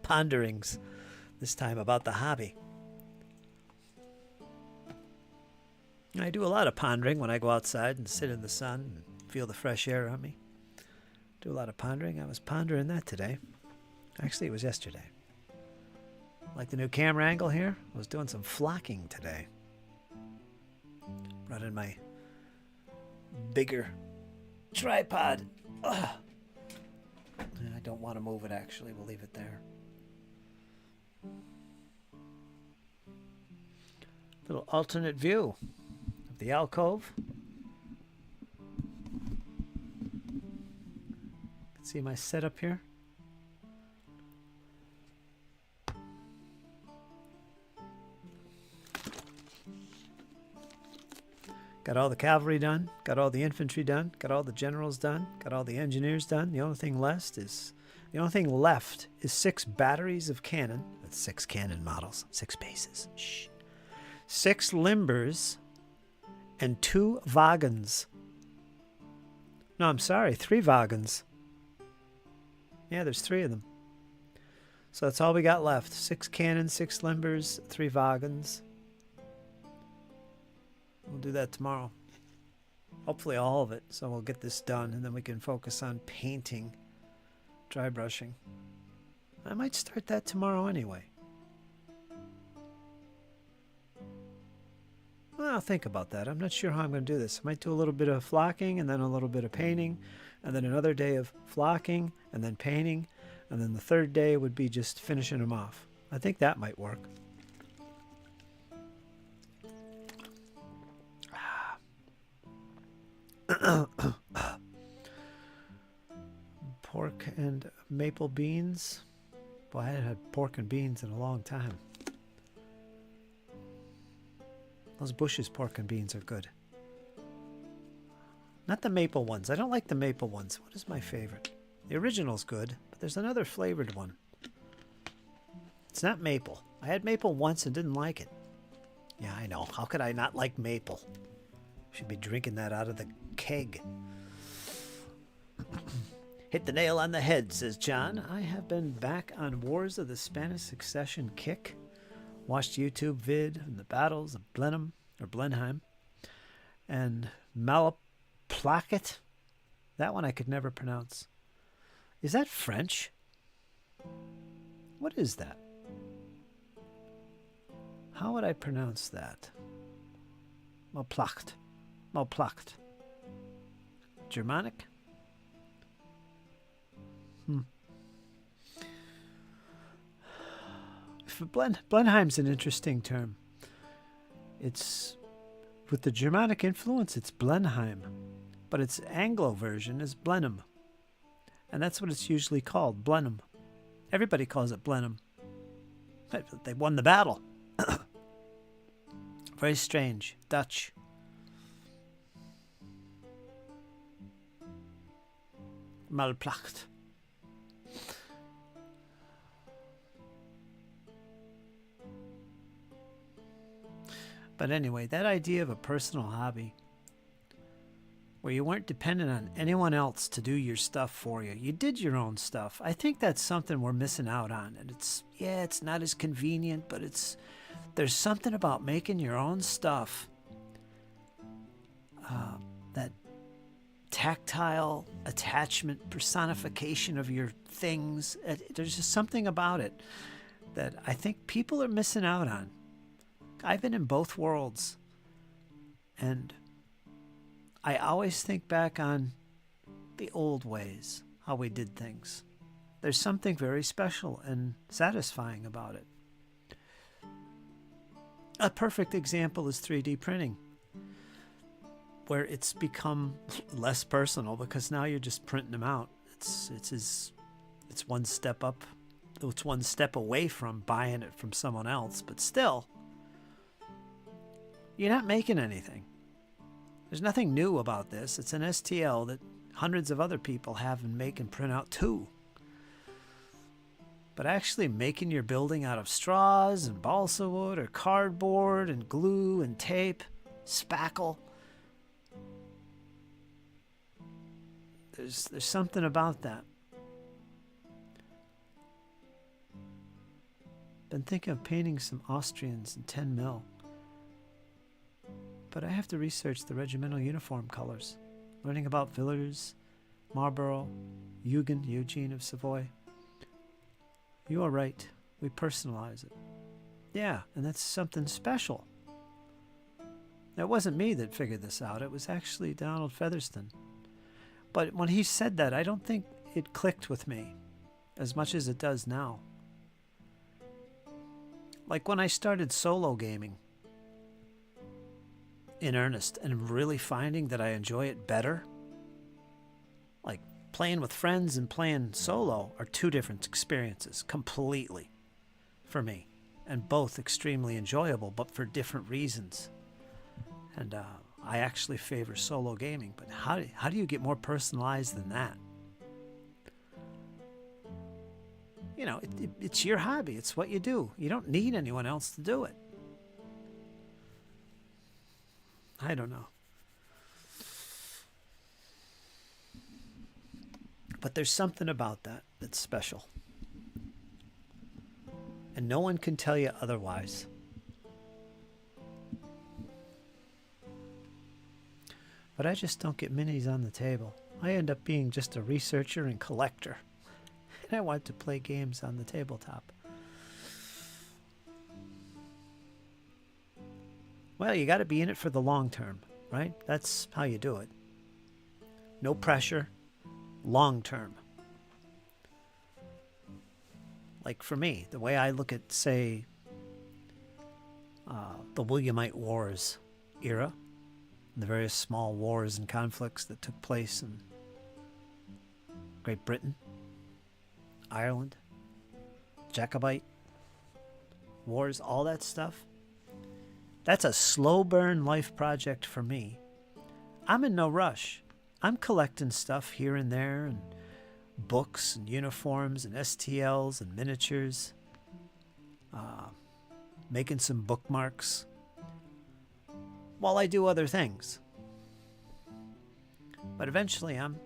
ponderings this time about the hobby. I do a lot of pondering when I go outside and sit in the sun and feel the fresh air on me. Do a lot of pondering. I was pondering that today. Actually, it was yesterday. Like the new camera angle here? I was doing some flocking today. Brought in my bigger tripod. Ugh. I don't want to move it, actually. We'll leave it there. Little alternate view of the alcove. See my setup here? Got all the cavalry done, got all the infantry done, got all the generals done, got all the engineers done. The only thing left is 6 batteries of cannon. That's 6 cannon models, 6 bases. Shh. 6 limbers and 2 wagons. No, I'm sorry, 3 wagons. Yeah, there's 3 of them. So that's all we got left. 6 cannons, 6 limbers, 3 wagons. We'll do that tomorrow. Hopefully all of it. So we'll get this done and then we can focus on painting, dry brushing. I might start that tomorrow anyway. Well, I'll think about that. I'm not sure how I'm going to do this. I might do a little bit of flocking and then a little bit of painting and then another day of flocking and then painting and then the third day would be just finishing them off. I think that might work. Pork and maple beans. Boy, I haven't had pork and beans in a long time. Those Bush's pork and beans are good. Not the maple ones. I don't like the maple ones. What is my favorite? The original's good, but there's another flavored one. It's not maple. I had maple once and didn't like it. Yeah, I know. How could I not like maple? Should be drinking that out of the keg. Hit the nail on the head, says John. I have been back on Wars of the Spanish Succession kick. Watched YouTube vid on the battles of Blenheim or Blenheim and Malaplaquet. That one I could never pronounce. Is that French? What is that? How would I pronounce that? Malplacht. Malplacht. Germanic? Blenheim's an interesting term. It's with the Germanic influence, it's Blenheim, but its Anglo version is Blenheim, and that's what it's usually called, Blenheim. Everybody calls it Blenheim. They won the battle. Very strange. Dutch. Malplacht. But anyway, that idea of a personal hobby where you weren't dependent on anyone else to do your stuff for you. You did your own stuff. I think that's something we're missing out on. And it's not as convenient, but there's something about making your own stuff. That tactile attachment, personification of your things. There's just something about it that I think people are missing out on. I've been in both worlds, and I always think back on the old ways, how we did things. There's something very special and satisfying about it. A perfect example is 3D printing, where it's become less personal because now you're just printing them out. It's one step up. It's one step away from buying it from someone else, but still, you're not making anything. There's nothing new about this. It's an STL that hundreds of other people have and make and print out too. But actually making your building out of straws and balsa wood or cardboard and glue and tape, spackle. There's something about that. Been thinking of painting some Austrians in 10 mil. But I have to research the regimental uniform colors, learning about Villers, Marlborough, Eugene of Savoy. You are right. We personalize it. Yeah, and that's something special. It wasn't me that figured this out. It was actually Donald Featherston. But when he said that, I don't think it clicked with me as much as it does now. Like when I started solo gaming, in earnest and really finding that I enjoy it better. Like playing with friends and playing solo are two different experiences completely for me, and both extremely enjoyable, but for different reasons. And I actually favor solo gaming, but how do you get more personalized than that? You know, it's your hobby. It's what you do. You don't need anyone else to do it. I don't know. But there's something about that that's special. And no one can tell you otherwise. But I just don't get minis on the table. I end up being just a researcher and collector. And I want to play games on the tabletop. Well, you got to be in it for the long term, right? That's how you do it. No pressure, long term. Like for me, the way I look at, say, the Williamite Wars era, the various small wars and conflicts that took place in Great Britain, Ireland, Jacobite wars, all that stuff. That's a slow burn life project for me. I'm in no rush. I'm collecting stuff here and there, and books and uniforms and STLs and miniatures, making some bookmarks while I do other things. But eventually I'm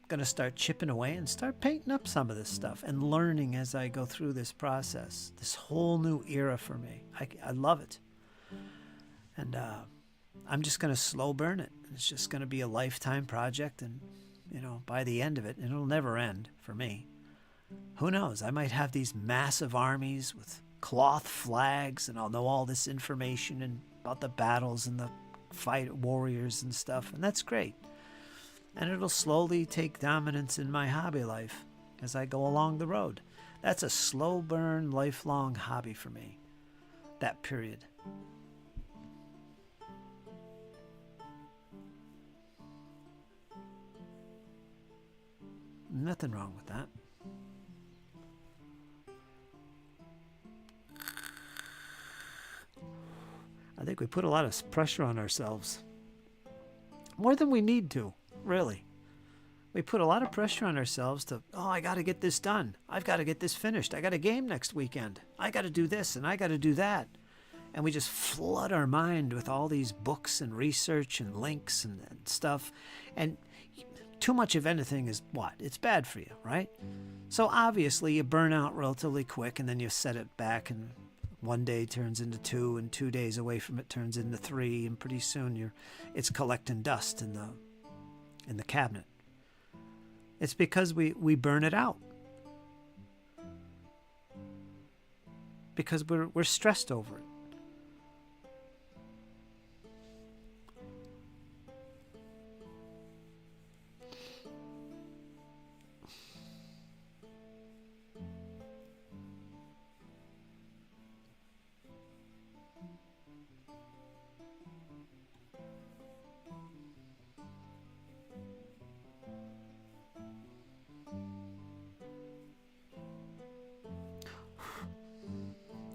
going to start chipping away and start painting up some of this stuff and learning as I go through this process. This whole new era for me. I love it. And I'm just going to slow burn it. It's just going to be a lifetime project, and you know, by the end of it, it'll never end for me. Who knows? I might have these massive armies with cloth flags, and I'll know all this information and about the battles and the fight warriors and stuff, and that's great. And it'll slowly take dominance in my hobby life as I go along the road. That's a slow burn, lifelong hobby for me. That period. Nothing wrong with that. I think we put a lot of pressure on ourselves. More than we need to, really. We put a lot of pressure on ourselves to, oh, I got to get this done. I've got to get this finished. I got a game next weekend. I got to do this and I got to do that. And we just flood our mind with all these books and research and links and stuff. And too much of anything is what? It's bad for you, right? So obviously you burn out relatively quick, and then you set it back, and one day turns into 2, and 2 days away from it turns into 3, and pretty soon it's collecting dust in the cabinet. It's because we burn it out. Because we're stressed over it.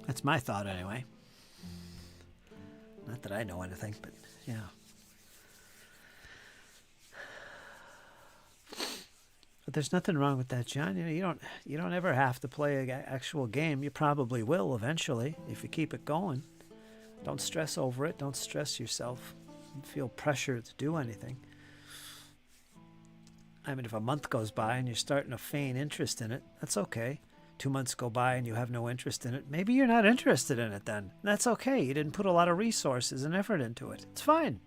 That's my thought anyway. Not that I know anything, but yeah. But there's nothing wrong with that, John. You know, you don't ever have to play an actual game. You probably will eventually if you keep it going. Don't stress over it. Don't stress yourself. Don't feel pressure to do anything. I mean, if a month goes by and you're starting to feign interest in it, that's okay. 2 months go by and you have no interest in it. Maybe you're not interested in it then. That's okay. You didn't put a lot of resources and effort into it. It's fine.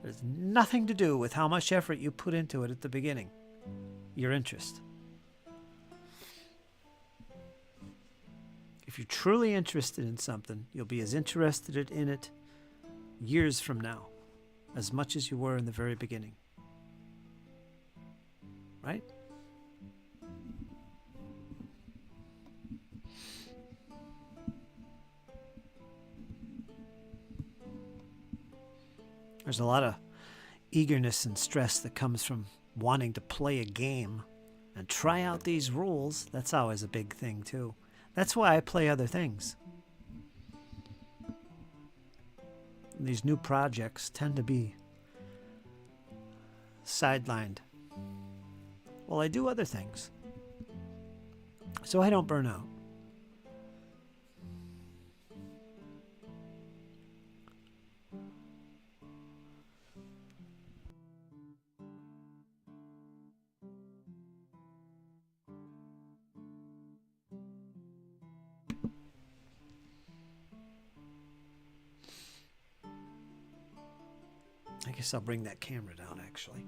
There's nothing to do with how much effort you put into it at the beginning. Your interest. If you're truly interested in something, you'll be as interested in it years from now as much as you were in the very beginning. Right? There's a lot of eagerness and stress that comes from wanting to play a game and try out these rules. That's always a big thing too. That's why I play other things. These new projects tend to be sidelined. Well, I do other things, so I don't burn out. I guess I'll bring that camera down, actually.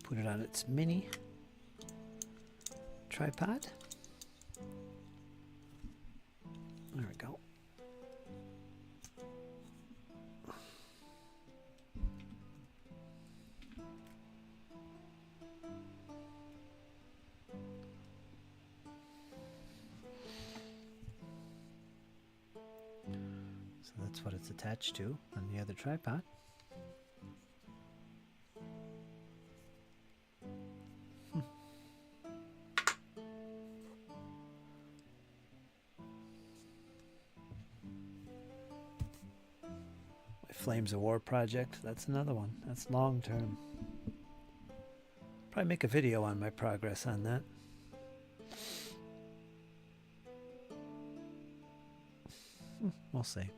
Put it on its mini tripod. There we go. So that's what it's attached to on the other tripod. Flames of War project, that's another one. That's long term. Probably make a video on my progress on that. We'll see.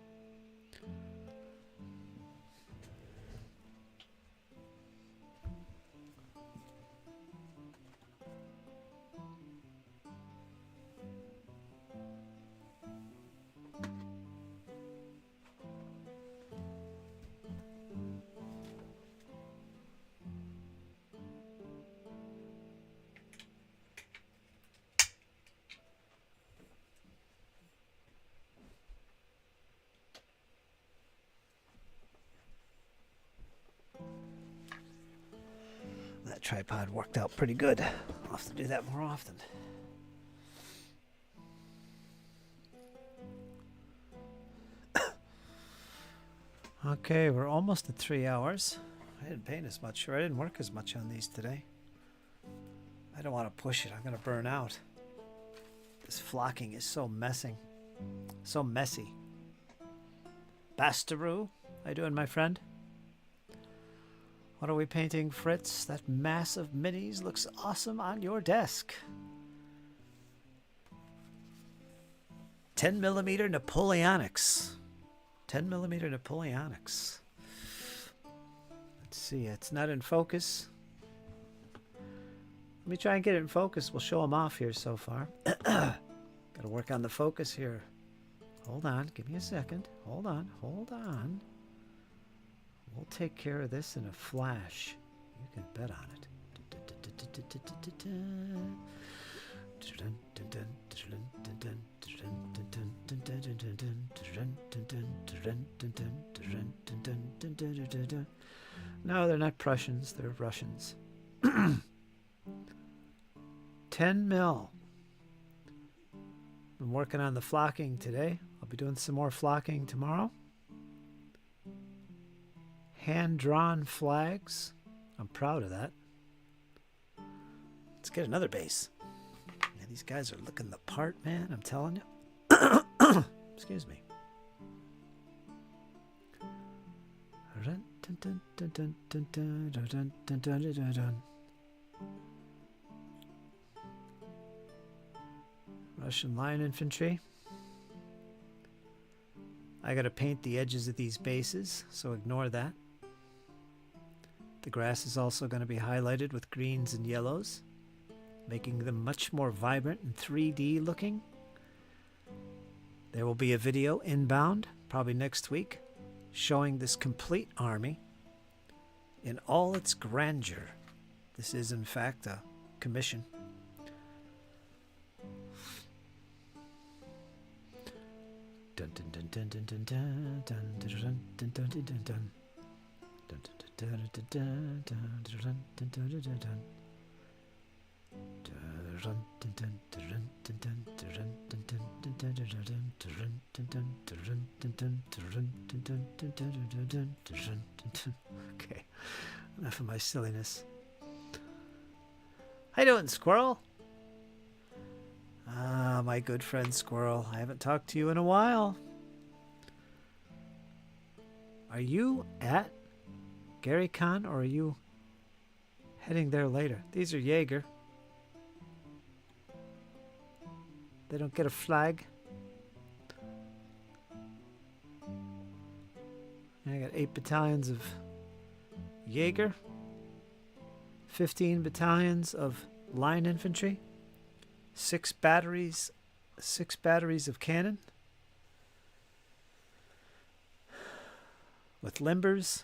That tripod worked out pretty good. I'll have to do that more often. Okay, we're almost at 3 hours. I didn't paint as much, or I didn't work as much on these today. I don't want to push it. I'm going to burn out. This flocking is so messy. Bastaroo, how you doing, my friend? What are we painting, Fritz? That mass of minis looks awesome on your desk. 10mm Napoleonics. 10mm Napoleonics. Let's see, it's not in focus. Let me try and get it in focus. We'll show them off here so far. Got to work on the focus here. Hold on, give me a second. Hold on. We'll take care of this in a flash. You can bet on it. No, they're not Prussians, they're Russians. 10 mil. I'm working on the flocking today. I'll be doing some more flocking tomorrow. Hand-drawn flags. I'm proud of that. Let's get another base. Man, these guys are looking the part, man. I'm telling you. Excuse me. Russian line infantry. I gotta paint the edges of these bases, so ignore that. The grass is also going to be highlighted with greens and yellows, making them much more vibrant and 3D looking. There will be a video inbound, probably next week, showing this complete army in all its grandeur. This is, in fact, a commission. Dun dun dun dun dun dun dun dun dun dun dun dun dun dun. Okay, enough of my silliness. How you doing, Squirrel? Ah, my good friend Squirrel. I haven't talked to you in a while. Are you at Gary Con, or are you heading there later? These are Jaeger. They don't get a flag. I got 8 battalions of Jaeger, 15 battalions of line infantry, 6 batteries of cannon with limbers,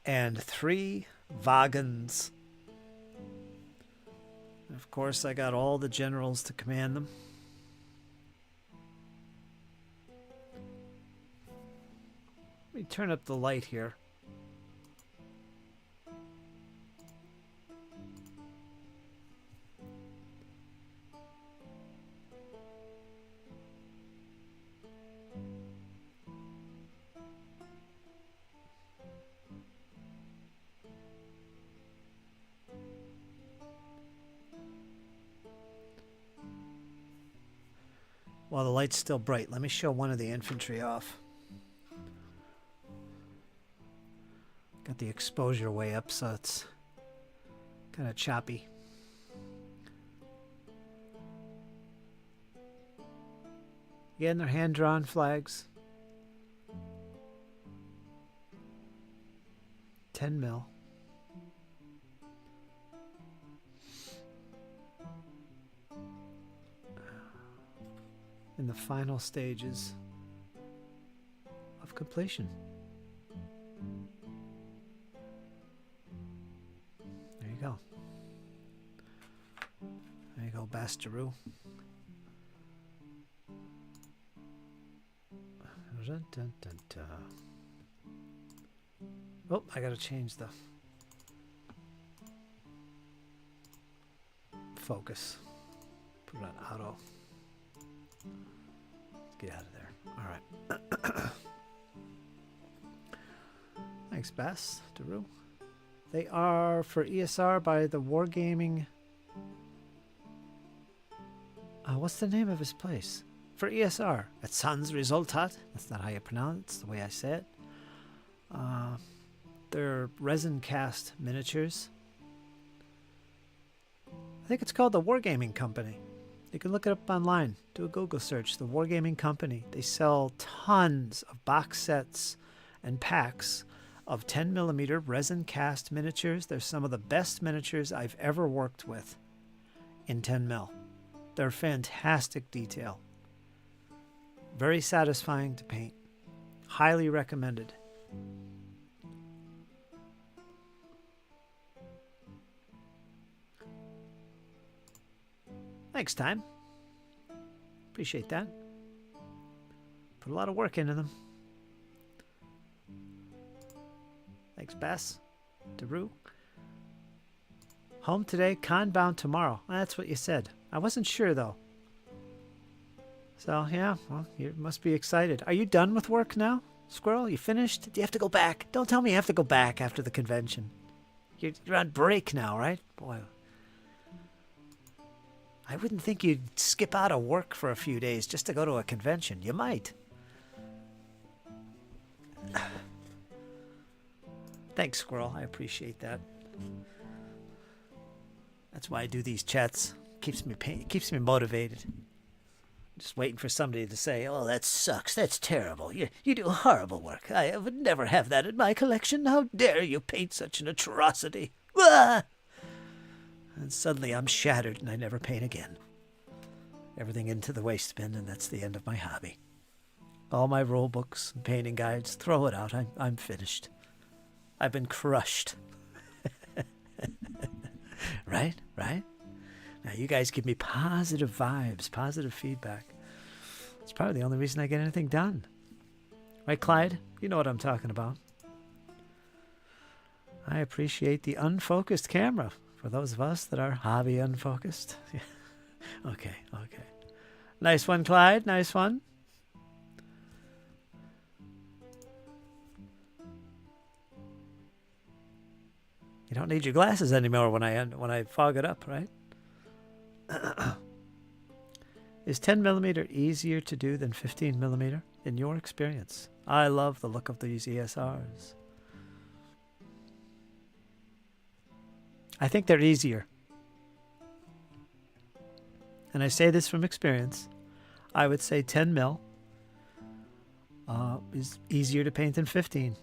and 3 wagons. And of course, I got all the generals to command them. Let me turn up the light here. While the light's still bright, let me show one of the infantry off. Got the exposure way up, so it's kind of choppy. Again, they're hand-drawn flags. 10 mil. In the final stages of completion. There you go. There you go, Bastaroo. Dun, dun, dun, dun. Oh, I gotta change the focus. Put it on auto. Get out of there. All right. Thanks, Bass. Daru. They are for ESR by the Wargaming. What's the name of his place? For ESR. At Sans Resultat. That's not how you pronounce it. It's the way I say it. They're resin cast miniatures. I think it's called the Wargaming Company. You can look it up online. Do a Google search. The Wargaming Company. They sell tons of box sets and packs of 10mm resin cast miniatures. They're some of the best miniatures I've ever worked with in 10mm. They're fantastic detail. Very satisfying to paint. Highly recommended. Thanks, Time. Appreciate that. Put a lot of work into them. Thanks, Bass. Daru. Home today, con bound tomorrow. That's what you said. I wasn't sure, though. So, yeah, well, you must be excited. Are you done with work now, Squirrel? You finished? Do you have to go back? Don't tell me you have to go back after the convention. You're on break now, right? Boy. I wouldn't think you'd skip out of work for a few days just to go to a convention. You might. Thanks, Squirrel. I appreciate that. That's why I do these chats. Keeps me motivated. Just waiting for somebody to say, "Oh, that sucks. That's terrible. You do horrible work. I would never have that in my collection. How dare you paint such an atrocity?" Ah! And suddenly I'm shattered and I never paint again. Everything into the waste bin, and that's the end of my hobby. All my rule books and painting guides, throw it out. I'm finished. I've been crushed. Right? Right? Now, you guys give me positive vibes, positive feedback. It's probably the only reason I get anything done. Right, Clyde? You know what I'm talking about. I appreciate the unfocused camera for those of us that are hobby unfocused. Okay, okay. Nice one, Clyde. Nice one. You don't need your glasses anymore when I fog it up, right? Is 10 millimeter easier to do than 15 millimeter in your experience? I love the look of these ESRs. I think they're easier. And I say this from experience. I would say 10 mil is easier to paint than 15.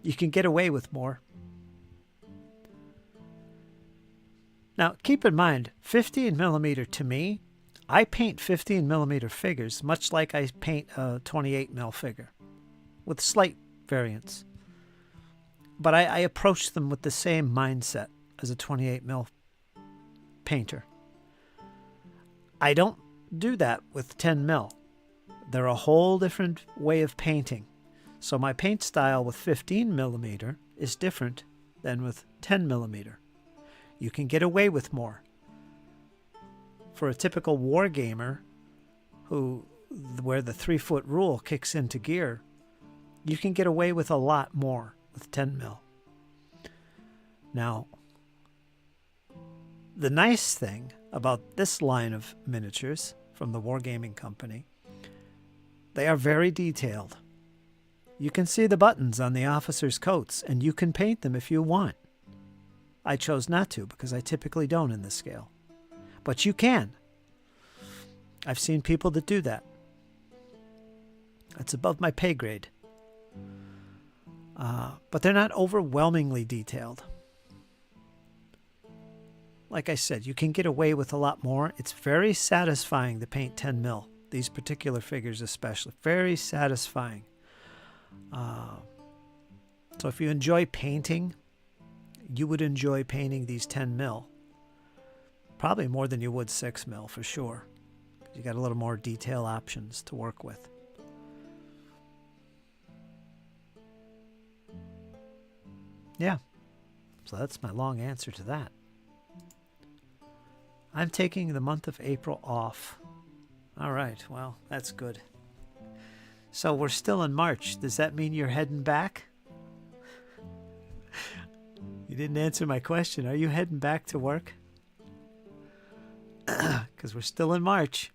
You can get away with more. Now, keep in mind, 15 millimeter to me, I paint 15 millimeter figures much like I paint a 28 mil figure, with slight variance. But I approach them with the same mindset as a 28 mil painter. I don't do that with 10 mil. They're a whole different way of painting. So my paint style with 15 millimeter is different than with 10 millimeter. You can get away with more. For a typical war gamer where the 3-foot rule kicks into gear, you can get away with a lot more with 10 mil. Now, the nice thing about this line of miniatures from the Wargaming Company, they are very detailed. You can see the buttons on the officers' coats, and you can paint them if you want. I chose not to because I typically don't in this scale. But you can. I've seen people that do that. That's above my pay grade. But they're not overwhelmingly detailed. Like I said, you can get away with a lot more. It's very satisfying to paint 10 mil. These particular figures especially. Very satisfying. So if you enjoy painting, you would enjoy painting these 10 mil. Probably more than you would 6 mil for sure. You got a little more detail options to work with. Yeah. So that's my long answer to that. I'm taking the month of April off. All right. Well, that's good. So we're still in March. Does that mean you're heading back? You didn't answer my question. Are you heading back to work? Because we're still in March.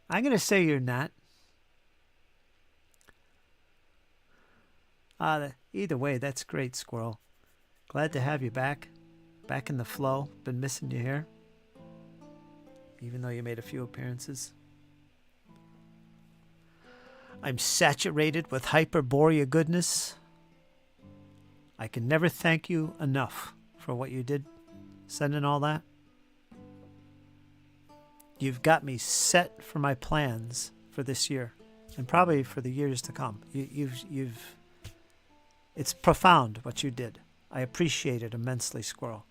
I'm going to say you're not. Either way, that's great, Squirrel. Glad to have you back. Back in the flow. Been missing you here. Even though you made a few appearances. I'm saturated with Hyperborea goodness. I can never thank you enough for what you did, sending all that. You've got me set for my plans for this year, and probably for the years to come. It's profound what you did. I appreciate it immensely, Squirrel.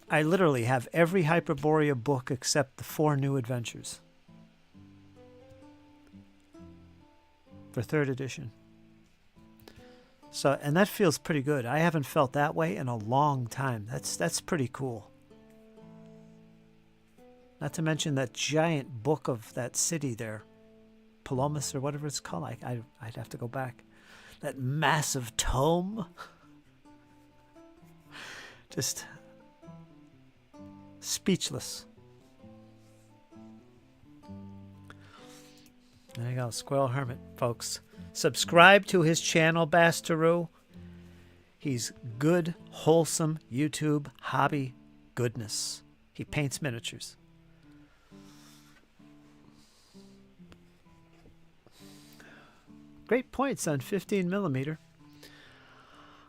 I literally have every Hyperborea book except the 4 new adventures for 3rd edition. So, and that feels pretty good. I haven't felt that way in a long time. That's pretty cool. Not to mention that giant book of that city there, Palomas or whatever it's called. I'd have to go back. That massive tome. Just speechless. There you go, Squirrel Hermit, folks. Subscribe to his channel, Bastaru. He's good, wholesome YouTube hobby goodness. He paints miniatures. Great points on 15 millimeter.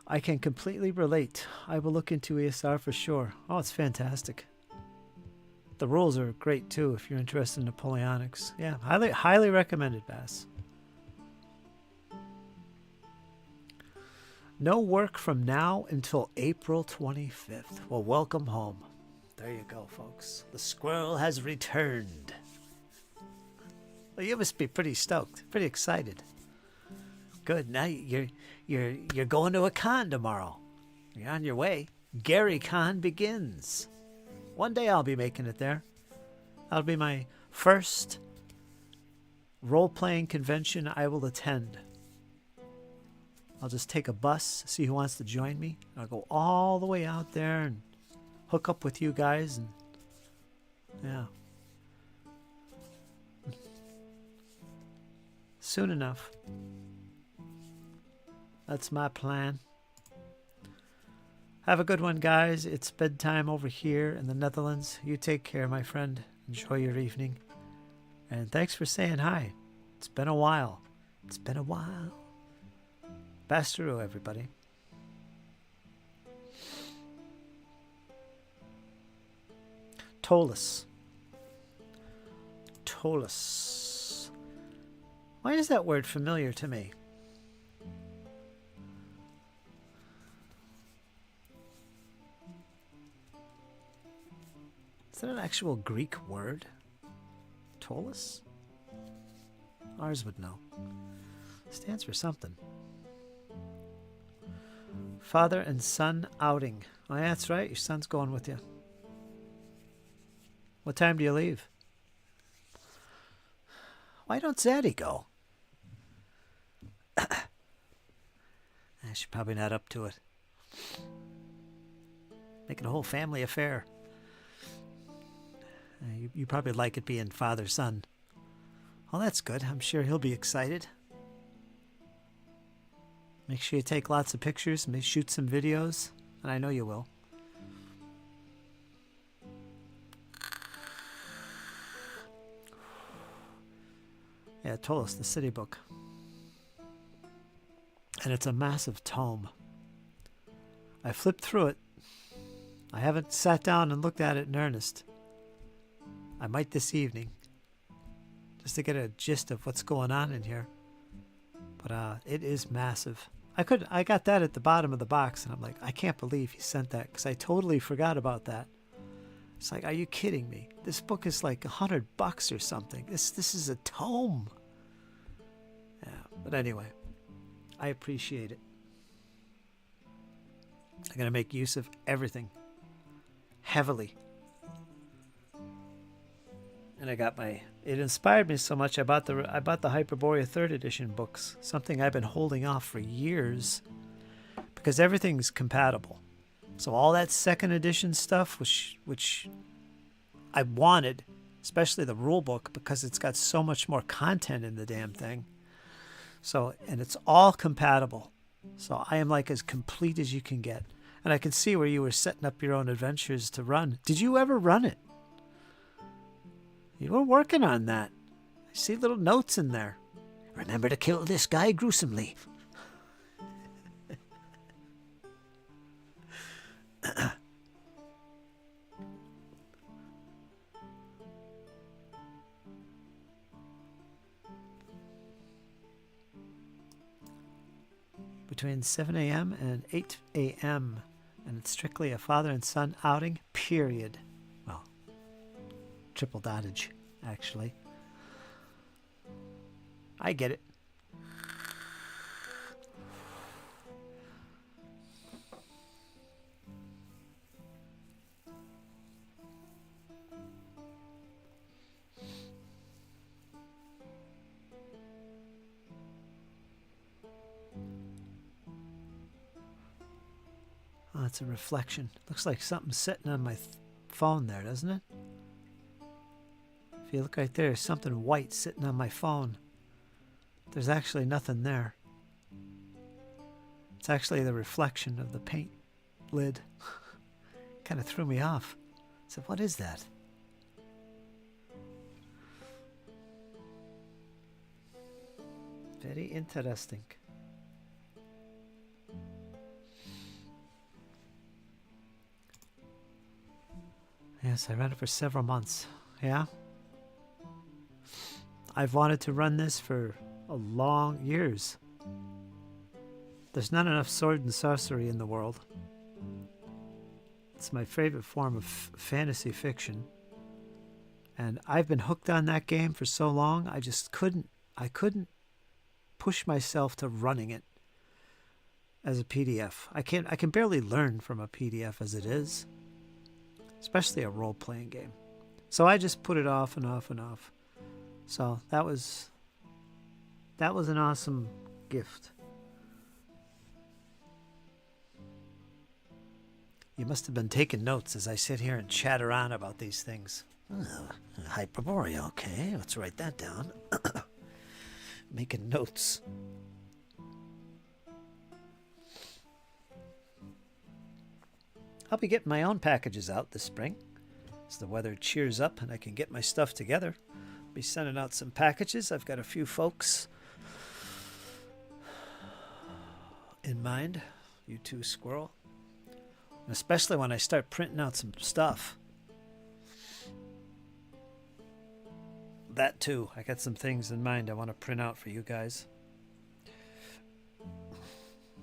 I can completely relate. I will look into ESR for sure. Oh, it's fantastic. The rules are great too if you're interested in Napoleonics. Yeah, highly recommended, Bass. No work from now until April 25th. Well, welcome home. There you go, folks. The squirrel has returned. Well, you must be pretty stoked, pretty excited. Good. Now you're going to a con tomorrow. You're on your way. Gary Con begins. One day I'll be making it there. That'll be my first role-playing convention I will attend. I'll just take a bus, see who wants to join me. I'll go all the way out there and hook up with you guys. And yeah. Soon enough. That's my plan. Have a good one, guys. It's bedtime over here in the Netherlands. You take care, my friend. Enjoy your evening. And thanks for saying hi. It's been a while. It's been a while. Basteru, everybody. Tolus. Tolus. Why is that word familiar to me? Is that an actual Greek word? Tolus? Ours would know. Stands for something. Father and son outing. Oh, yeah, that's right. Your son's going with you. What time do you leave? Why don't Zaddy go? She's probably not up to it. Making a whole family affair. You probably like it being father-son. Well, that's good. I'm sure he'll be excited. Make sure you take lots of pictures and shoot some videos. And I know you will. Yeah, it told us the city book. And it's a massive tome. I flipped through it. I haven't sat down and looked at it in earnest. I might this evening, just to get a gist of what's going on in here. But it is massive. I got that at the bottom of the box, and I'm like, I can't believe he sent that, because I totally forgot about that. It's like, are you kidding me? This book is like $100 or something. This is a tome. Yeah, but anyway, I appreciate it. I'm gonna make use of everything heavily. And I got it inspired me so much. I bought the Hyperborea 3rd edition books, something I've been holding off for years, because everything's compatible. So all that 2nd edition stuff, which I wanted, especially the rule book, because it's got so much more content in the damn thing. So, and it's all compatible. So I am like as complete as you can get. And I can see where you were setting up your own adventures to run. Did you ever run it? You were working on that. I see little notes in there. Remember to kill this guy gruesomely. Between 7 a.m. and 8 a.m. And it's strictly a father and son outing, period. Well, triple dottage, actually. I get it. Oh, it's a reflection. Looks like something's sitting on my phone there, doesn't it? If you look right there, there's something white sitting on my phone. There's actually nothing there. It's actually the reflection of the paint lid. Kind of threw me off. I said, what is that? Very interesting. Yes, I ran it for several months. Yeah? I've wanted to run this for a long years. There's not enough sword and sorcery in the world. It's my favorite form of fantasy fiction. And I've been hooked on that game for so long, I couldn't push myself to running it as a PDF. I can barely learn from a PDF as it is, especially a role-playing game. So I just put it off and off and off. So that was an awesome gift. You must have been taking notes as I sit here and chatter on about these things. Oh, Hyperborea, okay. Let's write that down. Making notes. I'll be getting my own packages out this spring. As the weather cheers up and I can get my stuff together. I'll be sending out some packages. I've got a few folks in mind. You too, Squirrel. And especially when I start printing out some stuff. That too. I got some things in mind I want to print out for you guys.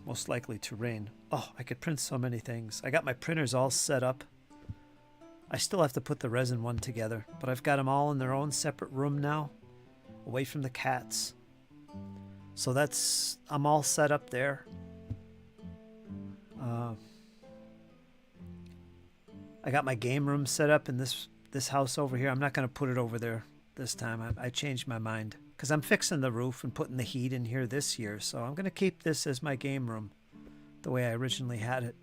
Most likely terrain. Oh, I could print so many things. I got my printers all set up. I still have to put the resin one together, but I've got them all in their own separate room now, away from the cats. So I'm all set up there. I got my game room set up in this house over here. I'm not going to put it over there this time. I changed my mind because I'm fixing the roof and putting the heat in here this year. So I'm going to keep this as my game room the way I originally had it.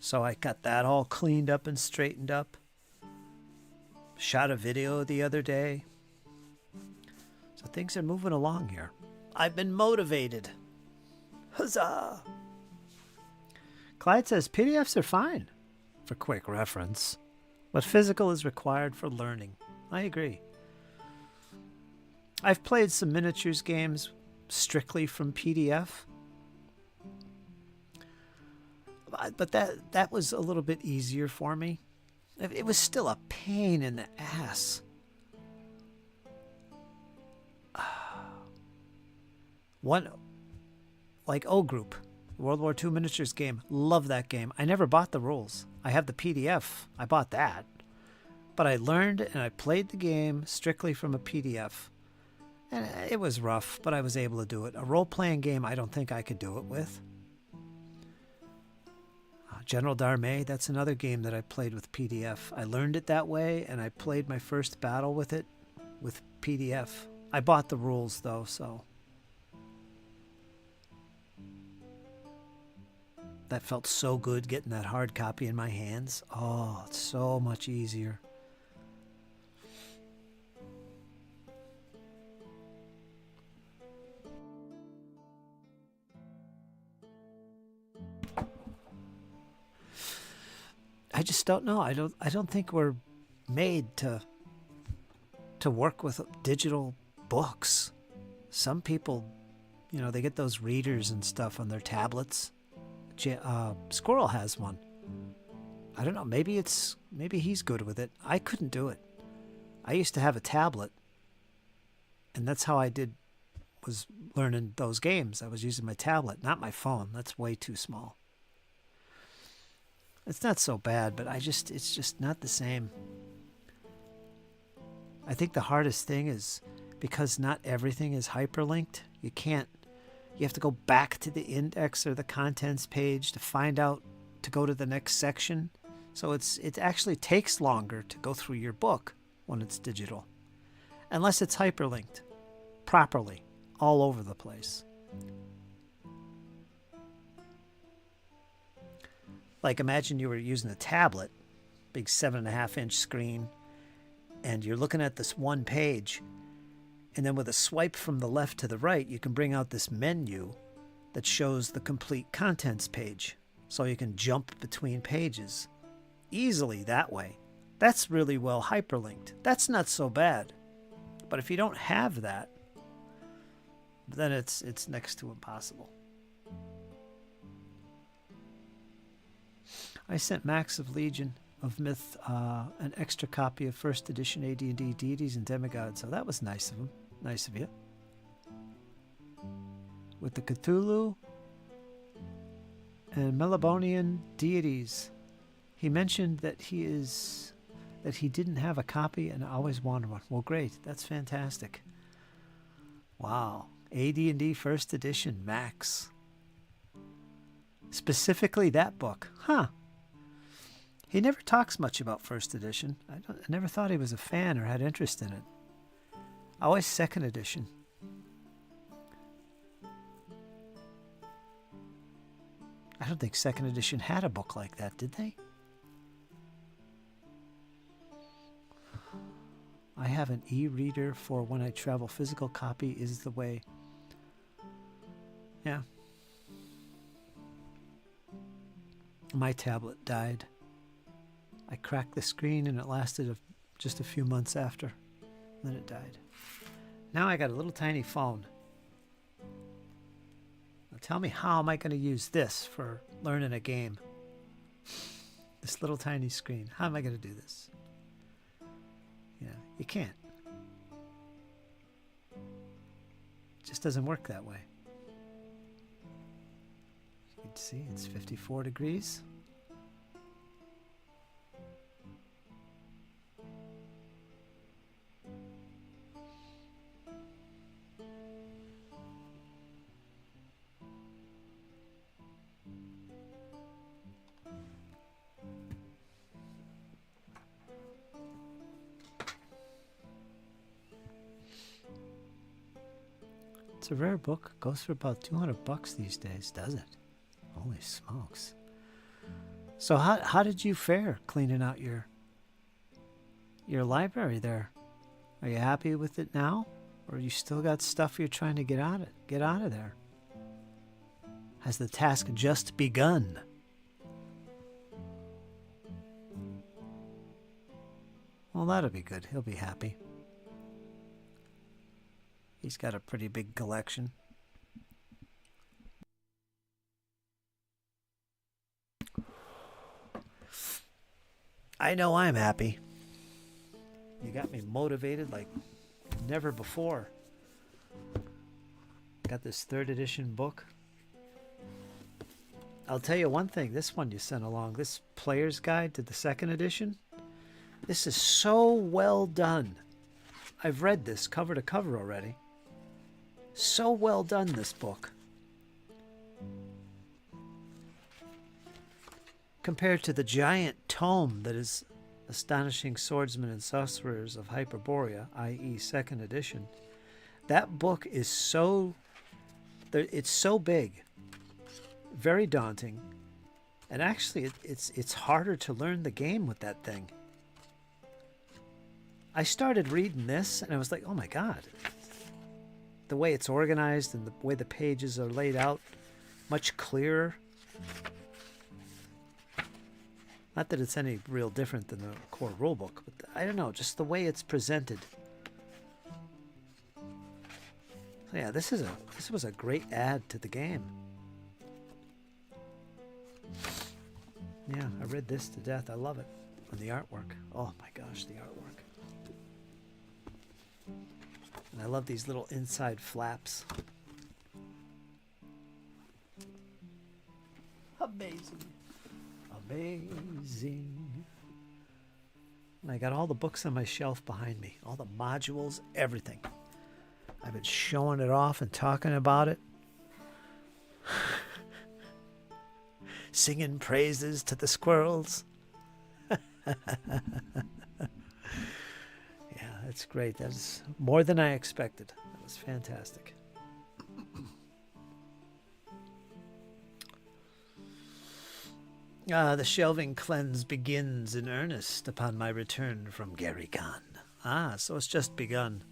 So I got that all cleaned up and straightened up. Shot a video the other day. So things are moving along here. I've been motivated. Huzzah! Clyde says PDFs are fine, for quick reference, but physical is required for learning. I agree. I've played some miniatures games strictly from PDF, but that was a little bit easier for me. It was still a pain in the ass. One, like O Group, World War II miniatures game. Love that game. I never bought the rules. I have the PDF. I bought that. But I learned and I played the game strictly from a PDF. And it was rough, but I was able to do it. A role-playing game, I don't think I could do it with. General Darmay, that's another game that I played with PDF. I learned it that way, and I played my first battle with it with PDF. I bought the rules, though, so... That felt so good, getting that hard copy in my hands. Oh, it's so much easier. I just don't know. I don't think we're made to work with digital books. Some people, they get those readers and stuff on their tablets. Squirrel has one. I don't know. Maybe he's good with it. I couldn't do it. I used to have a tablet, and that's how I was learning those games. I was using my tablet, not my phone. That's way too small. It's not so bad, but it's just not the same. I think the hardest thing is because not everything is hyperlinked. You have to go back to the index or the contents page to find out to go to the next section. So it actually takes longer to go through your book when it's digital. Unless it's hyperlinked properly all over the place. Like imagine you were using a tablet, big 7.5-inch screen, and you're looking at this one page, and then with a swipe from the left to the right, you can bring out this menu that shows the complete contents page, so you can jump between pages easily that way. That's really well hyperlinked. That's not so bad. But if you don't have that, then it's next to impossible. I sent Max of Legion of Myth an extra copy of first edition AD&D Deities and Demigods, so that was nice of him. Nice of you. with the Cthulhu and Melibonian deities. He mentioned that he didn't have a copy and always wanted one. Well, great. That's fantastic. Wow. AD&D First Edition Max. Specifically that book. Huh. He never talks much about First Edition. I never thought he was a fan or had interest in it. Always Second Edition. I don't think Second Edition had a book like that, did they? I have an e-reader for when I travel. Physical copy is the way. Yeah. My tablet died. I cracked the screen and it lasted just a few months after. Then it died. Now I got a little tiny phone. Now tell me, how am I going to use this for learning a game? This little tiny screen. How am I going to do this? Yeah, you can't. It just doesn't work that way. You can see it's 54 degrees. It's a rare book. Goes for about $200 these days, does it? Holy smokes. So how did you fare cleaning out your library there? Are you happy with it now? Or you still got stuff you're trying to get out of there? Has the task just begun? Well, that'll be good. He'll be happy. He's got a pretty big collection. I know I'm happy. You got me motivated like never before. Got this 3rd edition book. I'll tell you one thing. This one you sent along, this player's guide to the 2nd edition. This is so well done. I've read this cover to cover already. So well done, this book. Compared to the giant tome that is Astonishing Swordsmen and Sorcerers of Hyperborea, i.e. 2nd edition, that book is it's so big, very daunting, and actually it's harder to learn the game with that thing. I started reading this and I was like, oh my God. The way it's organized and the way the pages are laid out, much clearer. Not that it's any real different than the core rulebook, but I don't know, just the way it's presented. So yeah, this was a great add to the game. Yeah, I read this to death. I love it. And the artwork. Oh my gosh, the artwork. And I love these little inside flaps. Amazing. Amazing. And I got all the books on my shelf behind me. All the modules, everything. I've been showing it off and talking about it. Singing praises to the squirrels. Yeah, that's great. That's more than I expected. That was fantastic. The shelving cleanse begins in earnest upon my return from Garrygon. So it's just begun.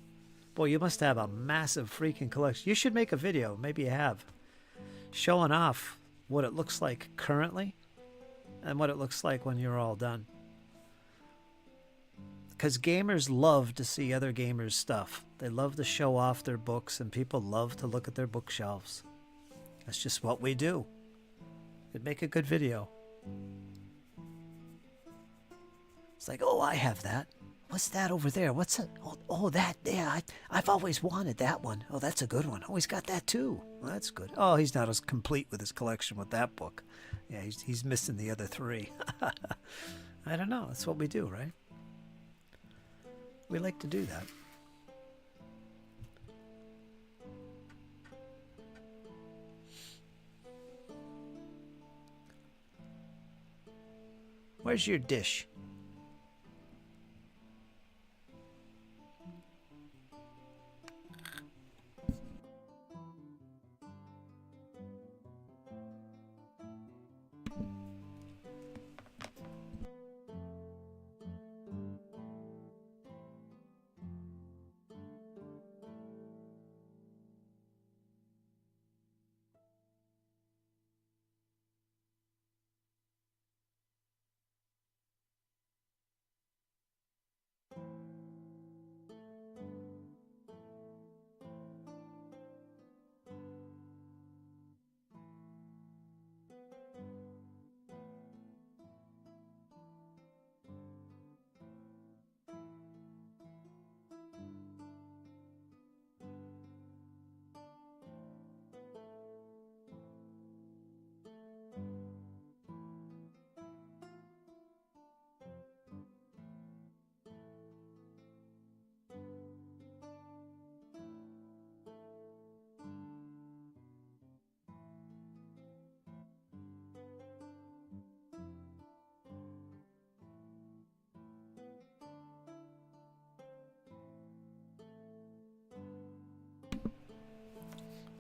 Boy, you must have a massive freaking collection. You should make a video, maybe you have, showing off what it looks like currently and what it looks like when you're all done. Because gamers love to see other gamers' stuff. They love to show off their books, and people love to look at their bookshelves. That's just what we do. It'd make a good video. It's like, oh, I have that. What's that over there? What's that? Oh, that. Yeah, I've always wanted that one. Oh, that's a good one. Oh, he's got that too. Well, that's good. Oh, he's not as complete with his collection with that book. Yeah, he's missing the other 3. I don't know. That's what we do, right? We like to do that. Where's your dish?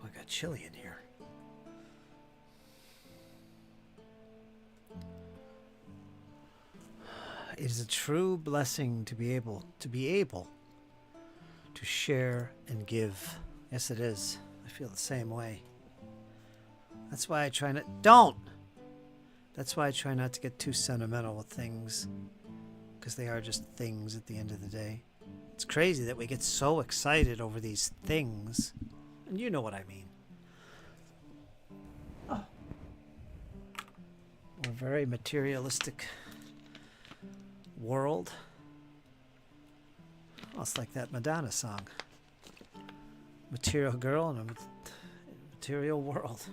Oh, I got chili in here. It is a true blessing to be able to share and give. Yes, it is. I feel the same way. That's why I try not... Don't! That's why I try not to get too sentimental with things. Because they are just things at the end of the day. It's crazy that we get so excited over these things. And you know what I mean. Oh. We're a very materialistic world. Oh, it's like that Madonna song. Material girl in a material world.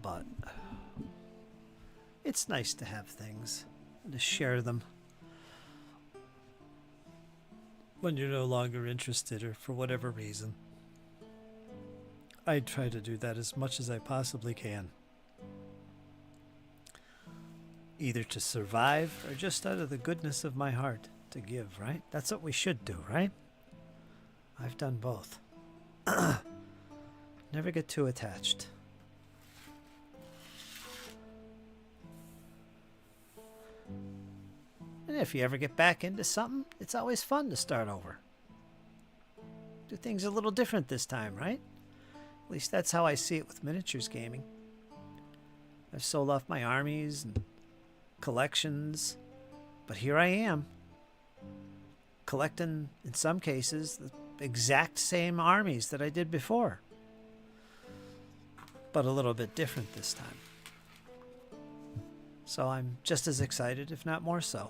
But it's nice to have things and to share them when you're no longer interested or for whatever reason. I try to do that as much as I possibly can. Either to survive or just out of the goodness of my heart to give, right? That's what we should do, right? I've done both. Never get too attached. And if you ever get back into something, it's always fun to start over. Do things a little different this time, right? At least that's how I see it with miniatures gaming. I've sold off my armies and collections, but here I am, collecting, in some cases, the exact same armies that I did before, but a little bit different this time. So I'm just as excited, if not more so.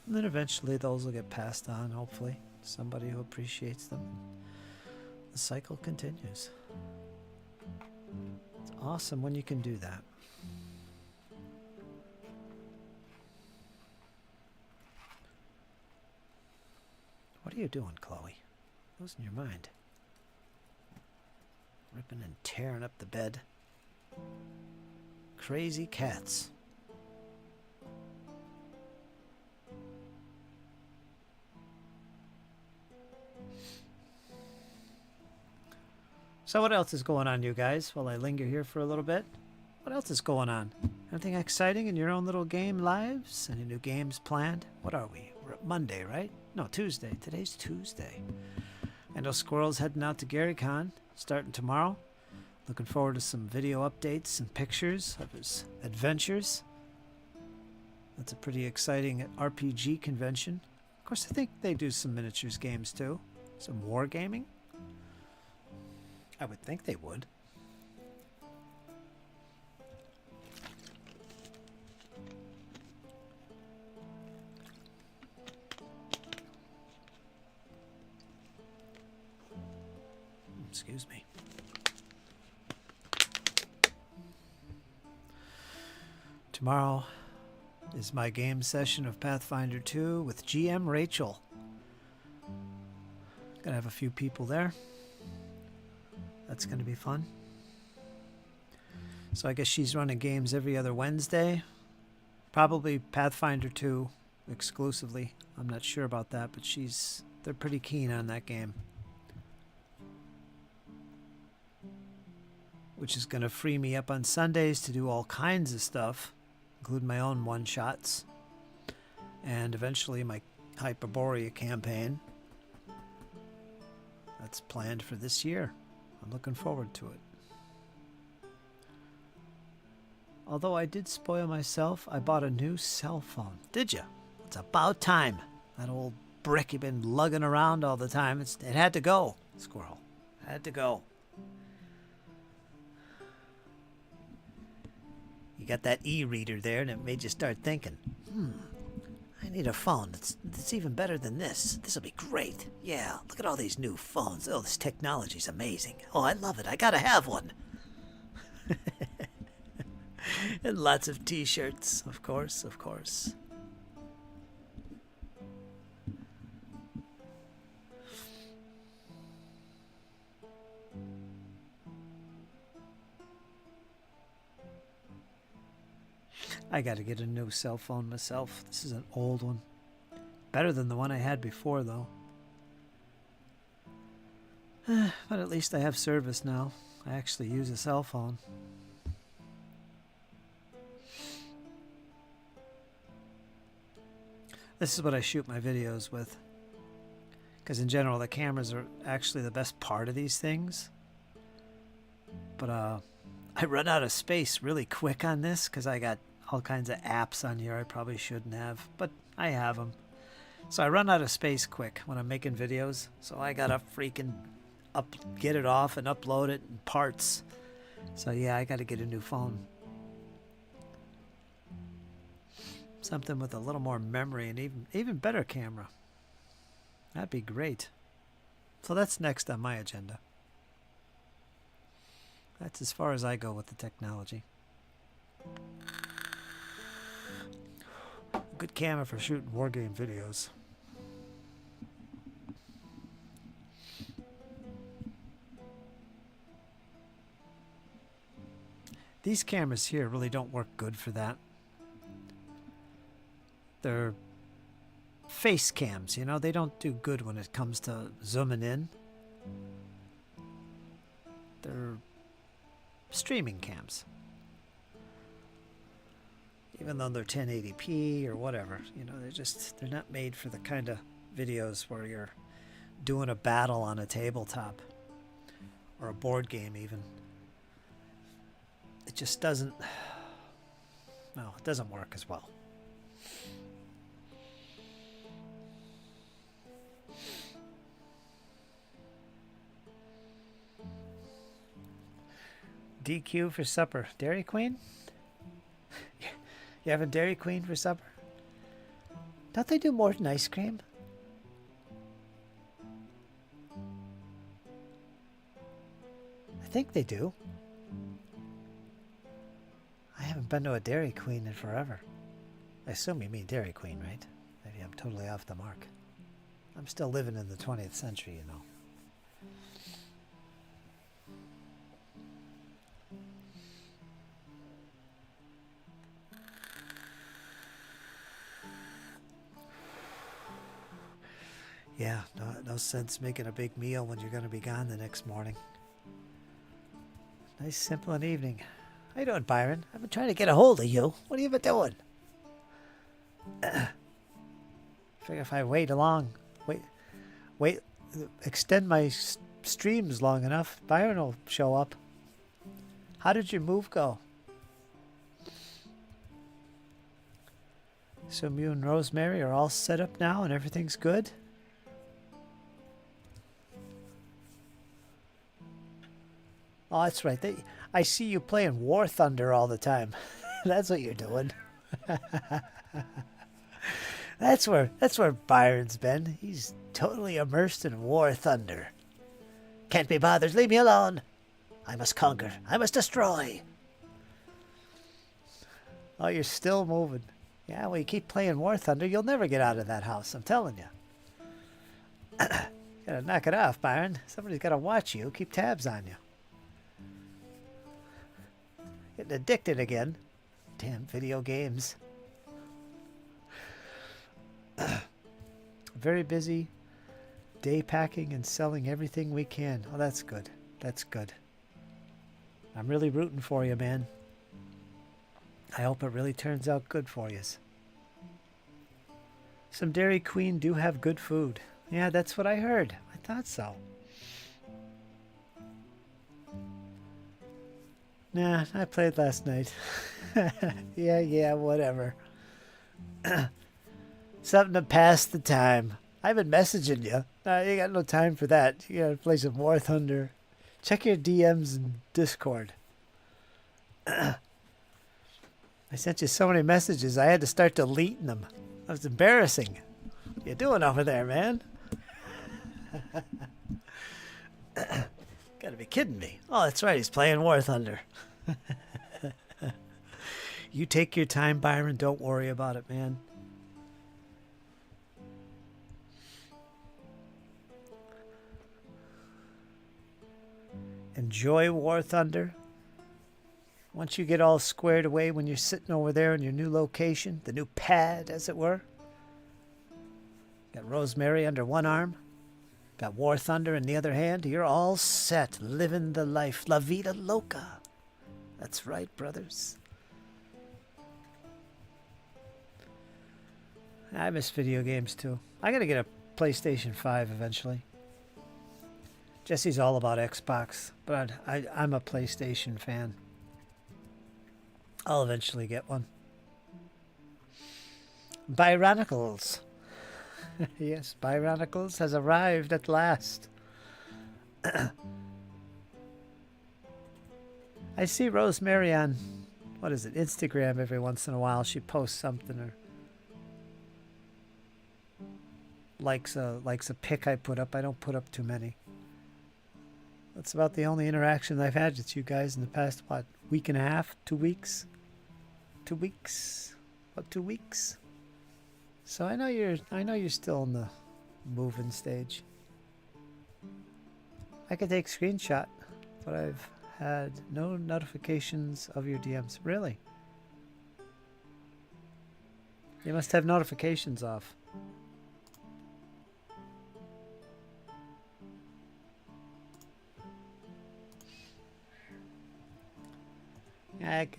And then eventually those will get passed on, hopefully, to somebody who appreciates them. The cycle continues. It's awesome when you can do that. What are you doing, Chloe? Losing your mind. Ripping and tearing up the bed. Crazy cats. So what else is going on, you guys, while I linger here for a little bit? What else is going on? Anything exciting in your own little game lives? Any new games planned? What are we? We're at Monday, right? No, Tuesday. Today's Tuesday. I know Squirrel's heading out to GaryCon, starting tomorrow. Looking forward to some video updates and pictures of his adventures. That's a pretty exciting RPG convention. Of course, I think they do some miniatures games too. Some wargaming. I would think they would. Excuse me. Tomorrow is my game session of Pathfinder 2 with GM Rachel. Gonna have a few people there. That's gonna be fun. So I guess she's running games every other Wednesday. Probably Pathfinder 2 exclusively. I'm not sure about that, but they're pretty keen on that game. Which is going to free me up on Sundays to do all kinds of stuff, including my own one-shots, and eventually my Hyperborea campaign. That's planned for this year. I'm looking forward to it. Although I did spoil myself, I bought a new cell phone. Did you? It's about time. That old brick you've been lugging around all the time, it had to go, squirrel. Had to go. You got that e-reader there, and it made you start thinking, I need a phone that's even better than this. This'll be great. Yeah, look at all these new phones. Oh, this technology's amazing. Oh, I love it. I gotta have one. And lots of t-shirts, of course, of course. I gotta get a new cell phone myself. This is an old one. Better than the one I had before, though. But at least I have service now. I actually use a cell phone. This is what I shoot my videos with. Because in general, the cameras are actually the best part of these things. But I run out of space really quick on this because I got all kinds of apps on here I probably shouldn't have, but I have them. So I run out of space quick when I'm making videos, so I gotta freaking get it off and upload it in parts. So yeah, I gotta get a new phone. Something with a little more memory and even better camera. That'd be great. So that's next on my agenda. That's as far as I go with the technology. Good camera for shooting wargame videos. These cameras here really don't work good for that. They're face cams, you know, they don't do good when it comes to zooming in. They're streaming cams. Even though they're 1080p or whatever, you know, they're not made for the kind of videos where you're doing a battle on a tabletop or a board game even. It just doesn't, no, it doesn't work as well. DQ for supper. Dairy Queen? You having Dairy Queen for supper? Don't they do more than ice cream? I think they do. I haven't been to a Dairy Queen in forever. I assume you mean Dairy Queen, right? Maybe I'm totally off the mark. I'm still living in the 20th century, you know. Yeah, no sense making a big meal when you're going to be gone the next morning. Nice, simple and evening. How you doing, Byron? I've been trying to get a hold of you. What have you been doing? Figure if I wait, extend my streams long enough, Byron will show up. How did your move go? So you and Rosemary are all set up now and everything's good? Oh, that's right. I see you playing War Thunder all the time. That's what you're doing. That's where Byron's been. He's totally immersed in War Thunder. Can't be bothered. Leave me alone. I must conquer. I must destroy. Oh, you're still moving. Yeah, well, you keep playing War Thunder, you'll never get out of that house. I'm telling you. Gotta knock it off, Byron. Somebody's gotta watch you. Keep tabs on you. Getting addicted again. Damn video games. Very busy. Day packing and selling everything we can. Oh, that's good. That's good. I'm really rooting for you, man. I hope it really turns out good for you. Some Dairy Queen do have good food. Yeah, that's what I heard. I thought so. Nah, I played last night. Yeah, whatever. Something to pass the time. I've been messaging you. You got no time for that. You gotta play some War Thunder. Check your DMs and Discord. I sent you so many messages, I had to start deleting them. That was embarrassing. What you doing over there, man? Gotta be kidding me. Oh, that's right, he's playing War Thunder. You take your time, Byron. Don't worry about it, man. Enjoy War Thunder. Once you get all squared away when you're sitting over there in your new location, the new pad, as it were. Got Rosemary under one arm. Got War Thunder in the other hand. You're all set, living the life. La vida loca. That's right, brothers. I miss video games, too. I gotta get a PlayStation 5 eventually. Jesse's all about Xbox, but I'm a PlayStation fan. I'll eventually get one. Byronicles. Yes, Byronicles has arrived at last. I see Rosemary on, what is it, Instagram every once in a while. She posts something or likes a pic I put up. I don't put up too many. That's about the only interaction I've had with you guys in the past, what, week and a half, 2 weeks? 2 weeks? What, 2 weeks? So I know you're still in the moving stage. I can take screenshot, but I've had no notifications of your DMs. Really? You must have notifications off.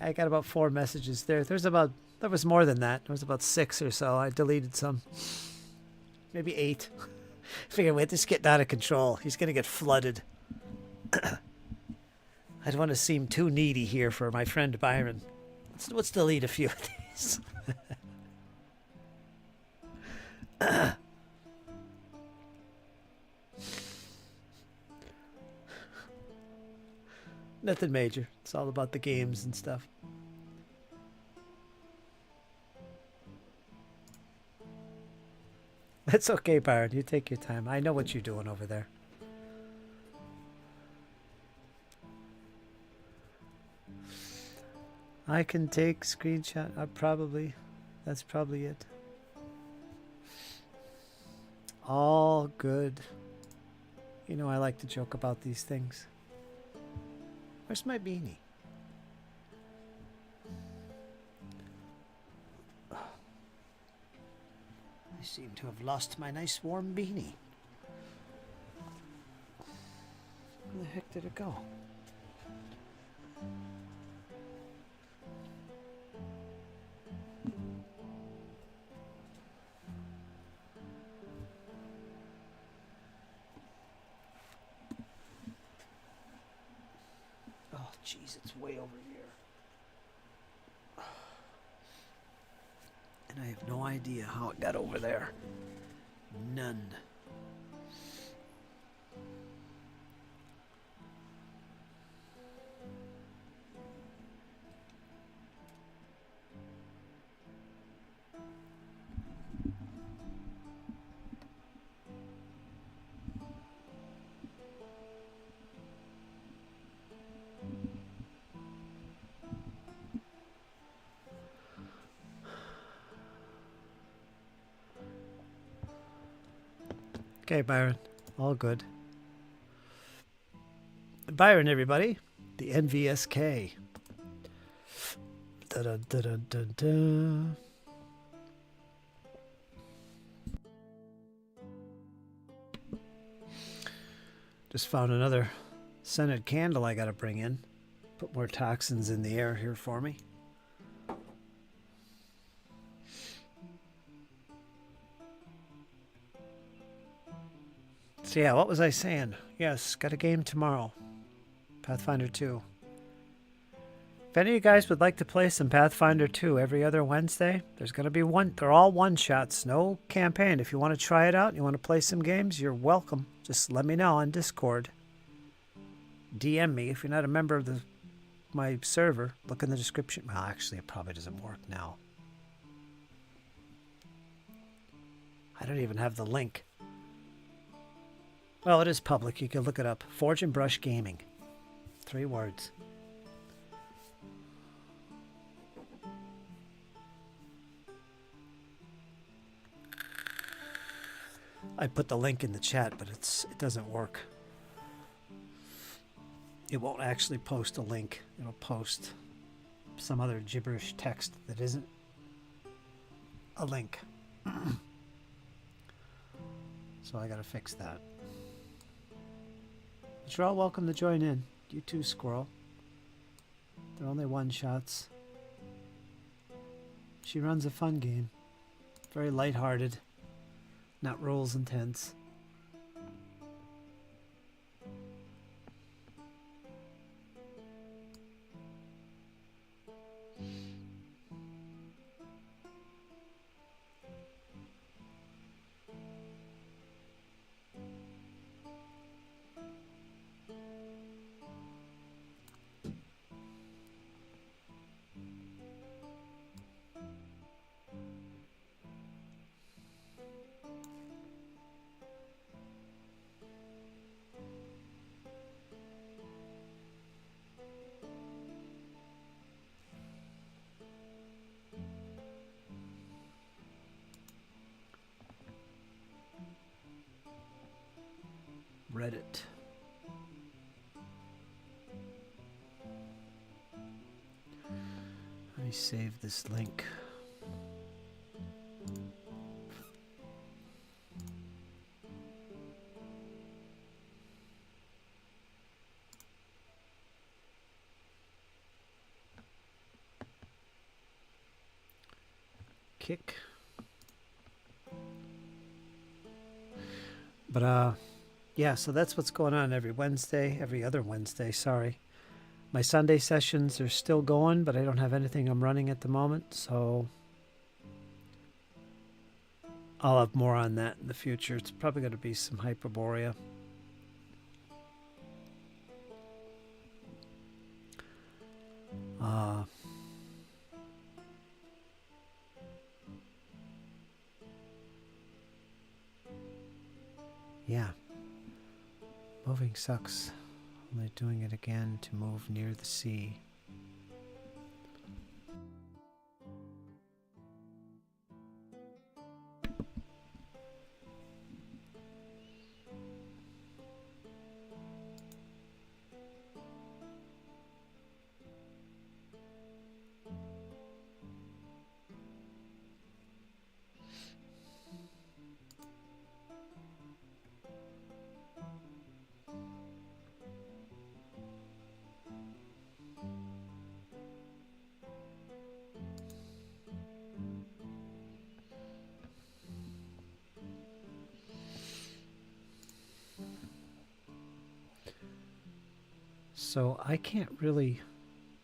I got about 4 messages there. There was more than that. There was about 6 or so. I deleted some. Maybe 8. Figure, wait, this is getting out of control. He's going to get flooded. I don't want to seem too needy here for my friend Byron. Let's delete a few of these. Nothing major. It's all about the games and stuff. That's okay, Byron. You take your time. I know what you're doing over there. I can take screenshot. That's probably it. All good. You know I like to joke about these things. Where's my beanie? I seem to have lost my nice warm beanie. Where the heck did it go? jeez, it's way over here. And I have no idea how it got over there. None. Okay, Byron. All good. Byron, everybody. The NVSK. Da-da-da-da-da-da. Just found another scented candle I gotta bring in. Put more toxins in the air here for me. So yeah, what was I saying? Yes, got a game tomorrow. Pathfinder 2. If any of you guys would like to play some Pathfinder 2 every other Wednesday, there's going to be one. They're all one-shots, no campaign. If you want to try it out and you want to play some games, you're welcome. Just let me know on Discord. DM me if you're not a member of my server. Look in the description. Well, actually, it probably doesn't work now. I don't even have the link. Well, it is public. You can look it up. Forge and Brush Gaming. 3 words. I put the link in the chat, but it doesn't work. It won't actually post a link. It'll post some other gibberish text that isn't a link. So I gotta fix that. But you're all welcome to join in. You too, Squirrel. They're only one-shots. She runs a fun game. Very lighthearted. Not rules intense. Reddit. Let me save this link. Kick. But yeah, so that's what's going on every Wednesday, every other Wednesday, sorry. My Sunday sessions are still going, but I don't have anything I'm running at the moment, so I'll have more on that in the future. It's probably going to be some Hyperborea. Yeah. Moving sucks. Only doing it again to move near the sea. So I can't really,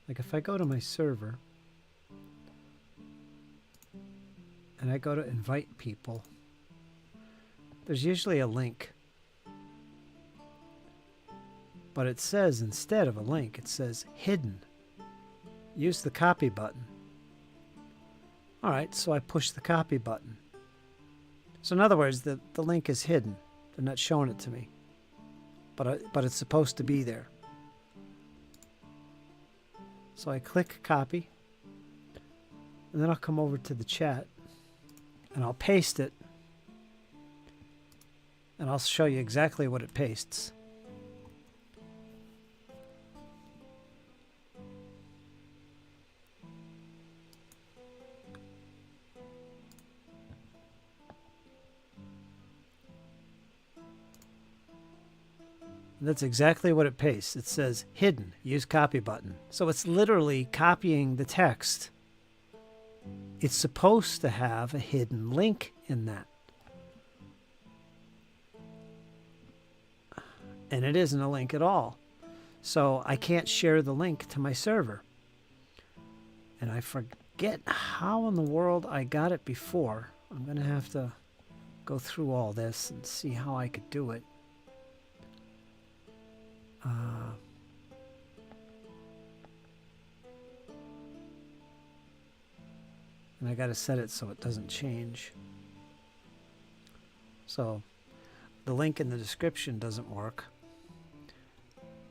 like if I go to my server and I go to invite people, there's usually a link. But it says, instead of a link, it says hidden. Use the copy button. All right, so I push the copy button. So in other words, the link is hidden. They're not showing it to me. But it's supposed to be there. So I click copy. And then I'll come over to the chat. And I'll paste it. And I'll show you exactly what it pastes. That's exactly what it pastes. It says hidden, use copy button. So it's literally copying the text. It's supposed to have a hidden link in that. And it isn't a link at all. So I can't share the link to my server. And I forget how in the world I got it before. I'm going to have to go through all this and see how I could do it. And I got to set it so it doesn't change. So the link in the description doesn't work.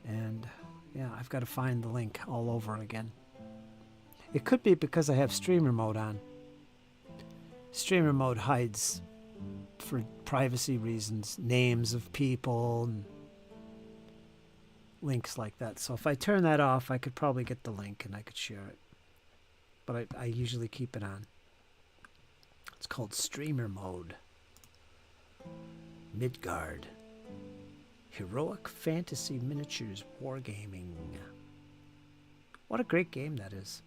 And yeah, I've got to find the link all over again. It could be because I have streamer mode on. Streamer mode hides, for privacy reasons, names of people and links like that. So if I turn that off, I could probably get the link and I could share it. But I usually keep it on. It's called streamer mode. Midgard. Heroic Fantasy Miniatures Wargaming. What a great game that is.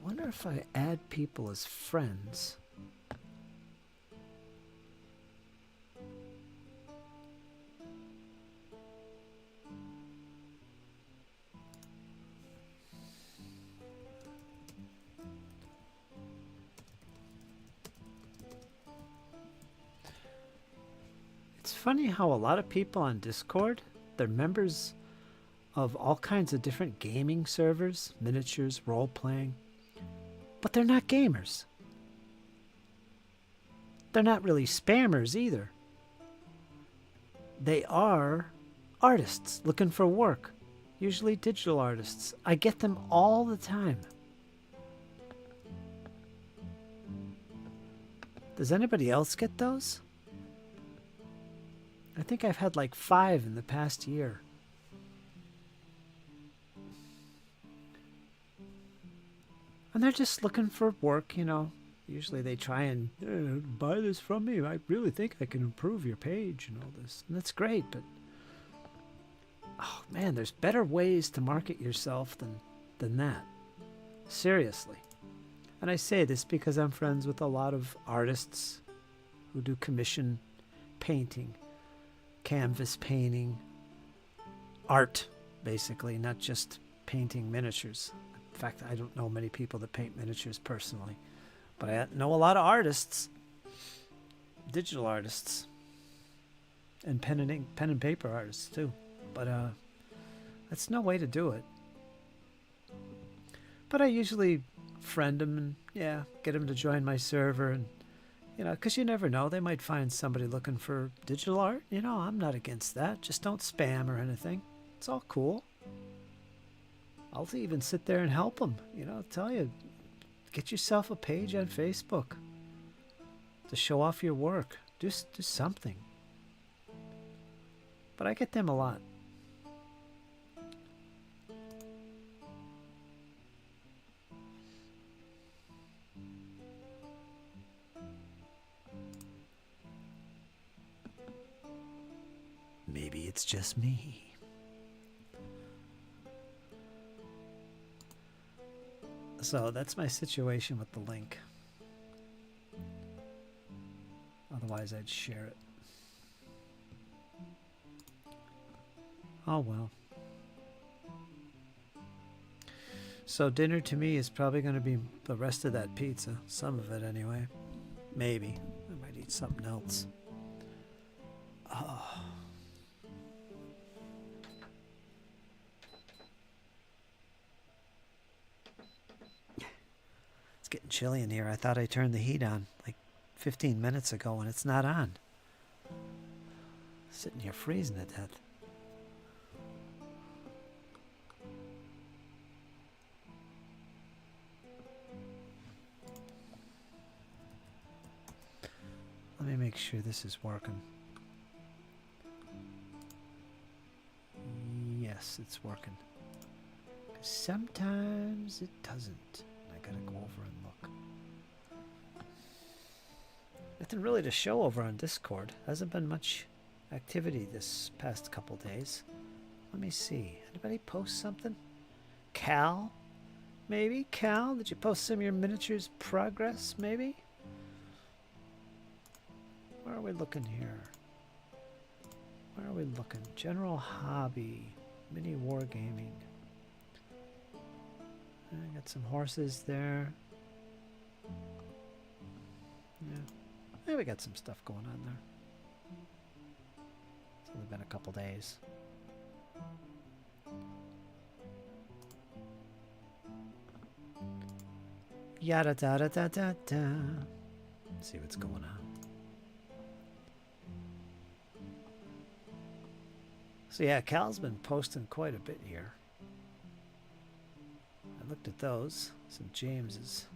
I wonder if I add people as friends. It's funny how a lot of people on Discord, they're members of all kinds of different gaming servers, miniatures, role-playing, but they're not gamers. They're not really spammers either. They are artists looking for work, usually digital artists. I get them all the time. Does anybody else get those? I think I've had like 5 in the past year. And they're just looking for work, you know. Usually they try and buy this from me. I really think I can improve your page and all this. And that's great, but oh man, there's better ways to market yourself than that. Seriously. And I say this because I'm friends with a lot of artists who do commission painting, canvas painting, art, basically, not just painting miniatures. In fact, I don't know many people that paint miniatures personally, but I know a lot of artists, digital artists, and pen and paper artists too. But that's no way to do it. But I usually friend them and yeah, get them to join my server, and you know, because you never know, they might find somebody looking for digital art. You know, I'm not against that. Just don't spam or anything. It's all cool. I'll even sit there and help them. You know, tell you, get yourself a page on Facebook to show off your work. Just do something. But I get them a lot. Maybe it's just me. So that's my situation with the link. Otherwise, I'd share it. Oh well. So dinner to me is probably going to be the rest of that pizza. Some of it anyway. Maybe. I might eat something else. Oh. It's getting chilly in here. I thought I turned the heat on like 15 minutes ago and it's not on. Sitting here freezing to death. Let me make sure this is working. Yes, it's working. 'Cause sometimes it doesn't. I gotta go over and look. Nothing really to show over on Discord. Hasn't been much activity this past couple days. Let me see. Anybody post something? Cal? Maybe? Cal? Did you post some of your miniatures progress? Maybe? Where are we looking here? Where are we looking? General hobby. Mini wargaming. I got some horses there. Yeah, we got some stuff going on there. It's only been a couple days. Yada da da da da da. See what's going on. So yeah, Cal's been posting quite a bit here. I looked at those. Some James's.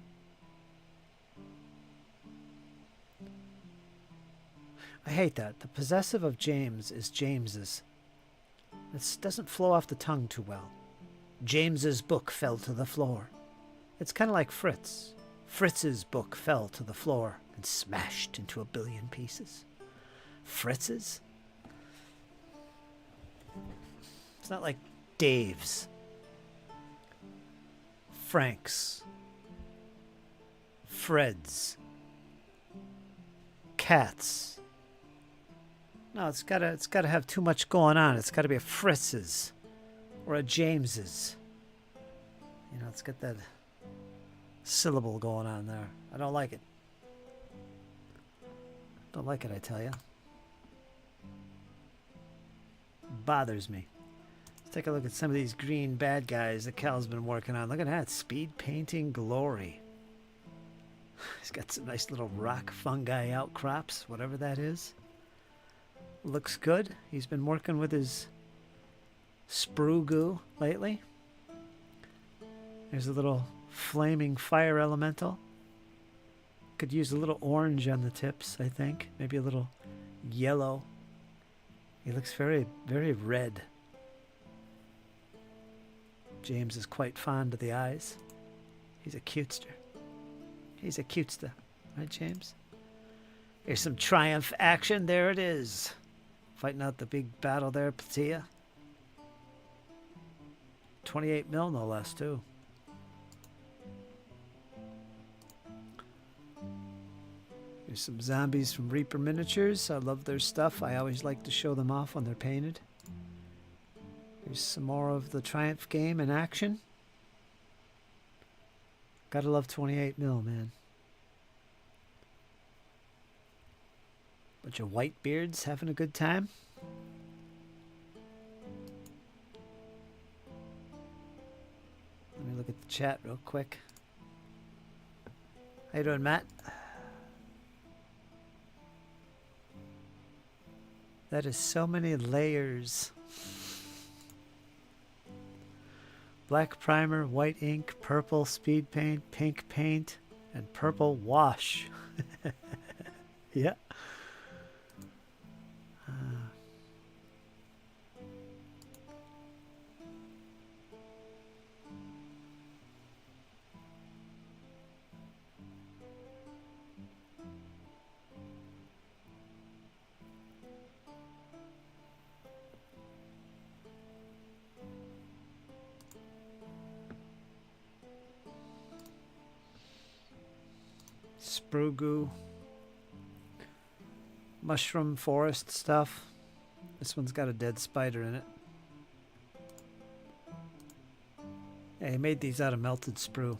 I hate that. The possessive of James is James's. This doesn't flow off the tongue too well. James's book fell to the floor. It's kind of like Fritz. Fritz's book fell to the floor and smashed into a billion pieces. Fritz's? It's not like Dave's. Frank's. Fred's. Cat's. No, it's gotta have too much going on. It's gotta be a Fritz's or a James's. You know, it's got that syllable going on there. I don't like it. Don't like it, I tell you. Bothers me. Let's take a look at some of these green bad guys that Cal's been working on. Look at that. Speed painting glory. He's got some nice little rock fungi outcrops, whatever that is. Looks good. He's been working with his sprue goo lately. There's a little flaming fire elemental. Could use a little orange on the tips, I think. Maybe a little yellow. He looks very, very red. James is quite fond of the eyes. He's a cutester. He's a cutester. Right, James? Here's some Triumph action. There it is. Fighting out the big battle there, Patia. 28 mil, no less, too. Here's some zombies from Reaper Miniatures. I love their stuff. I always like to show them off when they're painted. Here's some more of the Triumph game in action. Gotta love 28 mil, man. Bunch of white beards having a good time. Let me look at the chat real quick. How you doing, Matt? That is so many layers. Black primer, white ink, purple speed paint, pink paint, and purple wash. Yeah. sprue goo. Mushroom forest stuff. This one's got a dead spider in it. Yeah, he made these out of melted sprue.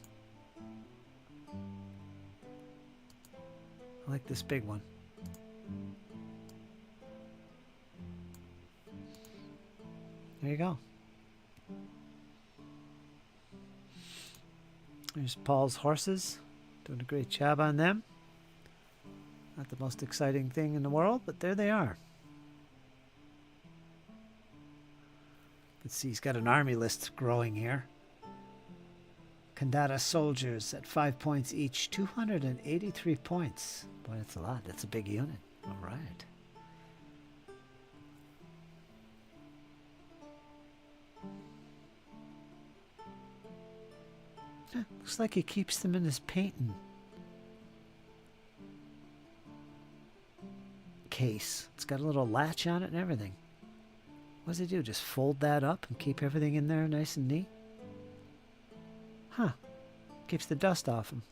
I like this big one. There you go. There's Paul's horses. Doing a great job on them. Not the most exciting thing in the world, but there they are. Let's see, he's got an army list growing here. Kandata soldiers at 5 points each. 283 points. Boy, that's a lot. That's a big unit. All right. Looks like he keeps them in his painting case. It's got a little latch on it and everything. What does he do? Just fold that up and keep everything in there nice and neat? Huh. Keeps the dust off him.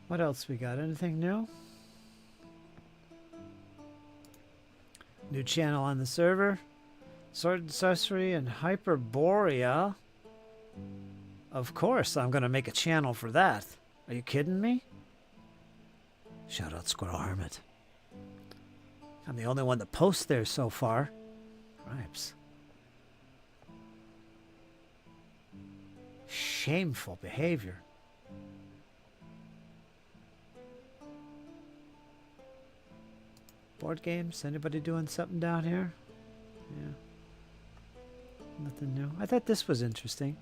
What else we got? Anything new? New channel on the server. Sword and Sorcery and Hyperborea. Of course, I'm going to make a channel for that. Are you kidding me? Shout out Squirrel Hermit. I'm the only one that posts there so far. Ripes. Shameful behavior. Board games? Anybody doing something down here? Yeah. Nothing new. I thought this was interesting.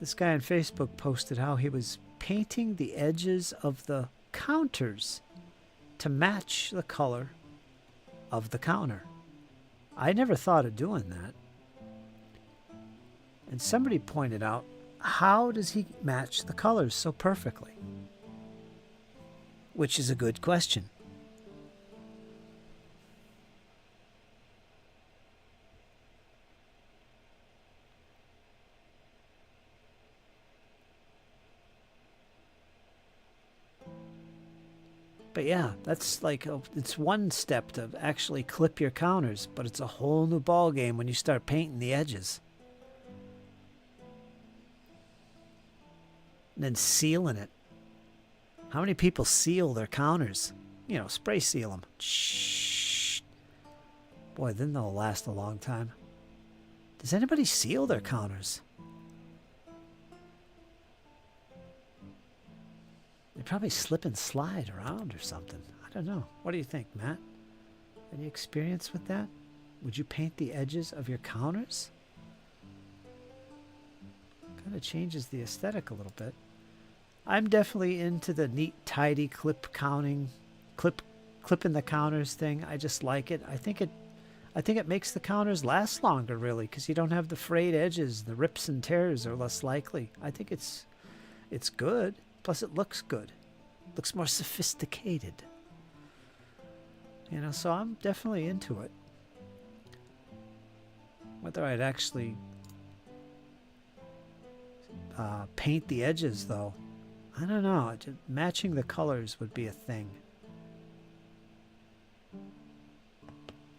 This guy on Facebook posted how he was painting the edges of the counters to match the color of the counter. I never thought of doing that. And somebody pointed out, how does he match the colors so perfectly? Which is a good question. But yeah, that's like, it's one step to actually clip your counters, but it's a whole new ball game when you start painting the edges. And then sealing it. How many people seal their counters? You know, spray seal them. Shh. Boy, then they'll last a long time. Does anybody seal their counters? They probably slip and slide around or something. I don't know. What do you think, Matt? Any experience with that? Would you paint the edges of your counters? Kind of changes the aesthetic a little bit. I'm definitely into the neat, tidy clip counting, clipping the counters thing. I just like it. I think it makes the counters last longer, really, because you don't have the frayed edges. The rips and tears are less likely. I think it's good. Plus, it looks good. Looks more sophisticated. You know, so I'm definitely into it. Whether I'd actually paint the edges, though, I don't know. Just matching the colors would be a thing.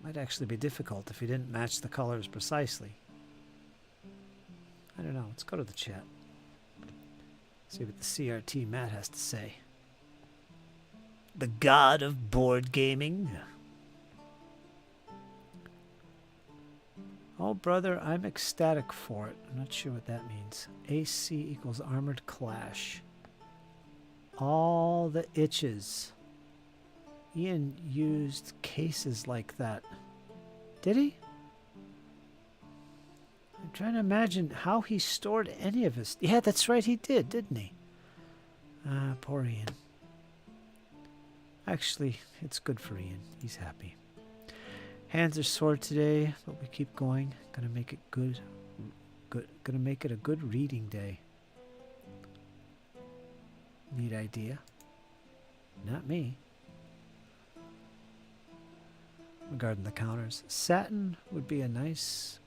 Might actually be difficult if you didn't match the colors precisely. I don't know. Let's go to the chat. See what the CRT Matt has to say. The god of board gaming. Oh, brother, I'm ecstatic for it. I'm not sure what that means. AC equals armored clash. All the itches. Ian used cases like that. Did he? I'm trying to imagine how he stored any of his... Yeah, that's right, he did, didn't he? Ah, poor Ian. Actually, it's good for Ian. He's happy. Hands are sore today, but we keep going. Gonna make it good. Gonna make it a good reading day. Neat idea. Not me. I'm regarding the counters. Satin would be nice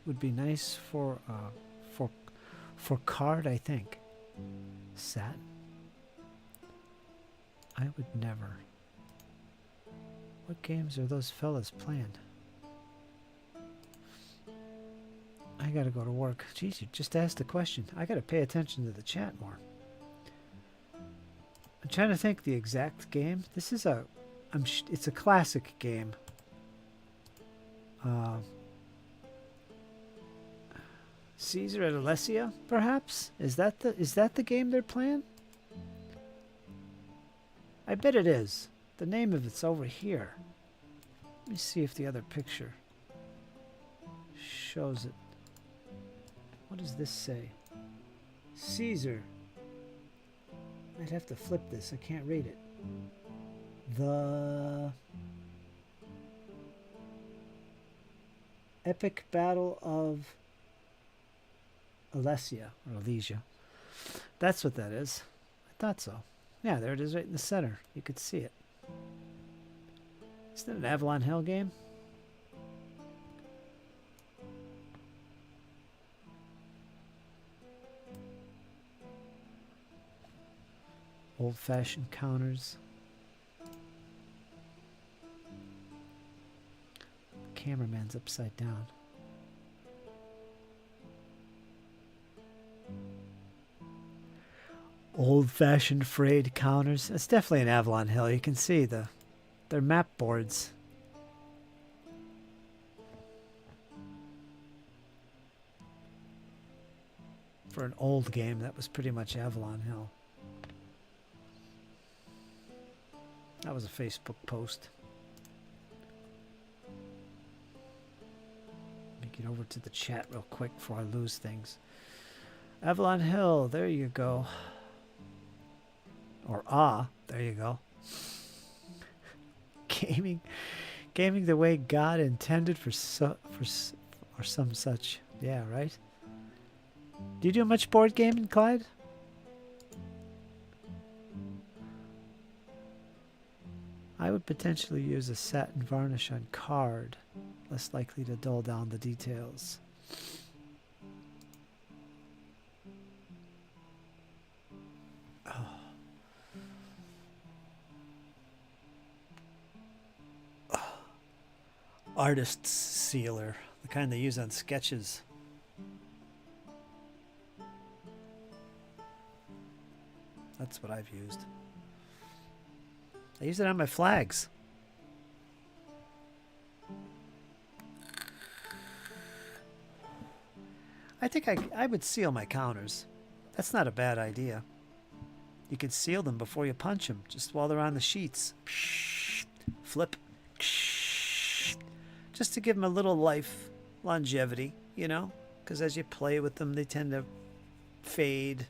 for card, I think. Satin. I would never. What games are those fellas playing? I gotta go to work. Jeez, you just asked a question. I gotta pay attention to the chat more. I'm trying to think the exact game. This is it's a classic game. Caesar at Alessia, perhaps? Is that the game they're playing? I bet it is. The name of it's over here. Let me see if the other picture shows it. What does this say? Caesar. I'd have to flip this. I can't read it. The Epic Battle of Alessia, or Alesia. That's what that is. I thought so. Yeah, there it is right in the center. You could see it. Isn't it an Avalon Hill game? Old-fashioned counters. The cameraman's upside down. Old-fashioned frayed counters. It's definitely an Avalon Hill. You can see they're map boards. For an old game, that was pretty much Avalon Hill. That was a Facebook post. Let me get over to the chat real quick before I lose things. Avalon Hill, there you go. Or there you go. Gaming the way God intended or some such. Yeah, right? Do you do much board gaming, Clyde? I would potentially use a satin varnish on card, less likely to dull down the details. Artist's sealer, the kind they use on sketches. That's what I've used. I use it on my flags. I think I would seal my counters. That's not a bad idea. You could seal them before you punch them, just while they're on the sheets. Flip. Just to give them a little life longevity, you know? Because as you play with them, they tend to fade,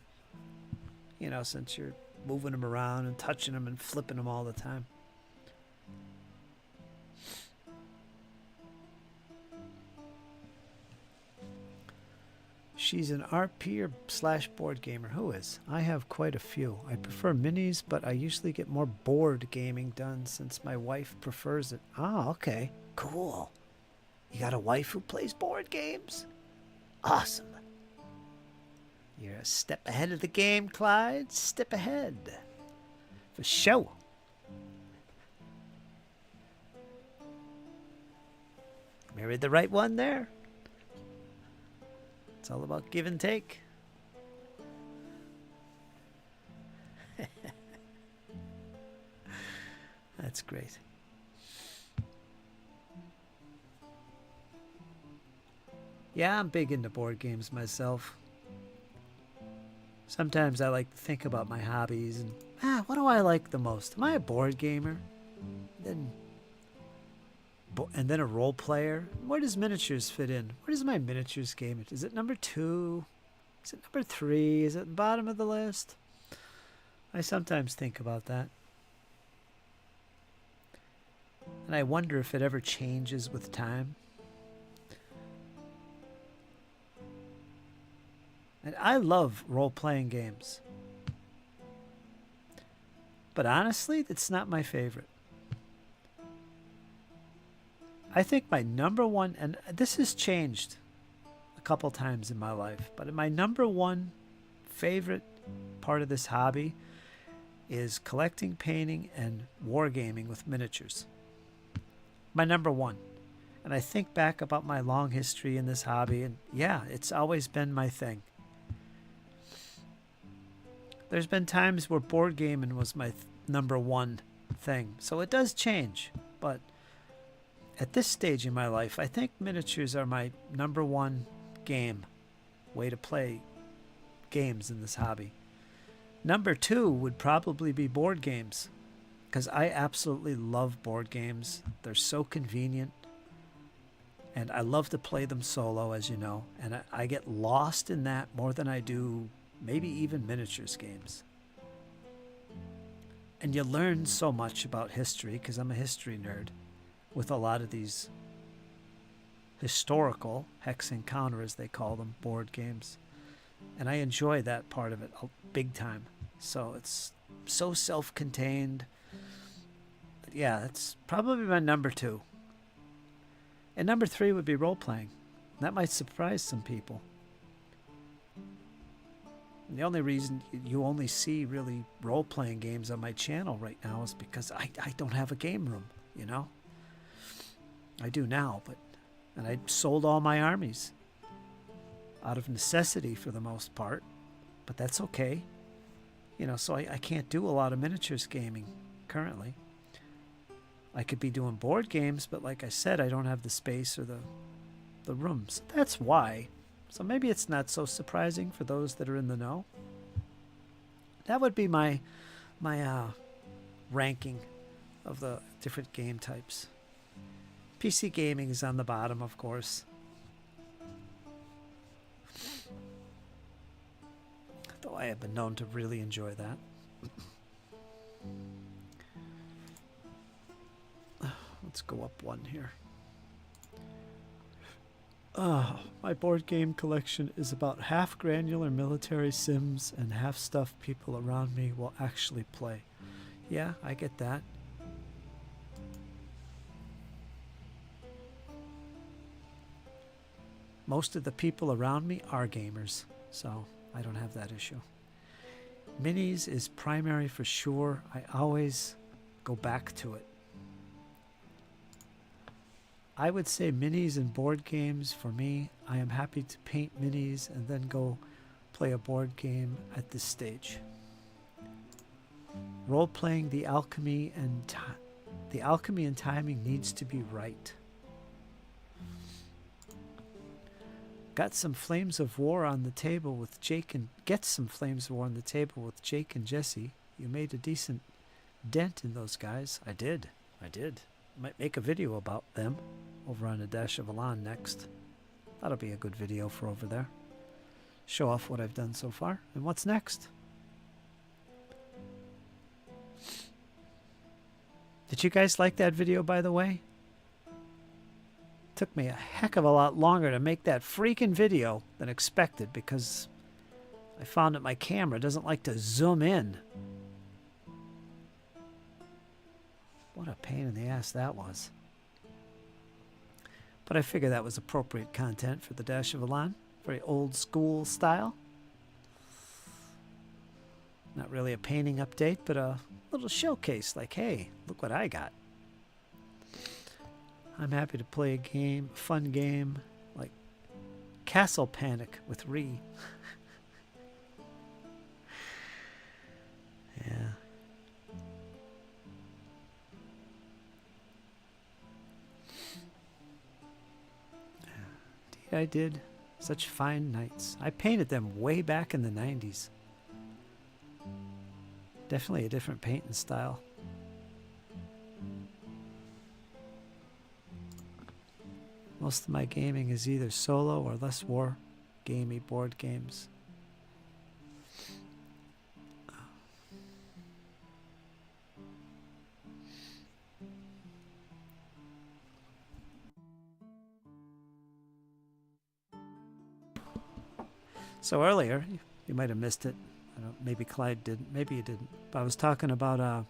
you know, since you're moving them around and touching them and flipping them all the time. She's an RP or / board gamer. Who is? I have quite a few. I prefer minis, but I usually get more board gaming done since my wife prefers it. Ah, okay. Cool. You got a wife who plays board games? Awesome. You're a step ahead of the game, Clyde. Step ahead. For sure. Married the right one there. It's all about give and take. That's great. Yeah, I'm big into board games myself. Sometimes I like to think about my hobbies and, what do I like the most? Am I a board gamer? And then a role player? Where does miniatures fit in? Where does my miniatures game? Is it number 2? Is it number 3? Is it at the bottom of the list? I sometimes think about that. And I wonder if it ever changes with time. And I love role-playing games. But honestly, it's not my favorite. I think my number one, and this has changed a couple times in my life, but my number one favorite part of this hobby is collecting, painting, and wargaming with miniatures. My number one. And I think back about my long history in this hobby, and yeah, it's always been my thing. There's been times where board gaming was my number one thing, so it does change. But at this stage in my life, I think miniatures are my number one way to play games in this hobby. Number two would probably be board games, because I absolutely love board games. They're so convenient. And I love to play them solo, as you know. And I get lost in that more than I do maybe even miniatures games. And you learn so much about history, because I'm a history nerd, with a lot of these historical, hex encounter as they call them, board games. And I enjoy that part of it big time. So it's so self-contained. Yeah, it's probably my number two. And number three would be role-playing. That might surprise some people. And the only reason you only see really role-playing games on my channel right now is because I don't have a game room, you know? I do now, and I sold all my armies out of necessity for the most part, but that's okay. You know, so I can't do a lot of miniatures gaming currently. I could be doing board games, but like I said, I don't have the space or the rooms. That's why. So maybe it's not so surprising for those that are in the know. That would be my ranking of the different game types. PC gaming is on the bottom, of course. Though I have been known to really enjoy that. Let's go up one here. My board game collection is about half granular military sims and half stuff people around me will actually play. Yeah, I get that. Most of the people around me are gamers, so I don't have that issue. Minis is primary for sure. I always go back to it. I would say minis and board games for me. I am happy to paint minis and then go play a board game at this stage. Role-playing, the alchemy and timing needs to be right. Got some Flames of War on the table with Jake and get some Flames of War on the table with Jake and Jesse. You made a decent dent in those guys. I did. Might make a video about them over on A Dash of Elan next. That'll be a good video for over there. Show off what I've done so far and what's next. Did you guys like that video, by the way? Took me a heck of a lot longer to make that freaking video than expected because I found that my camera doesn't like to zoom in. What a pain in the ass that was. But I figured that was appropriate content for the Dash of Elan. Very old school style. Not really a painting update, but a little showcase like, hey, look what I got. I'm happy to play a game, a fun game, like Castle Panic with Ree. Yeah. Indeed I did. Such fine nights. I painted them way back in the 90s. Definitely a different painting style. Most of my gaming is either solo or less war gamey board games. So earlier, you might have missed it. I don't, maybe Clyde didn't. Maybe you didn't. But I was talking about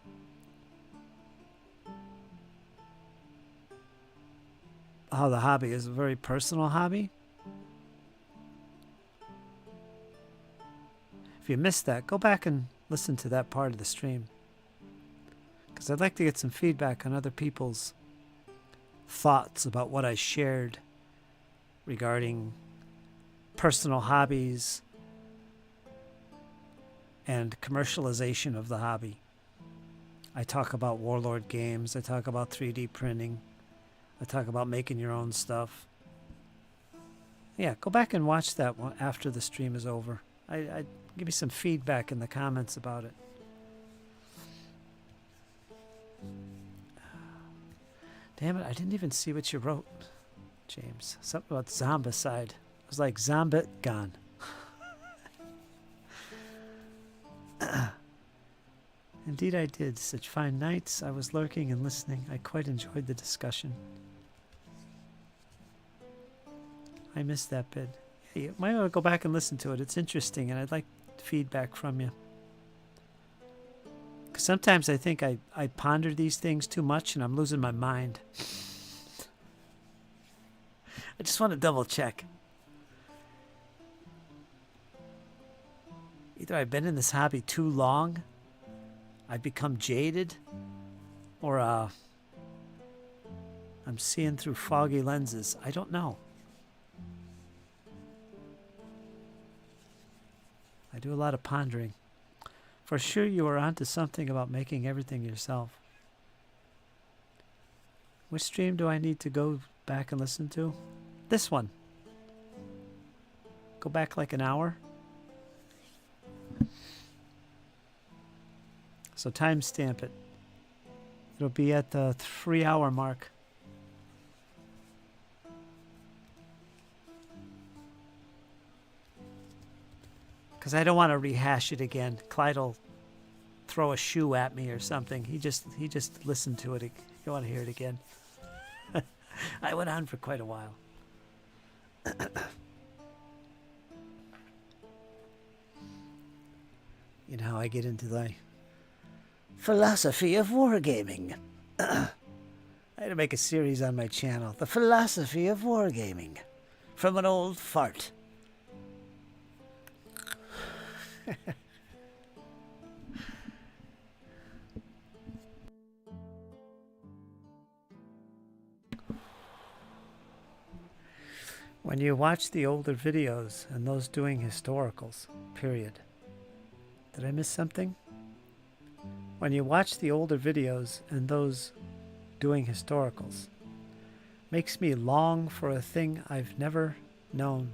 how the hobby is a very personal hobby. If you missed that, go back and listen to that part of the stream. Because I'd like to get some feedback on other people's thoughts about what I shared regarding personal hobbies and commercialization of the hobby. I talk about Warlord games. I talk about 3D printing. I talk about making your own stuff. Yeah, go back and watch that one after the stream is over. I give me some feedback in the comments about it. Damn it, I didn't even see what you wrote, James. Something about zombicide. It was like zombie gone. Indeed I did. Such fine nights. I was lurking and listening. I quite enjoyed the discussion. I missed that bit. Yeah, you might want to go back and listen to it. It's interesting, and I'd like feedback from you. Because sometimes I think I ponder these things too much, and I'm losing my mind. I just want to double check. Either I've been in this hobby too long, I've become jaded, or I'm seeing through foggy lenses. I don't know. I do a lot of pondering. For sure you are onto something about making everything yourself. Which stream do I need to go back and listen to? This one. Go back like an hour. So timestamp it. It'll be at the 3-hour mark. Because I don't want to rehash it again. Clyde will throw a shoe at me or something. He just listened to it. You don't want to hear it again. I went on for quite a while. You know how I get into the philosophy of wargaming. I had to make a series on my channel. The philosophy of wargaming. From an old fart. When you watch the older videos and those doing historicals, period. Did I miss something? When you watch the older videos and those doing historicals, makes me long for a thing I've never known.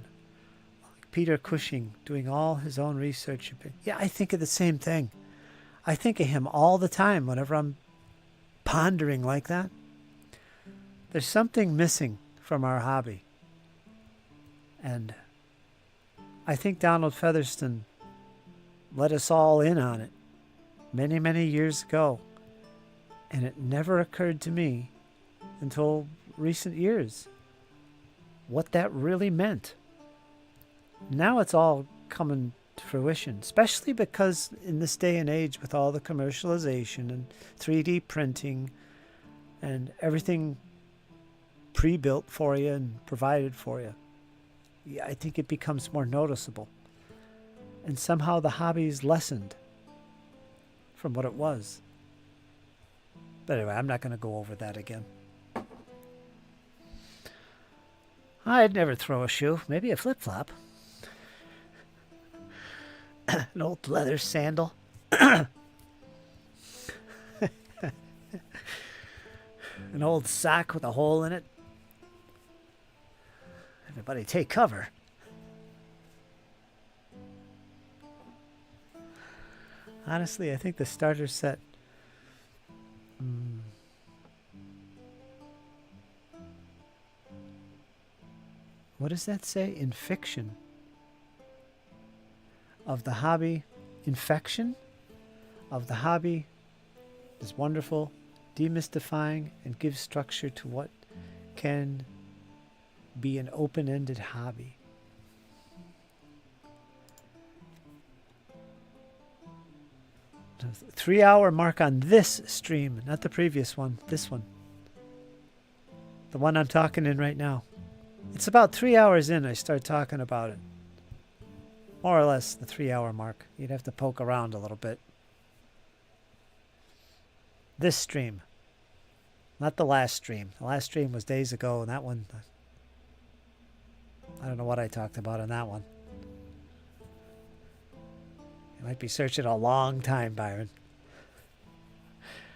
Like Peter Cushing doing all his own research. Yeah, I think of the same thing. I think of him all the time whenever I'm pondering like that. There's something missing from our hobby. And I think Donald Featherston let us all in on it many, many years ago. And it never occurred to me until recent years what that really meant. Now it's all coming to fruition, especially because in this day and age with all the commercialization and 3D printing and everything pre-built for you and provided for you, yeah, I think it becomes more noticeable. And somehow the hobby's lessened from what it was. But anyway, I'm not going to go over that again. I'd never throw a shoe. Maybe a flip-flop. An old leather sandal. An old sock with a hole in it. Everybody take cover. Honestly, I think the starter set... What does that say? In fiction. Of the hobby. Infection? Of the hobby is wonderful, demystifying, and gives structure to what can be an open-ended hobby. The 3-hour mark on this stream, not the previous one, this one. The one I'm talking in right now. It's about 3 hours in I start talking about it. More or less the 3-hour mark. You'd have to poke around a little bit. This stream. Not the last stream. The last stream was days ago, and that one... I don't know what I talked about on that one. You might be searching a long time, Byron.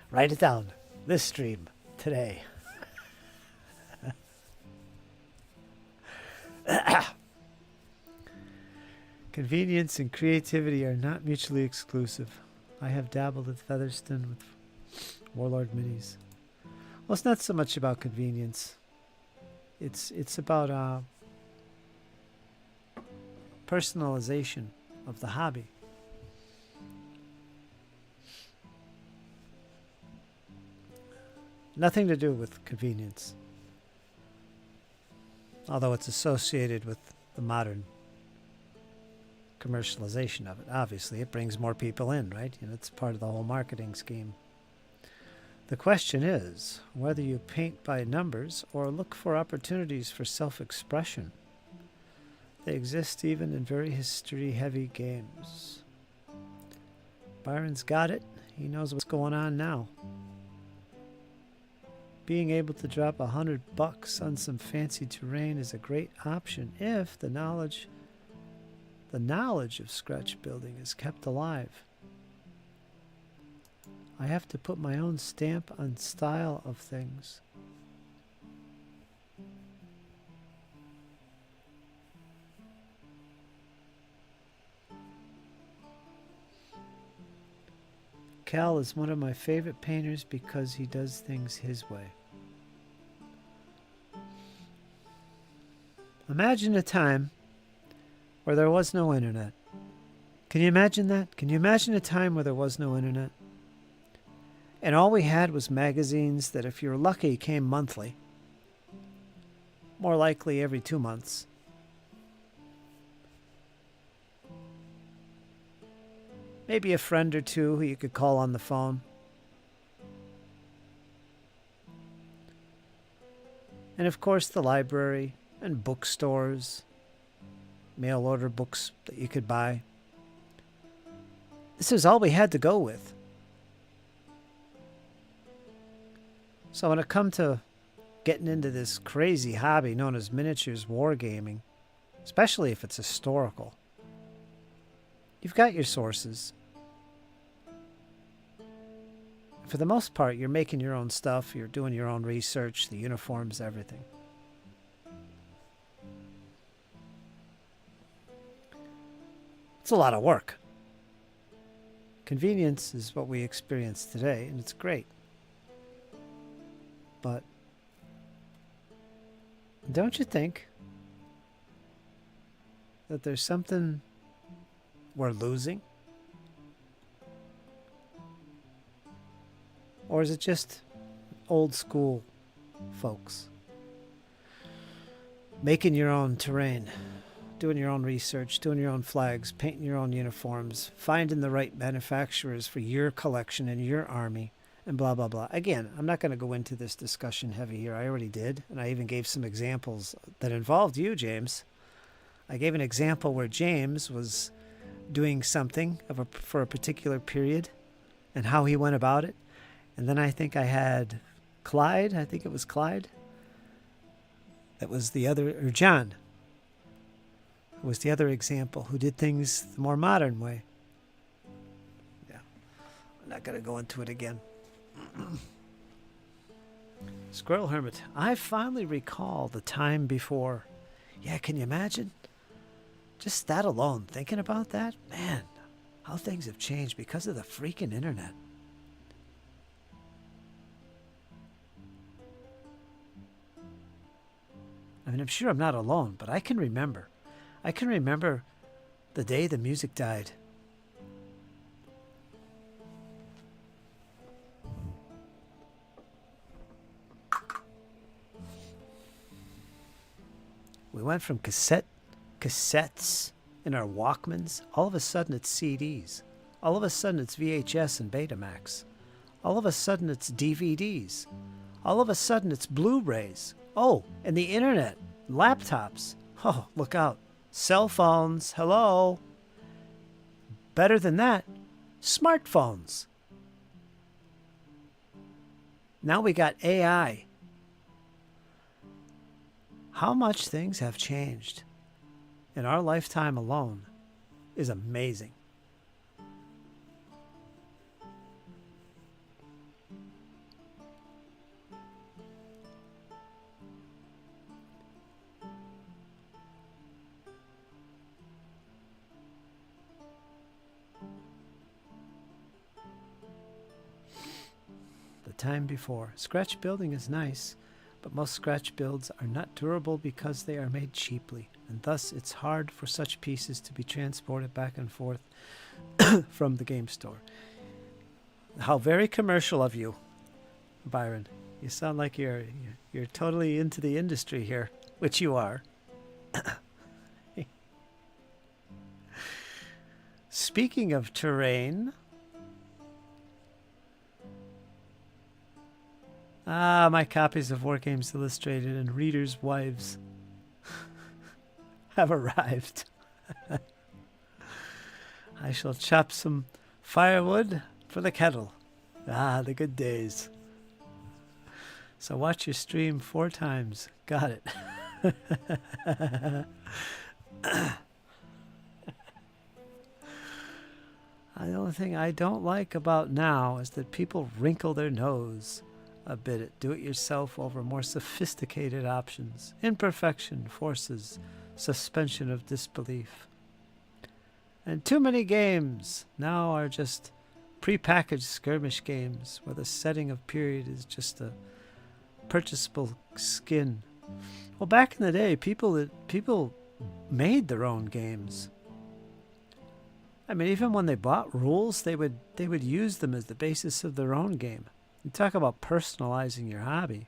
Write it down. This stream. Today. Convenience and creativity are not mutually exclusive. I have dabbled at Featherston with Warlord Minis. Well, it's not so much about convenience. It's about personalization of the hobby. Nothing to do with convenience. Although it's associated with the modern commercialization of it. Obviously, it brings more people in, right? You know, it's part of the whole marketing scheme. The question is whether you paint by numbers or look for opportunities for self-expression. They exist even in very history-heavy games. Byron's got it. He knows what's going on now. Being able to drop $100 on some fancy terrain is a great option if the knowledge of scratch building is kept alive. I have to put my own stamp on style of things. Cal is one of my favorite painters because he does things his way. Imagine a time where there was no internet. Can you imagine that? Can you imagine a time where there was no internet? And all we had was magazines that, if you're lucky, came monthly. More likely every 2 months. Maybe a friend or two who you could call on the phone. And of course the library and bookstores, mail order books that you could buy. This is all we had to go with. So when it come to getting into this crazy hobby known as miniatures wargaming, especially if it's historical, you've got your sources. For the most part, you're making your own stuff, you're doing your own research, the uniforms, everything. It's a lot of work. Convenience is what we experience today, and it's great. But don't you think that there's something we're losing? Or is it just old school folks? Making your own terrain, doing your own research, doing your own flags, painting your own uniforms, finding the right manufacturers for your collection and your army, and blah, blah, blah. Again, I'm not going to go into this discussion heavy here. I already did, and I even gave some examples that involved you, James. I gave an example where James was doing something for a particular period and how he went about it. And then I think I had Clyde. I think it was Clyde. That was the other, or John, who was the other example, who did things the more modern way. Yeah, I'm not going to go into it again. Squirrel Hermit, I finally recall the time before. Yeah, can you imagine? Just that alone, thinking about that, man, how things have changed because of the freaking internet. I mean, I'm sure I'm not alone, but I can remember. I can remember the day the music died. We went from cassettes in our Walkmans. All of a sudden it's CDs. All of a sudden it's VHS and Betamax. All of a sudden it's DVDs. All of a sudden it's Blu-rays. Oh, and the internet, laptops. Oh, look out. Cell phones, hello. Better than that, smartphones. Now we got AI. How much things have changed in our lifetime alone is amazing. The time before. Scratch building is nice, but most scratch builds are not durable because they are made cheaply, and thus it's hard for such pieces to be transported back and forth from the game store. How very commercial of you, Byron. You sound like you're totally into the industry here, which you are. Speaking of terrain, my copies of War Games Illustrated and Readers' Wives have arrived. I shall chop some firewood for the kettle. Ah, the good days. So watch your stream 4 times. Got it. The only thing I don't like about now is that people wrinkle their nose a bit at do-it-yourself over more sophisticated options. Imperfection forces suspension of disbelief. And too many games now are just prepackaged skirmish games where the setting of period is just a purchasable skin. Well, back in the day, people made their own games. I mean, even when they bought rules, they would use them as the basis of their own game. You talk about personalizing your hobby.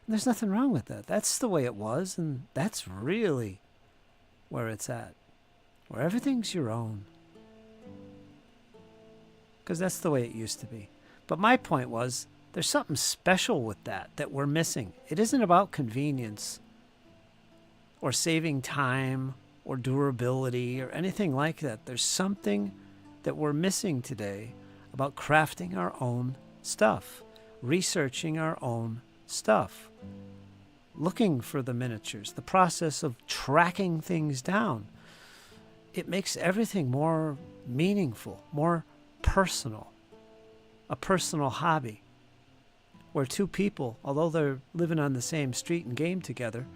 And there's nothing wrong with that. That's the way it was, and that's really where it's at. Where everything's your own. Because that's the way it used to be. But my point was, there's something special with that we're missing. It isn't about convenience or saving time or durability or anything like that. There's something that we're missing today about crafting our own stuff, researching our own stuff, looking for the miniatures, the process of tracking things down. It makes everything more meaningful, more personal, a personal hobby, where 2 people, although they're living on the same street and game together,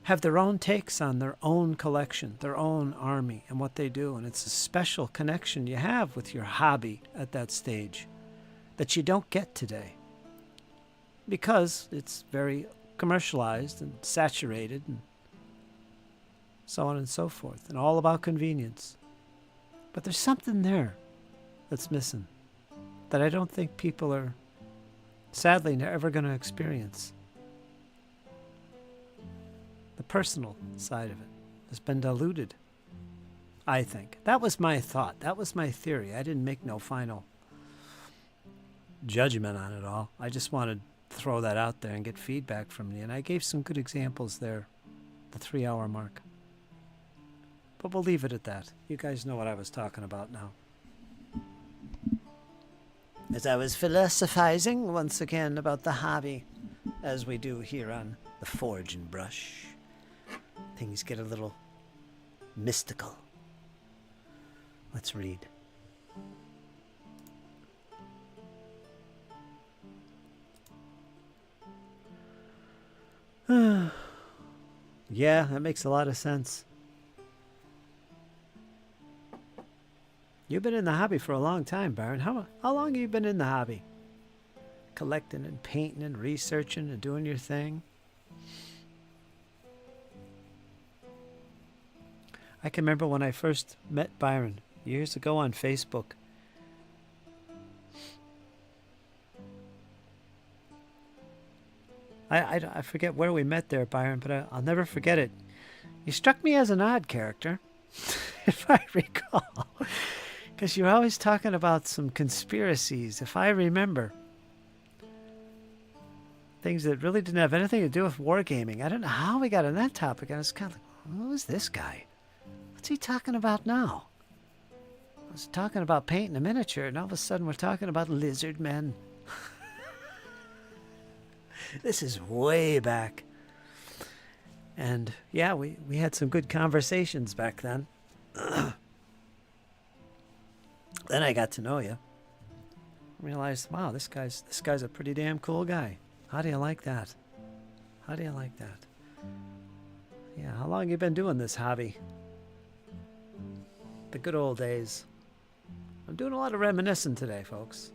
have their own takes on their own collection, their own army, and what they do. And it's a special connection you have with your hobby at that stage that you don't get today because it's very commercialized and saturated and so on and so forth, and all about convenience. But there's something there that's missing that I don't think people are, sadly, ever going to experience. The personal side of it has been diluted, I think. That was my thought. That was my theory. I didn't make no final judgment on it all. I just wanted to throw that out there and get feedback from you. And I gave some good examples there, the 3-hour mark. But we'll leave it at that. You guys know what I was talking about now. As I was philosophizing once again about the hobby, as we do here on the Forge and Brush. Things get a little mystical. Let's read. Yeah, that makes a lot of sense. You've been in the hobby for a long time, Baron. How long have you been in the hobby? Collecting and painting and researching and doing your thing? I can remember when I first met Byron years ago on Facebook. I forget where we met there, Byron, but I'll never forget it. You struck me as an odd character, if I recall. Because you're always talking about some conspiracies, if I remember. Things that really didn't have anything to do with wargaming. I don't know how we got on that topic. I was kind of like, who is this guy? What's he talking about now? I was talking about painting a miniature, and all of a sudden we're talking about lizard men. This is way back. And yeah, we had some good conversations back then. Then I got to know you. Realized, wow, this guy's a pretty damn cool guy. How do you like that? How do you like that? Yeah, how long have you been doing this hobby? The good old days. I'm doing a lot of reminiscing today, folks.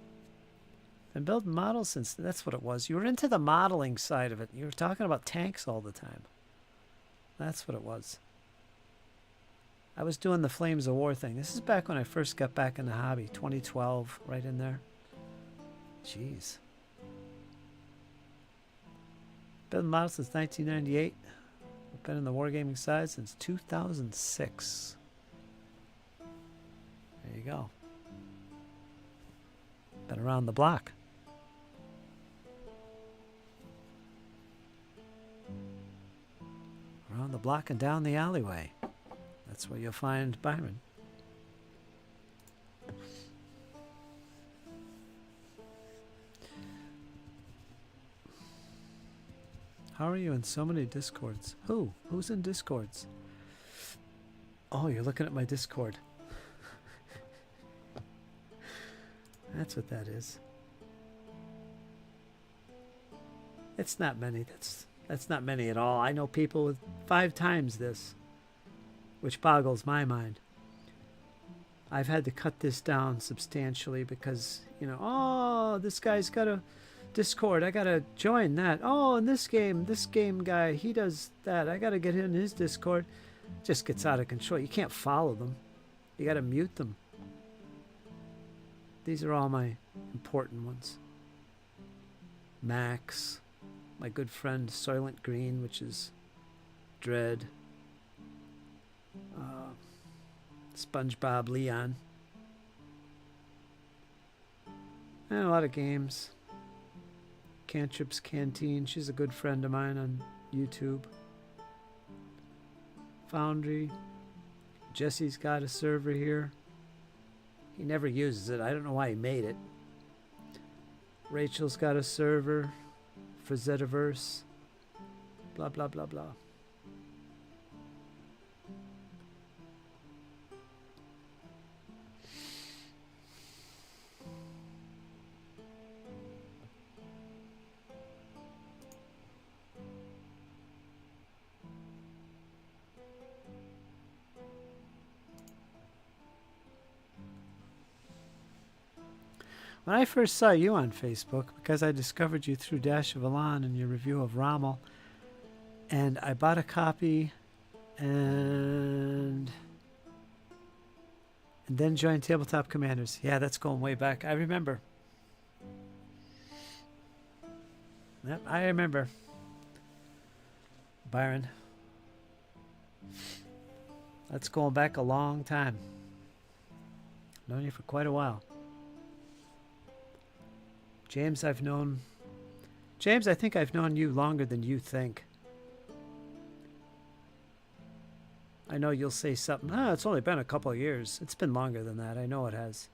Been building models since, that's what it was. You were into the modeling side of it. You were talking about tanks all the time. That's what it was. I was doing the Flames of War thing. This is back when I first got back in the hobby. 2012, right in there. Jeez. Been models since 1998. I've been in the wargaming side since 2006. There you go. Been around the block. Around the block and down the alleyway. That's where you'll find Byron. How are you in so many Discords? Who? Who's in Discords? Oh, you're looking at my Discord. That's what that is. It's not many. That's not many at all. I know people with 5 times this, which boggles my mind. I've had to cut this down substantially because, you know, oh, this guy's got a Discord. I got to join that. Oh, and this game guy, he does that. I got to get in his Discord. It just gets out of control. You can't follow them. You got to mute them. These are all my important ones. Max, my good friend Soylent Green, which is Dread. SpongeBob Leon. And a lot of games. Cantrip's Canteen, she's a good friend of mine on YouTube. Foundry. Jesse's got a server here. He never uses it. I don't know why he made it. Rachel's got a server. Frizetaverse. Blah, blah, blah, blah. When I first saw you on Facebook, because I discovered you through Dash of Elan and your review of Rommel, and I bought a copy and then joined Tabletop Commanders. Yeah, that's going way back. I remember. Yep, I remember. Byron. That's going back a long time. Known you for quite a while. James, I think I've known you longer than you think. I know you'll say something. It's only been a couple of years. It's been longer than that. I know it has.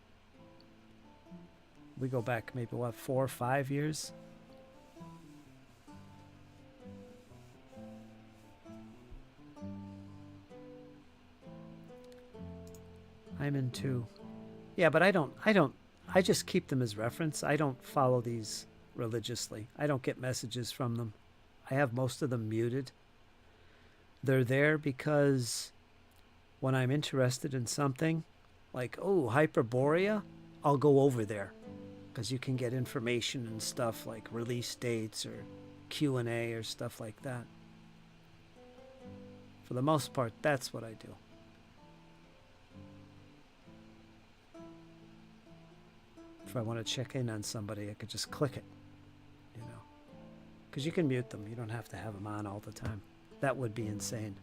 We go back maybe, 4 or 5 years? I'm in 2. Yeah, but I just keep them as reference. I don't follow these religiously. I don't get messages from them. I have most of them muted. They're there because when I'm interested in something, like, oh, Hyperborea, I'll go over there because you can get information and stuff like release dates or Q&A or stuff like that. For the most part, that's what I do. If I want to check in on somebody, I could just click it, you know. Because you can mute them. You don't have to have them on all the time. That would be insane.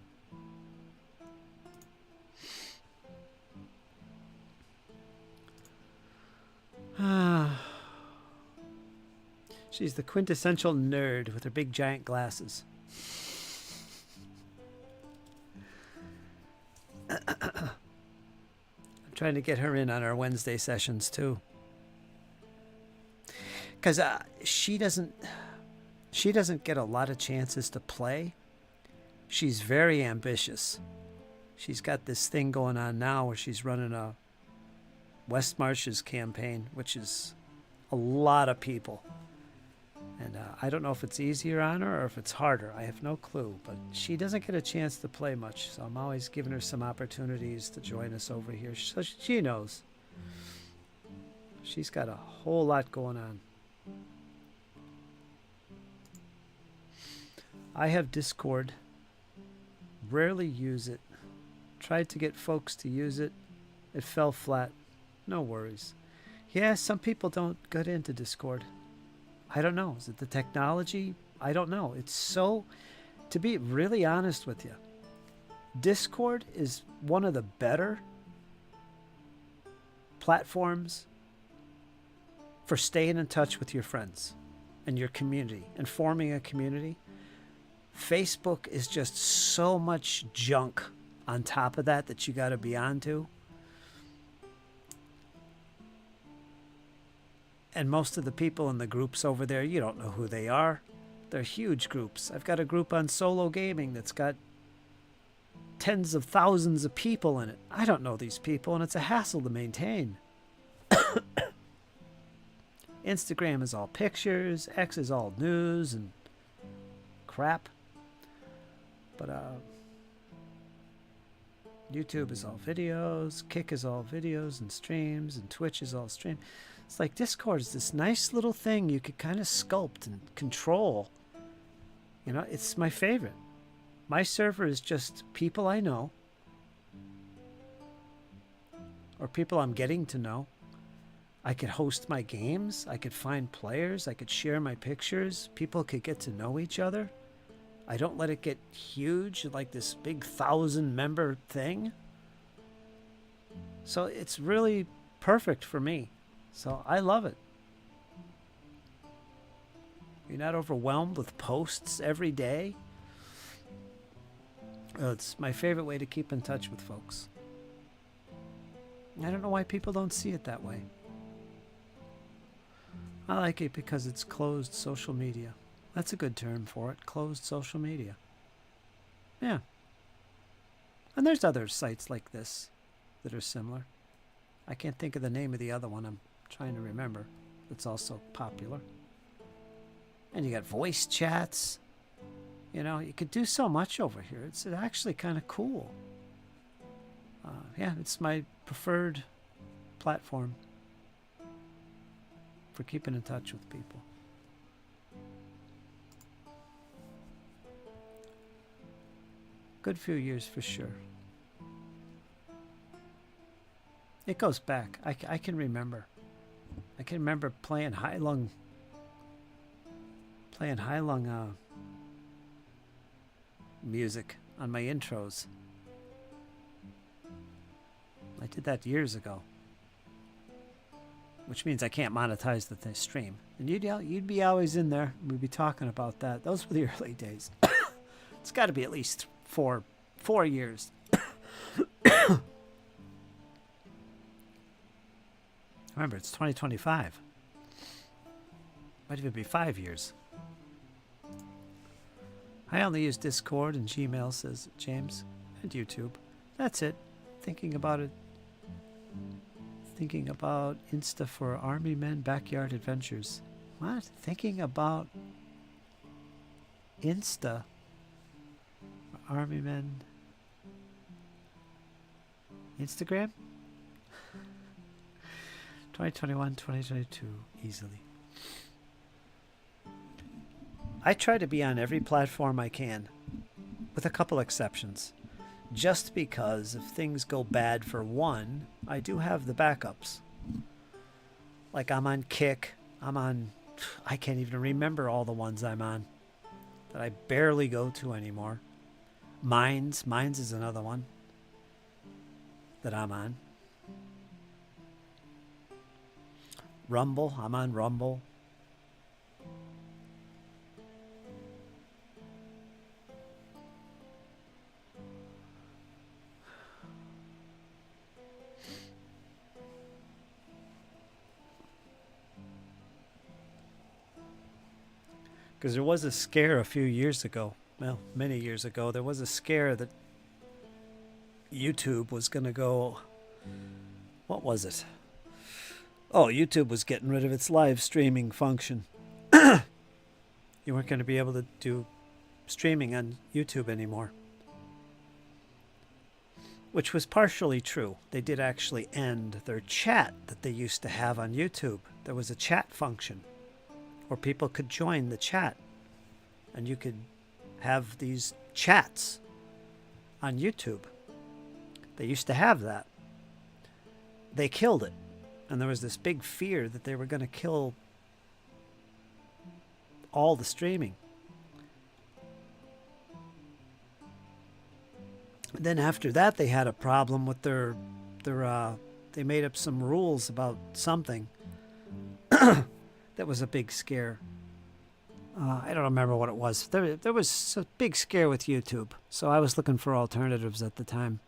She's the quintessential nerd with her big giant glasses. I'm trying to get her in on our Wednesday sessions too. Because she doesn't get a lot of chances to play. She's very ambitious. She's got this thing going on now where she's running a West Marches campaign, which is a lot of people. And I don't know if it's easier on her or if it's harder. I have no clue. But she doesn't get a chance to play much. So I'm always giving her some opportunities to join us over here. So she knows. She's got a whole lot going on. I have Discord. Rarely use it. Tried to get folks to use it. It fell flat. No worries. Yeah, some people don't get into Discord. I don't know. Is it the technology? I don't know. It's so... To be really honest with you, Discord is one of the better platforms for staying in touch with your friends and your community and forming a community. Facebook is just so much junk on top of that you got to be onto. And most of the people in the groups over there, you don't know who they are. They're huge groups. I've got a group on solo gaming that's got tens of thousands of people in it. I don't know these people, and it's a hassle to maintain. Instagram is all pictures. X is all news and crap. But YouTube is all videos. Kick is all videos and streams. And Twitch is all stream. It's like Discord is this nice little thing you could kind of sculpt and control. You know, it's my favorite. My server is just people I know. Or people I'm getting to know. I could host my games. I could find players. I could share my pictures. People could get to know each other. I don't let it get huge, like this big 1,000-member thing. So it's really perfect for me. So I love it. You're not overwhelmed with posts every day. It's my favorite way to keep in touch with folks. I don't know why people don't see it that way. I like it because it's closed social media. That's a good term for it, closed social media. Yeah. And there's other sites like this that are similar. I can't think of the name of the other one I'm trying to remember. It's also popular. And you got voice chats. You know, you could do so much over here. It's actually kind of cool. Yeah, it's my preferred platform for keeping in touch with people. Good few years for sure. It goes back. I can remember. I can remember playing high lung music on my intros. I did that years ago, which means I can't monetize the stream. And you'd be always in there. We'd be talking about that. Those were the early days. It's got to be at least four years. Remember, it's 2025. Might even be 5 years. I only use Discord and Gmail, says James, and YouTube. That's it. Thinking about it. Thinking about Insta for Army Men Backyard Adventures. What? Thinking about Insta for Army Men Instagram? 2021, 2022, easily. I try to be on every platform I can, with a couple exceptions. Just because if things go bad for one, I do have the backups. Like I'm on Kick, I can't even remember all the ones I'm on that I barely go to anymore. Minds is another one that I'm on. Rumble, I'm on Rumble. Because there was a scare a few years ago. Well, many years ago, there was a scare that YouTube was going to go. What was it? Oh, YouTube was getting rid of its live streaming function. You weren't going to be able to do streaming on YouTube anymore. Which was partially true. They did actually end their chat that they used to have on YouTube. There was a chat function where people could join the chat. And you could have these chats on YouTube. They used to have that. They killed it. And there was this big fear that they were going to kill all the streaming. Then after that, they had a problem with their they made up some rules about something. That was a big scare. I don't remember what it was. There was a big scare with YouTube. So I was looking for alternatives at the time.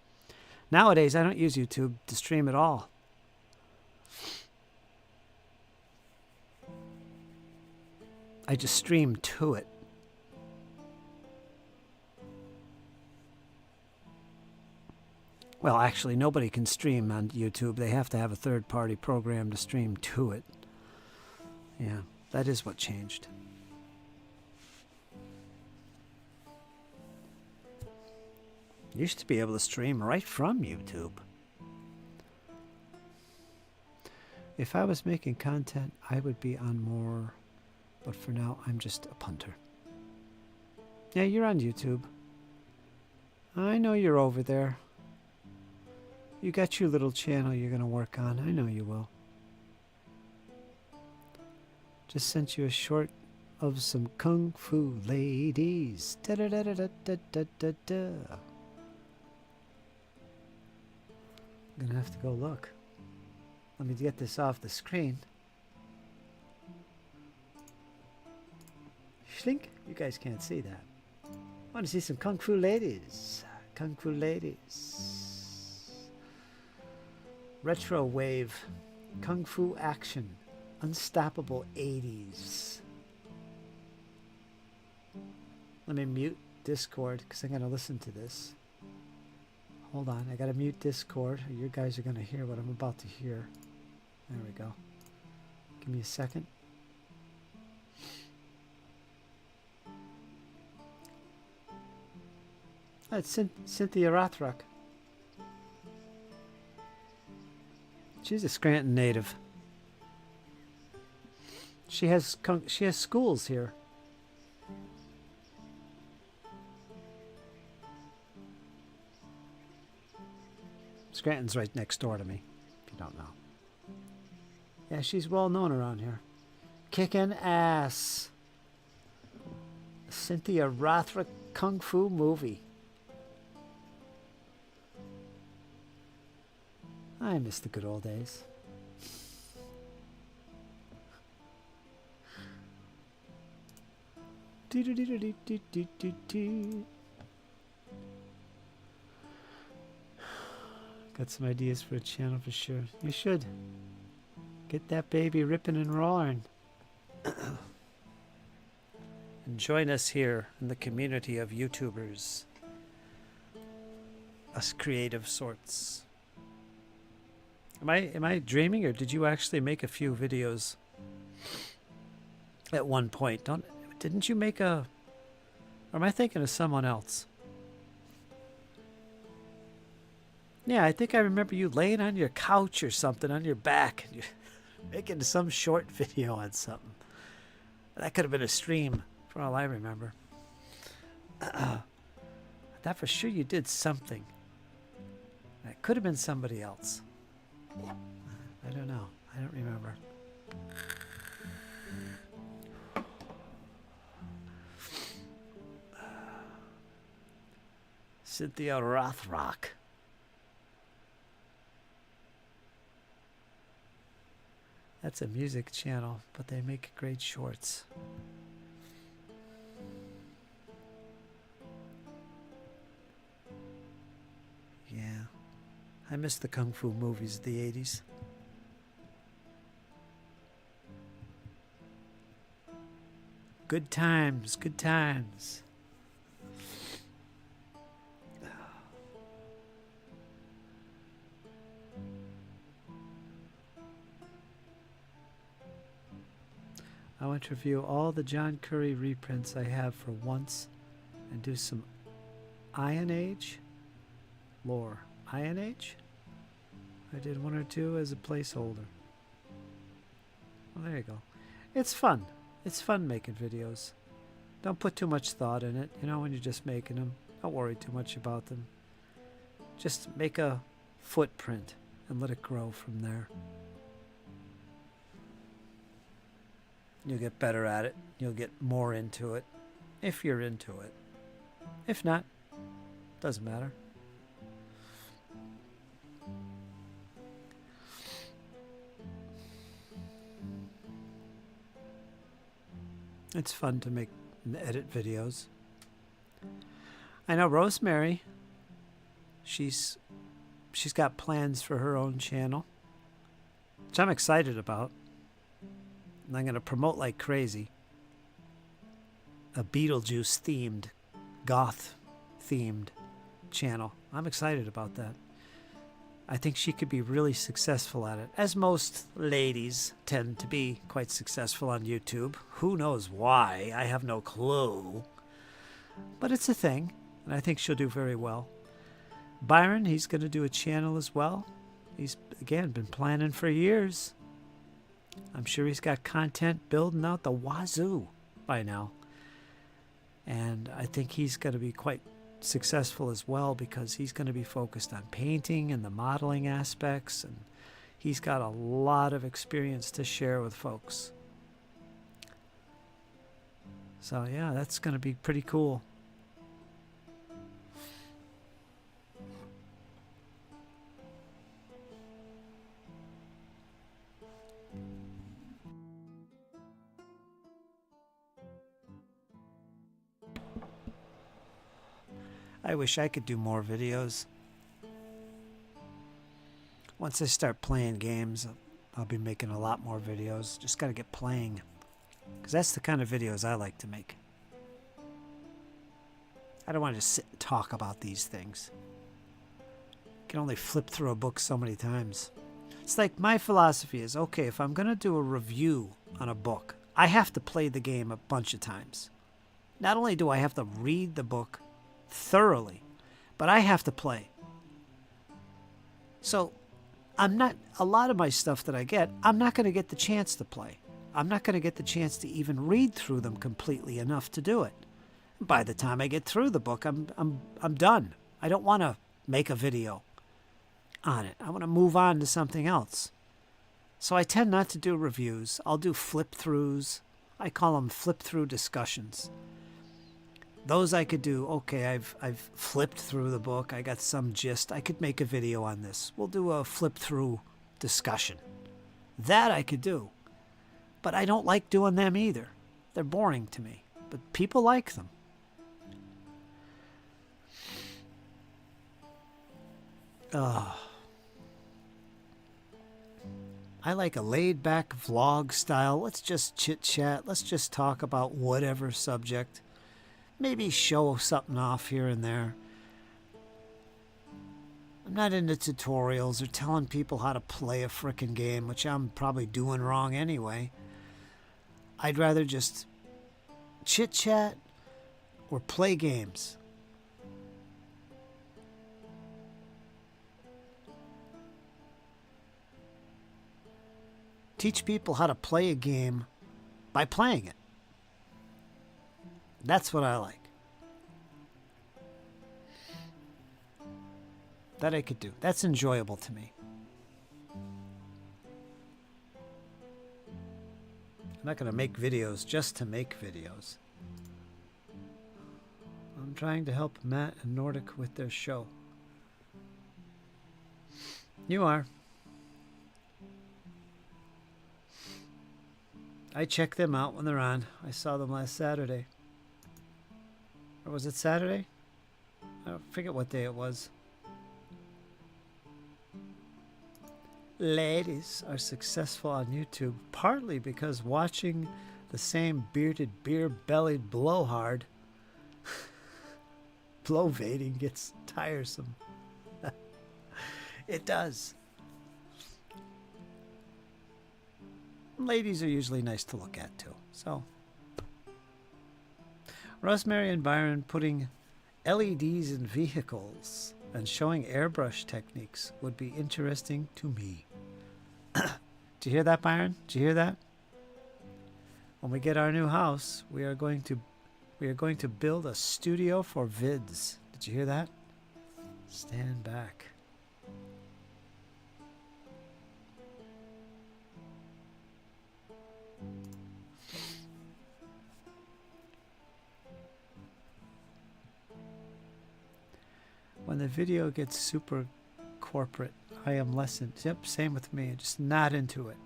Nowadays, I don't use YouTube to stream at all. I just stream to it. Well, actually, nobody can stream on YouTube. They have to have a third-party program to stream to it. Yeah, that is what changed. Used to be able to stream right from YouTube. If I was making content, I would be on more, but for now, I'm just a punter. Yeah, you're on YouTube. I know you're over there. You got your little channel you're going to work on. I know you will. Just sent you a short of some Kung Fu ladies. Da da da da da da da da da. I'm going to have to go look. Let me get this off the screen. Schlink? You guys can't see that. I want to see some Kung Fu ladies. Kung Fu ladies. Retro wave. Kung Fu action. Unstoppable 80s. Let me mute Discord because I'm going to listen to this. Hold on, I gotta mute Discord. You guys are gonna hear what I'm about to hear. There we go. Give me a second. It's Cynthia Rothrock. She's a Scranton native. She has schools here. Scranton's right next door to me, if you don't know. Yeah, she's well known around here. Kickin' ass. Cynthia Rothrock Kung Fu movie. I miss the good old days. Do do do do do do do do. Got some ideas for a channel for sure. You should. Get that baby ripping and roaring. And join us here in the community of YouTubers. Us creative sorts. Am I dreaming, or did you actually make a few videos at one point? Didn't you make a... Or am I thinking of someone else? Yeah, I think I remember you laying on your couch or something on your back and you're making some short video on something. That could have been a stream, for all I remember. I thought for sure you did something. That could have been somebody else. I don't know. I don't remember. Cynthia Rothrock. That's a music channel, but they make great shorts. Yeah. I miss the Kung Fu movies of the 80s. Good times, good times. I want to review all the John Curry reprints I have for once and do some Iron Age lore. Iron Age? I did one or two as a placeholder. Well, there you go. It's fun. It's fun making videos. Don't put too much thought in it. You know, when you're just making them, don't worry too much about them. Just make a footprint and let it grow from there. You'll get better at it. You'll get more into it, if you're into it. If not, doesn't matter. It's fun to make and edit videos. I know Rosemary, she's got plans for her own channel, which I'm excited about. And I'm going to promote like crazy. A Beetlejuice themed, goth themed channel. I'm excited about that. I think she could be really successful at it, as most ladies tend to be quite successful on YouTube. Who knows why? I have no clue. But it's a thing, and I think she'll do very well. Byron, he's going to do a channel as well. He's, again, been planning for years. I'm sure he's got content building out the wazoo by now. And I think he's going to be quite successful as well, because he's going to be focused on painting and the modeling aspects, and he's got a lot of experience to share with folks. So yeah, that's going to be pretty cool. I wish I could do more videos. Once I start playing games, I'll be making a lot more videos. Just got to get playing, because that's the kind of videos I like to make. I don't want to sit and talk about these things. I can only flip through a book so many times. It's like my philosophy is, okay, if I'm going to do a review on a book, I have to play the game a bunch of times. Not only do I have to read the book thoroughly, but I have to play. So I'm not, a lot of my stuff that I get, I'm not going to get the chance to play. I'm not going to get the chance to even read through them completely enough to do it. By the time I get through the book, I'm done. I don't want to make a video on it. I want to move on to something else. So I tend not to do reviews. I'll do flip-throughs. I call them flip-through discussions. Those I could do, okay, I've flipped through the book, I got some gist, I could make a video on this. We'll do a flip-through discussion. That I could do. But I don't like doing them either. They're boring to me. But people like them. I like a laid-back vlog style. Let's just chit-chat. Let's just talk about whatever subject. Maybe show something off here and there. I'm not into tutorials or telling people how to play a frickin' game, which I'm probably doing wrong anyway. I'd rather just chit-chat or play games. Teach people how to play a game by playing it. That's what I like. That I could do. That's enjoyable to me. I'm not going to make videos just to make videos. I'm trying to help Matt and Nordic with their show. You are. I check them out when they're on. I saw them last Saturday. Or was it Saturday? I forget what day it was. Ladies are successful on YouTube partly because watching the same bearded, beer-bellied blowhard. Blowvading gets tiresome. It does. Ladies are usually nice to look at too. So, Rosemary and Byron putting LEDs in vehicles and showing airbrush techniques would be interesting to me. Did you hear that, Byron? Did you hear that? When we get our new house, we are going to build a studio for vids. Did you hear that? Stand back. When the video gets super corporate, I am less in. Yep, same with me. Just not into it.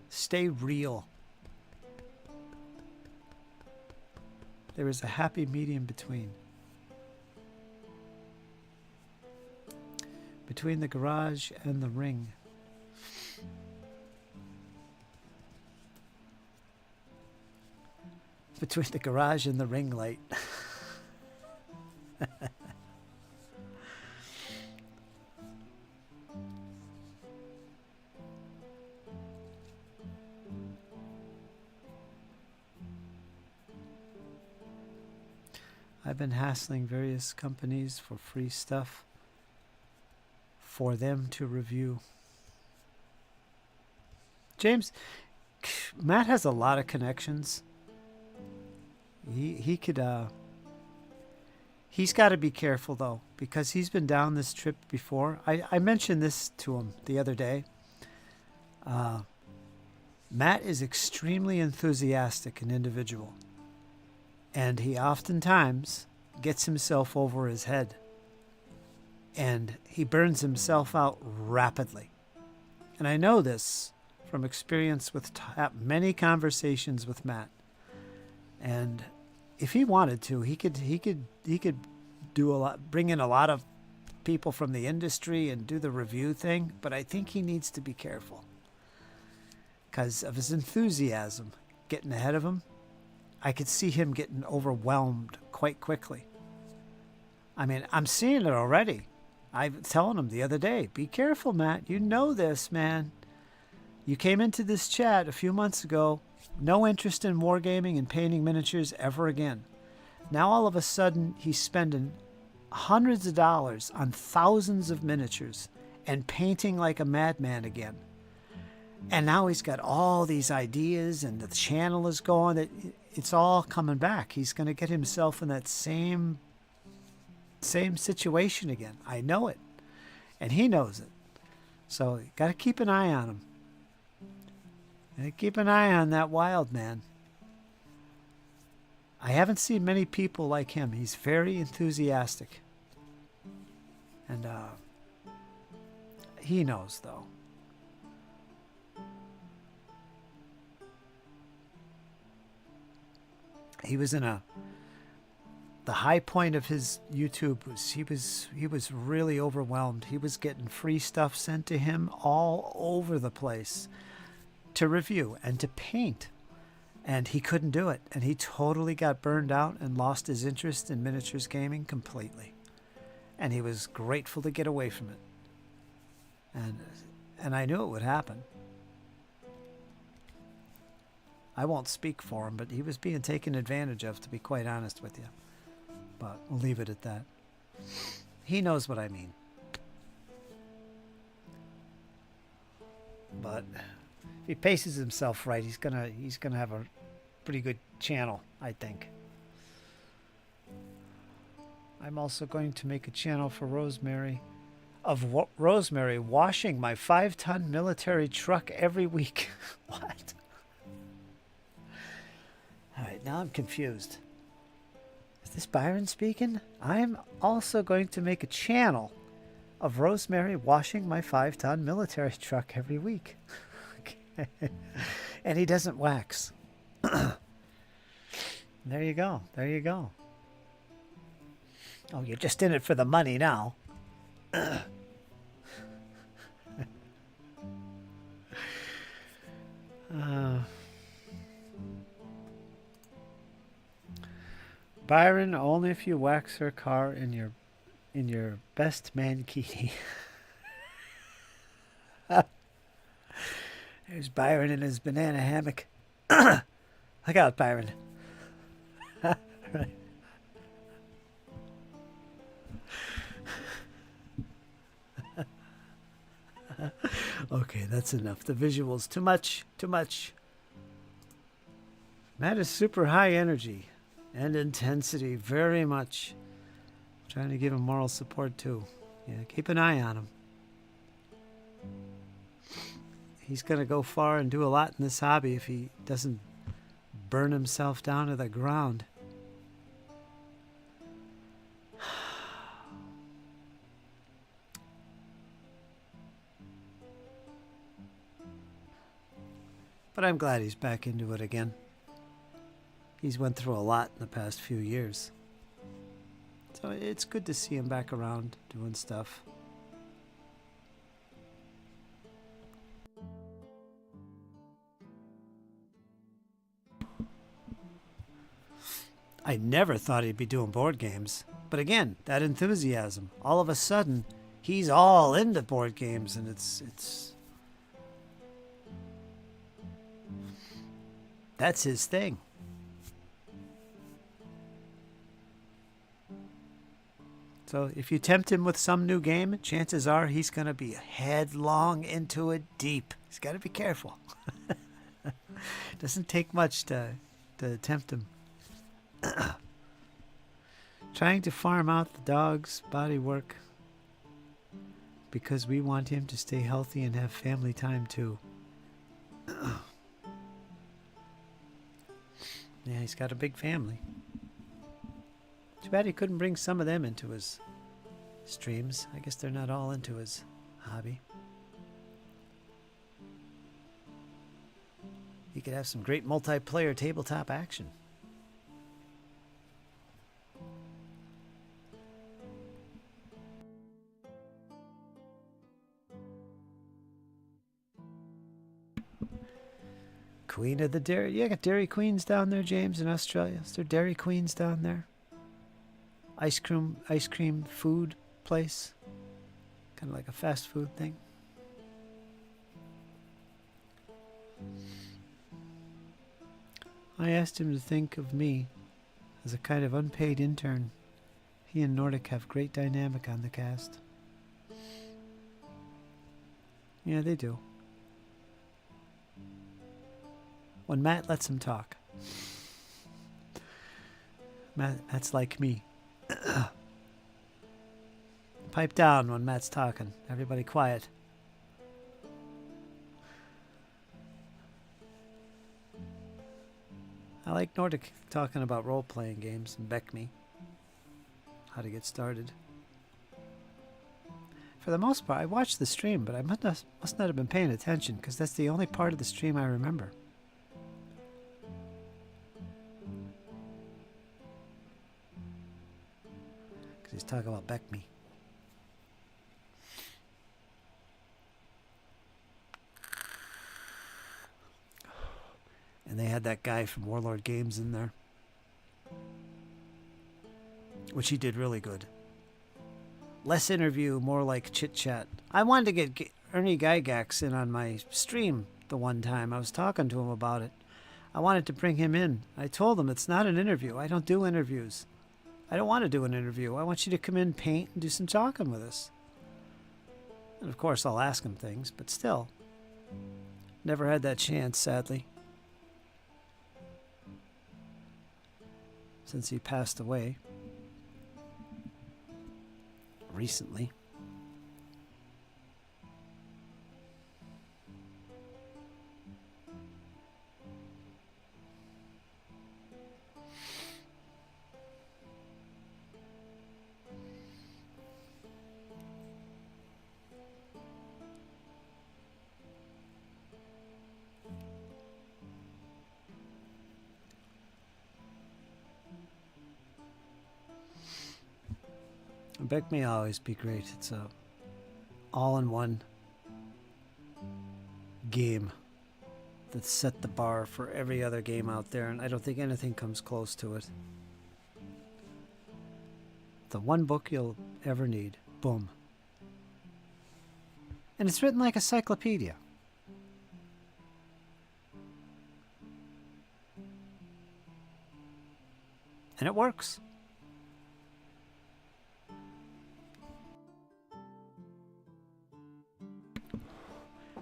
Stay real. There is a happy medium between the garage and the ring. Between the garage and the ring light. I've been hassling various companies for free stuff for them to review. James, Matt has a lot of connections. He could he's got to be careful though, because he's been down this trip before. I mentioned this to him the other day. Matt is extremely enthusiastic and individual, and he oftentimes gets himself over his head, and he burns himself out rapidly. And I know this from experience with many conversations with Matt. And if he wanted to, he could do a lot, bring in a lot of people from the industry and do the review thing. But I think he needs to be careful because of his enthusiasm getting ahead of him. I could see him getting overwhelmed quite quickly. I mean, I'm seeing it already. I was telling him the other day, be careful, Matt. You know this, man. You came into this chat a few months ago, no interest in wargaming and painting miniatures ever again. Now all of a sudden, he's spending hundreds of dollars on thousands of miniatures and painting like a madman again. And now he's got all these ideas and the channel is going. It's all coming back. He's going to get himself in that same situation again. I know it. And he knows it. So you got to keep an eye on him. And keep an eye on that wild man. I haven't seen many people like him. He's very enthusiastic. And he knows, though. He was in the high point of his YouTube was he was really overwhelmed. He was getting free stuff sent to him all over the place to review and to paint. And he couldn't do it. And he totally got burned out and lost his interest in miniatures gaming completely. And he was grateful to get away from it. And I knew it would happen. I won't speak for him, but he was being taken advantage of, to be quite honest with you. But we'll leave it at that. He knows what I mean. But if he paces himself right, he's gonna have a pretty good channel, I think. I'm also going to make a channel for Rosemary of Rosemary washing my 5-ton military truck every week. What? All right, now I'm confused. Is this Byron speaking? I'm also going to make a channel of Rosemary washing my 5-ton military truck every week. Okay. And he doesn't wax. There you go. There you go. Oh, you're just in it for the money now. Uh, Byron, only if you wax her car in your best mankini. There's Byron in his banana hammock. Look out, Byron. Right. Okay, that's enough. The visuals, too much, too much. Matt is super high energy and intensity, very much. Trying to give him moral support too. Yeah, keep an eye on him. He's going to go far and do a lot in this hobby if he doesn't burn himself down to the ground. But I'm glad he's back into it again. He's went through a lot in the past few years. So it's good to see him back around doing stuff. I never thought he'd be doing board games. But again, that enthusiasm. All of a sudden, he's all into board games, and it's that's his thing. So if you tempt him with some new game, chances are he's going to be headlong into it deep. He's got to be careful. Doesn't take much to tempt him. Trying to farm out the dog's body work because we want him to stay healthy and have family time too. Yeah, he's got a big family. Too bad he couldn't bring some of them into his streams. I guess they're not all into his hobby. He could have some great multiplayer tabletop action. Queen of the Dairy. You got Dairy Queens down there, James, in Australia. Is there Dairy Queens down there? Ice cream food place. Kind of like a fast food thing. I asked him to think of me as a kind of unpaid intern. He and Nordic have great dynamic on the cast. Yeah, they do. When Matt lets him talk. Matt's like me. Pipe down when Matt's talking. Everybody quiet. I like Nordic talking about role-playing games and Beck me. How to get started. For the most part, I watched the stream, but I must not have been paying attention because that's the only part of the stream I remember. Because he's talking about Beck me. And they had that guy from Warlord Games in there. Which he did really good. Less interview, more like chit-chat. I wanted to get Ernie Gygax in on my stream the one time. I was talking to him about it. I wanted to bring him in. I told him it's not an interview. I don't do interviews. I don't want to do an interview. I want you to come in, paint, and do some talking with us. And of course, I'll ask him things, but still. Never had that chance, sadly. Since he passed away. Recently. Beck may always be great. It's a all-in-one game that set the bar for every other game out there, and I don't think anything comes close to it. The one book you'll ever need. Boom. And it's written like a cyclopedia. And it works.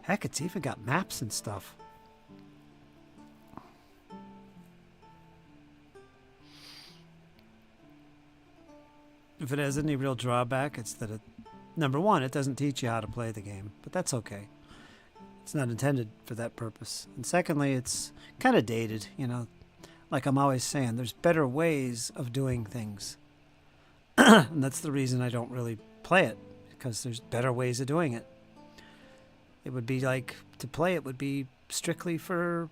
Heck, it's even got maps and stuff. If it has any real drawback, it's that number one, it doesn't teach you how to play the game, but that's okay. It's not intended for that purpose. And secondly, it's kind of dated, you know. Like I'm always saying, there's better ways of doing things. And that's the reason I don't really play it, because there's better ways of doing it. It would be like, to play it would be strictly for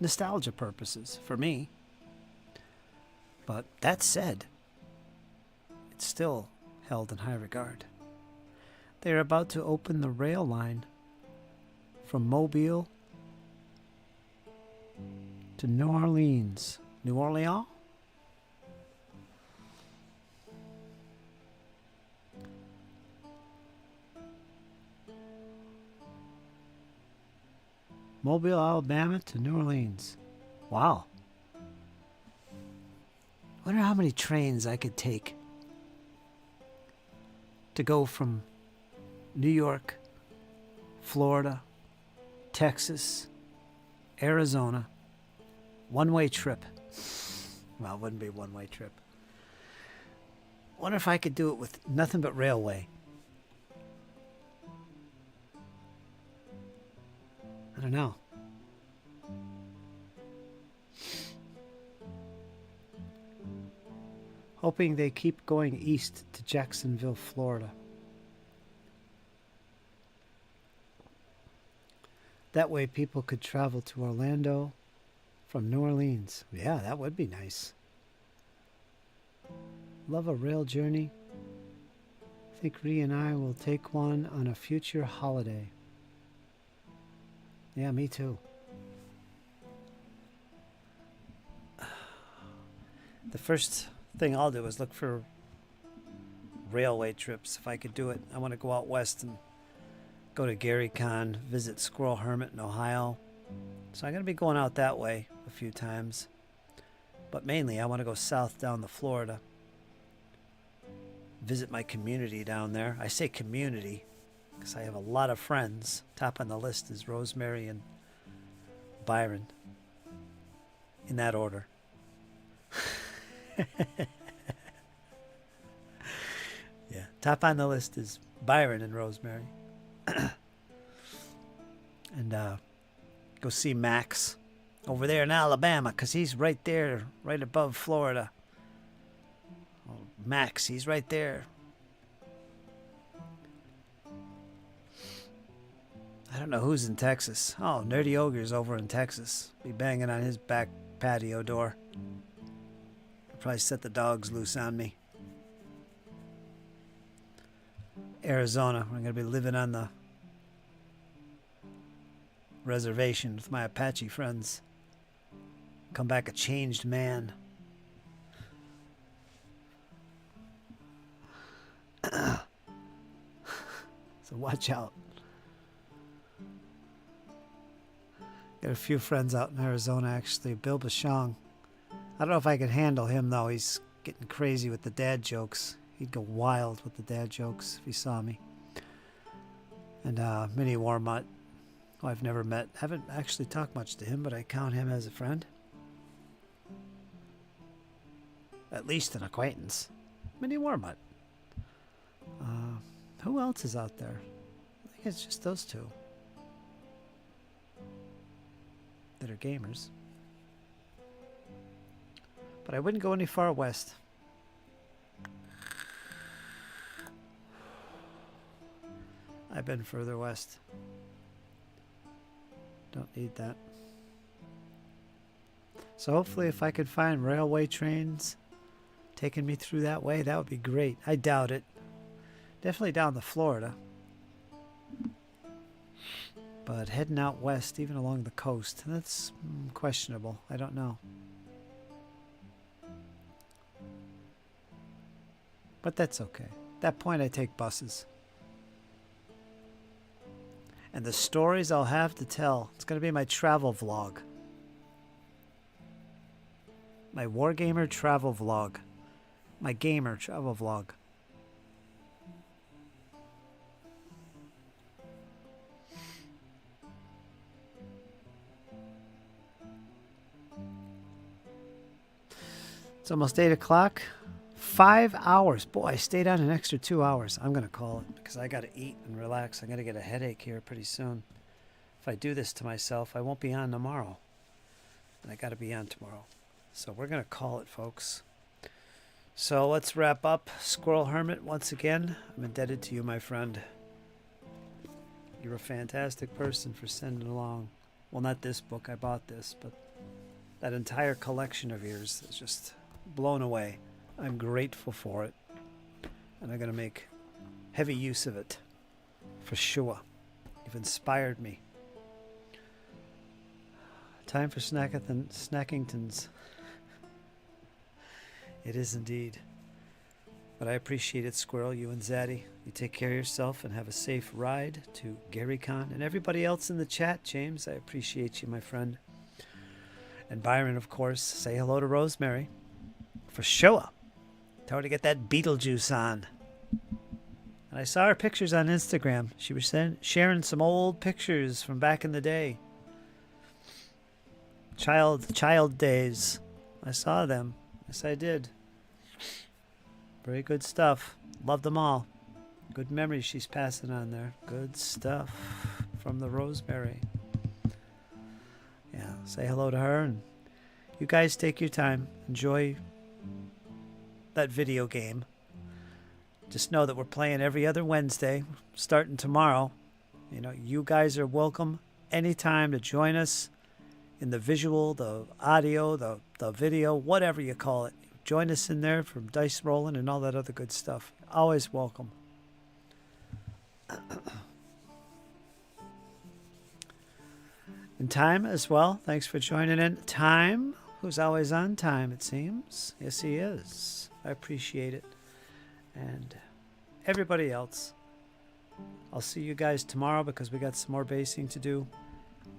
nostalgia purposes, for me. But that said, it's still held in high regard. They are about to open the rail line from Mobile to New Orleans. New Orleans? Mobile, Alabama to New Orleans. Wow. I wonder how many trains I could take to go from New York, Florida, Texas, Arizona. One-way trip. Well, it wouldn't be a one-way trip. Wonder if I could do it with nothing but railway. I don't know. Hoping they keep going east to Jacksonville, Florida. That way people could travel to Orlando from New Orleans. Yeah, that would be nice. Love a rail journey. I think Ree and I will take one on a future holiday. Yeah, me too. The first thing I'll do is look for railway trips if I could do it. I want to go out west and go to GaryCon, visit Squirrel Hermit in Ohio. So I'm going to be going out that way a few times. But mainly I want to go south down to Florida. Visit my community down there. I say community because I have a lot of friends. Top on the list is Rosemary and Byron. In that order. Yeah, top on the list is Byron and Rosemary. And go see Max over there in Alabama, because he's right there, right above Florida. Oh, Max, he's right there. I don't know who's in Texas. Oh, Nerdy Ogre's over in Texas. Be banging on his back patio door. I'll probably set the dogs loose on me. Arizona, I'm going to be living on the reservation with my Apache friends. Come back a changed man. So watch out. Got a few friends out in Arizona, actually. Bill Bashong. I don't know if I could handle him, though. He's getting crazy with the dad jokes. He'd go wild with the dad jokes if he saw me. And Minnie Warmut, who I've never met. Haven't actually talked much to him, but I count him as a friend. At least an acquaintance. Minnie Warmut. Who else is out there? I think it's just those two that are gamers. But I wouldn't go any far west. I've been further west. Don't need that. So hopefully if I could find railway trains taking me through that way, that would be great. I doubt it. Definitely down to Florida. But heading out west, even along the coast, that's questionable. I don't know. But that's okay. At that point, I take buses. And the stories I'll have to tell, it's going to be my travel vlog. My Wargamer travel vlog. My gamer travel vlog. It's almost 8 o'clock. 5 hours. Boy, I stayed on an extra 2 hours. I'm going to call it because I got to eat and relax. I'm going to get a headache here pretty soon. If I do this to myself, I won't be on tomorrow. And I got to be on tomorrow. So we're going to call it, folks. So let's wrap up. Squirrel Hermit, once again, I'm indebted to you, my friend. You're a fantastic person for sending along. Well, not this book. I bought this, but that entire collection of yours is just blown away. I'm grateful for it. And I'm going to make heavy use of it. For sure. You've inspired me. Time for Snackingtons. It is indeed. But I appreciate it, Squirrel, you and Zaddy. You take care of yourself and have a safe ride to GaryCon. And everybody else in the chat, James, I appreciate you, my friend. And Byron, of course, say hello to Rosemary. For sure. Tell her to get that Beetlejuice on. And I saw her pictures on Instagram. She was sharing some old pictures from back in the day. Child days. I saw them. Yes, I did. Very good stuff. Love them all. Good memories she's passing on there. Good stuff from the Rosemary. Yeah, say hello to her. And you guys take your time. Enjoy that video game. Just know that we're playing every other Wednesday, starting tomorrow. You know, you guys are welcome anytime to join us in the visual, the audio, the video, whatever you call it. Join us in there from dice rolling and all that other good stuff. Always welcome. And Time as well. Thanks for joining in. Time, who's always on time, it seems. Yes, he is. I appreciate it. And everybody else. I'll see you guys tomorrow because we got some more basing to do.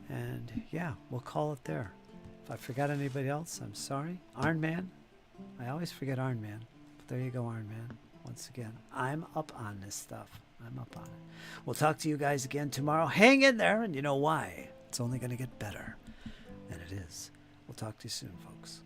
And yeah, we'll call it there. If I forgot anybody else, I'm sorry. Ironman. I always forget Ironman. But there you go, Ironman. Once again, I'm up on this stuff. I'm up on it. We'll talk to you guys again tomorrow. Hang in there, and you know why. It's only going to get better. And it is. We'll talk to you soon, folks.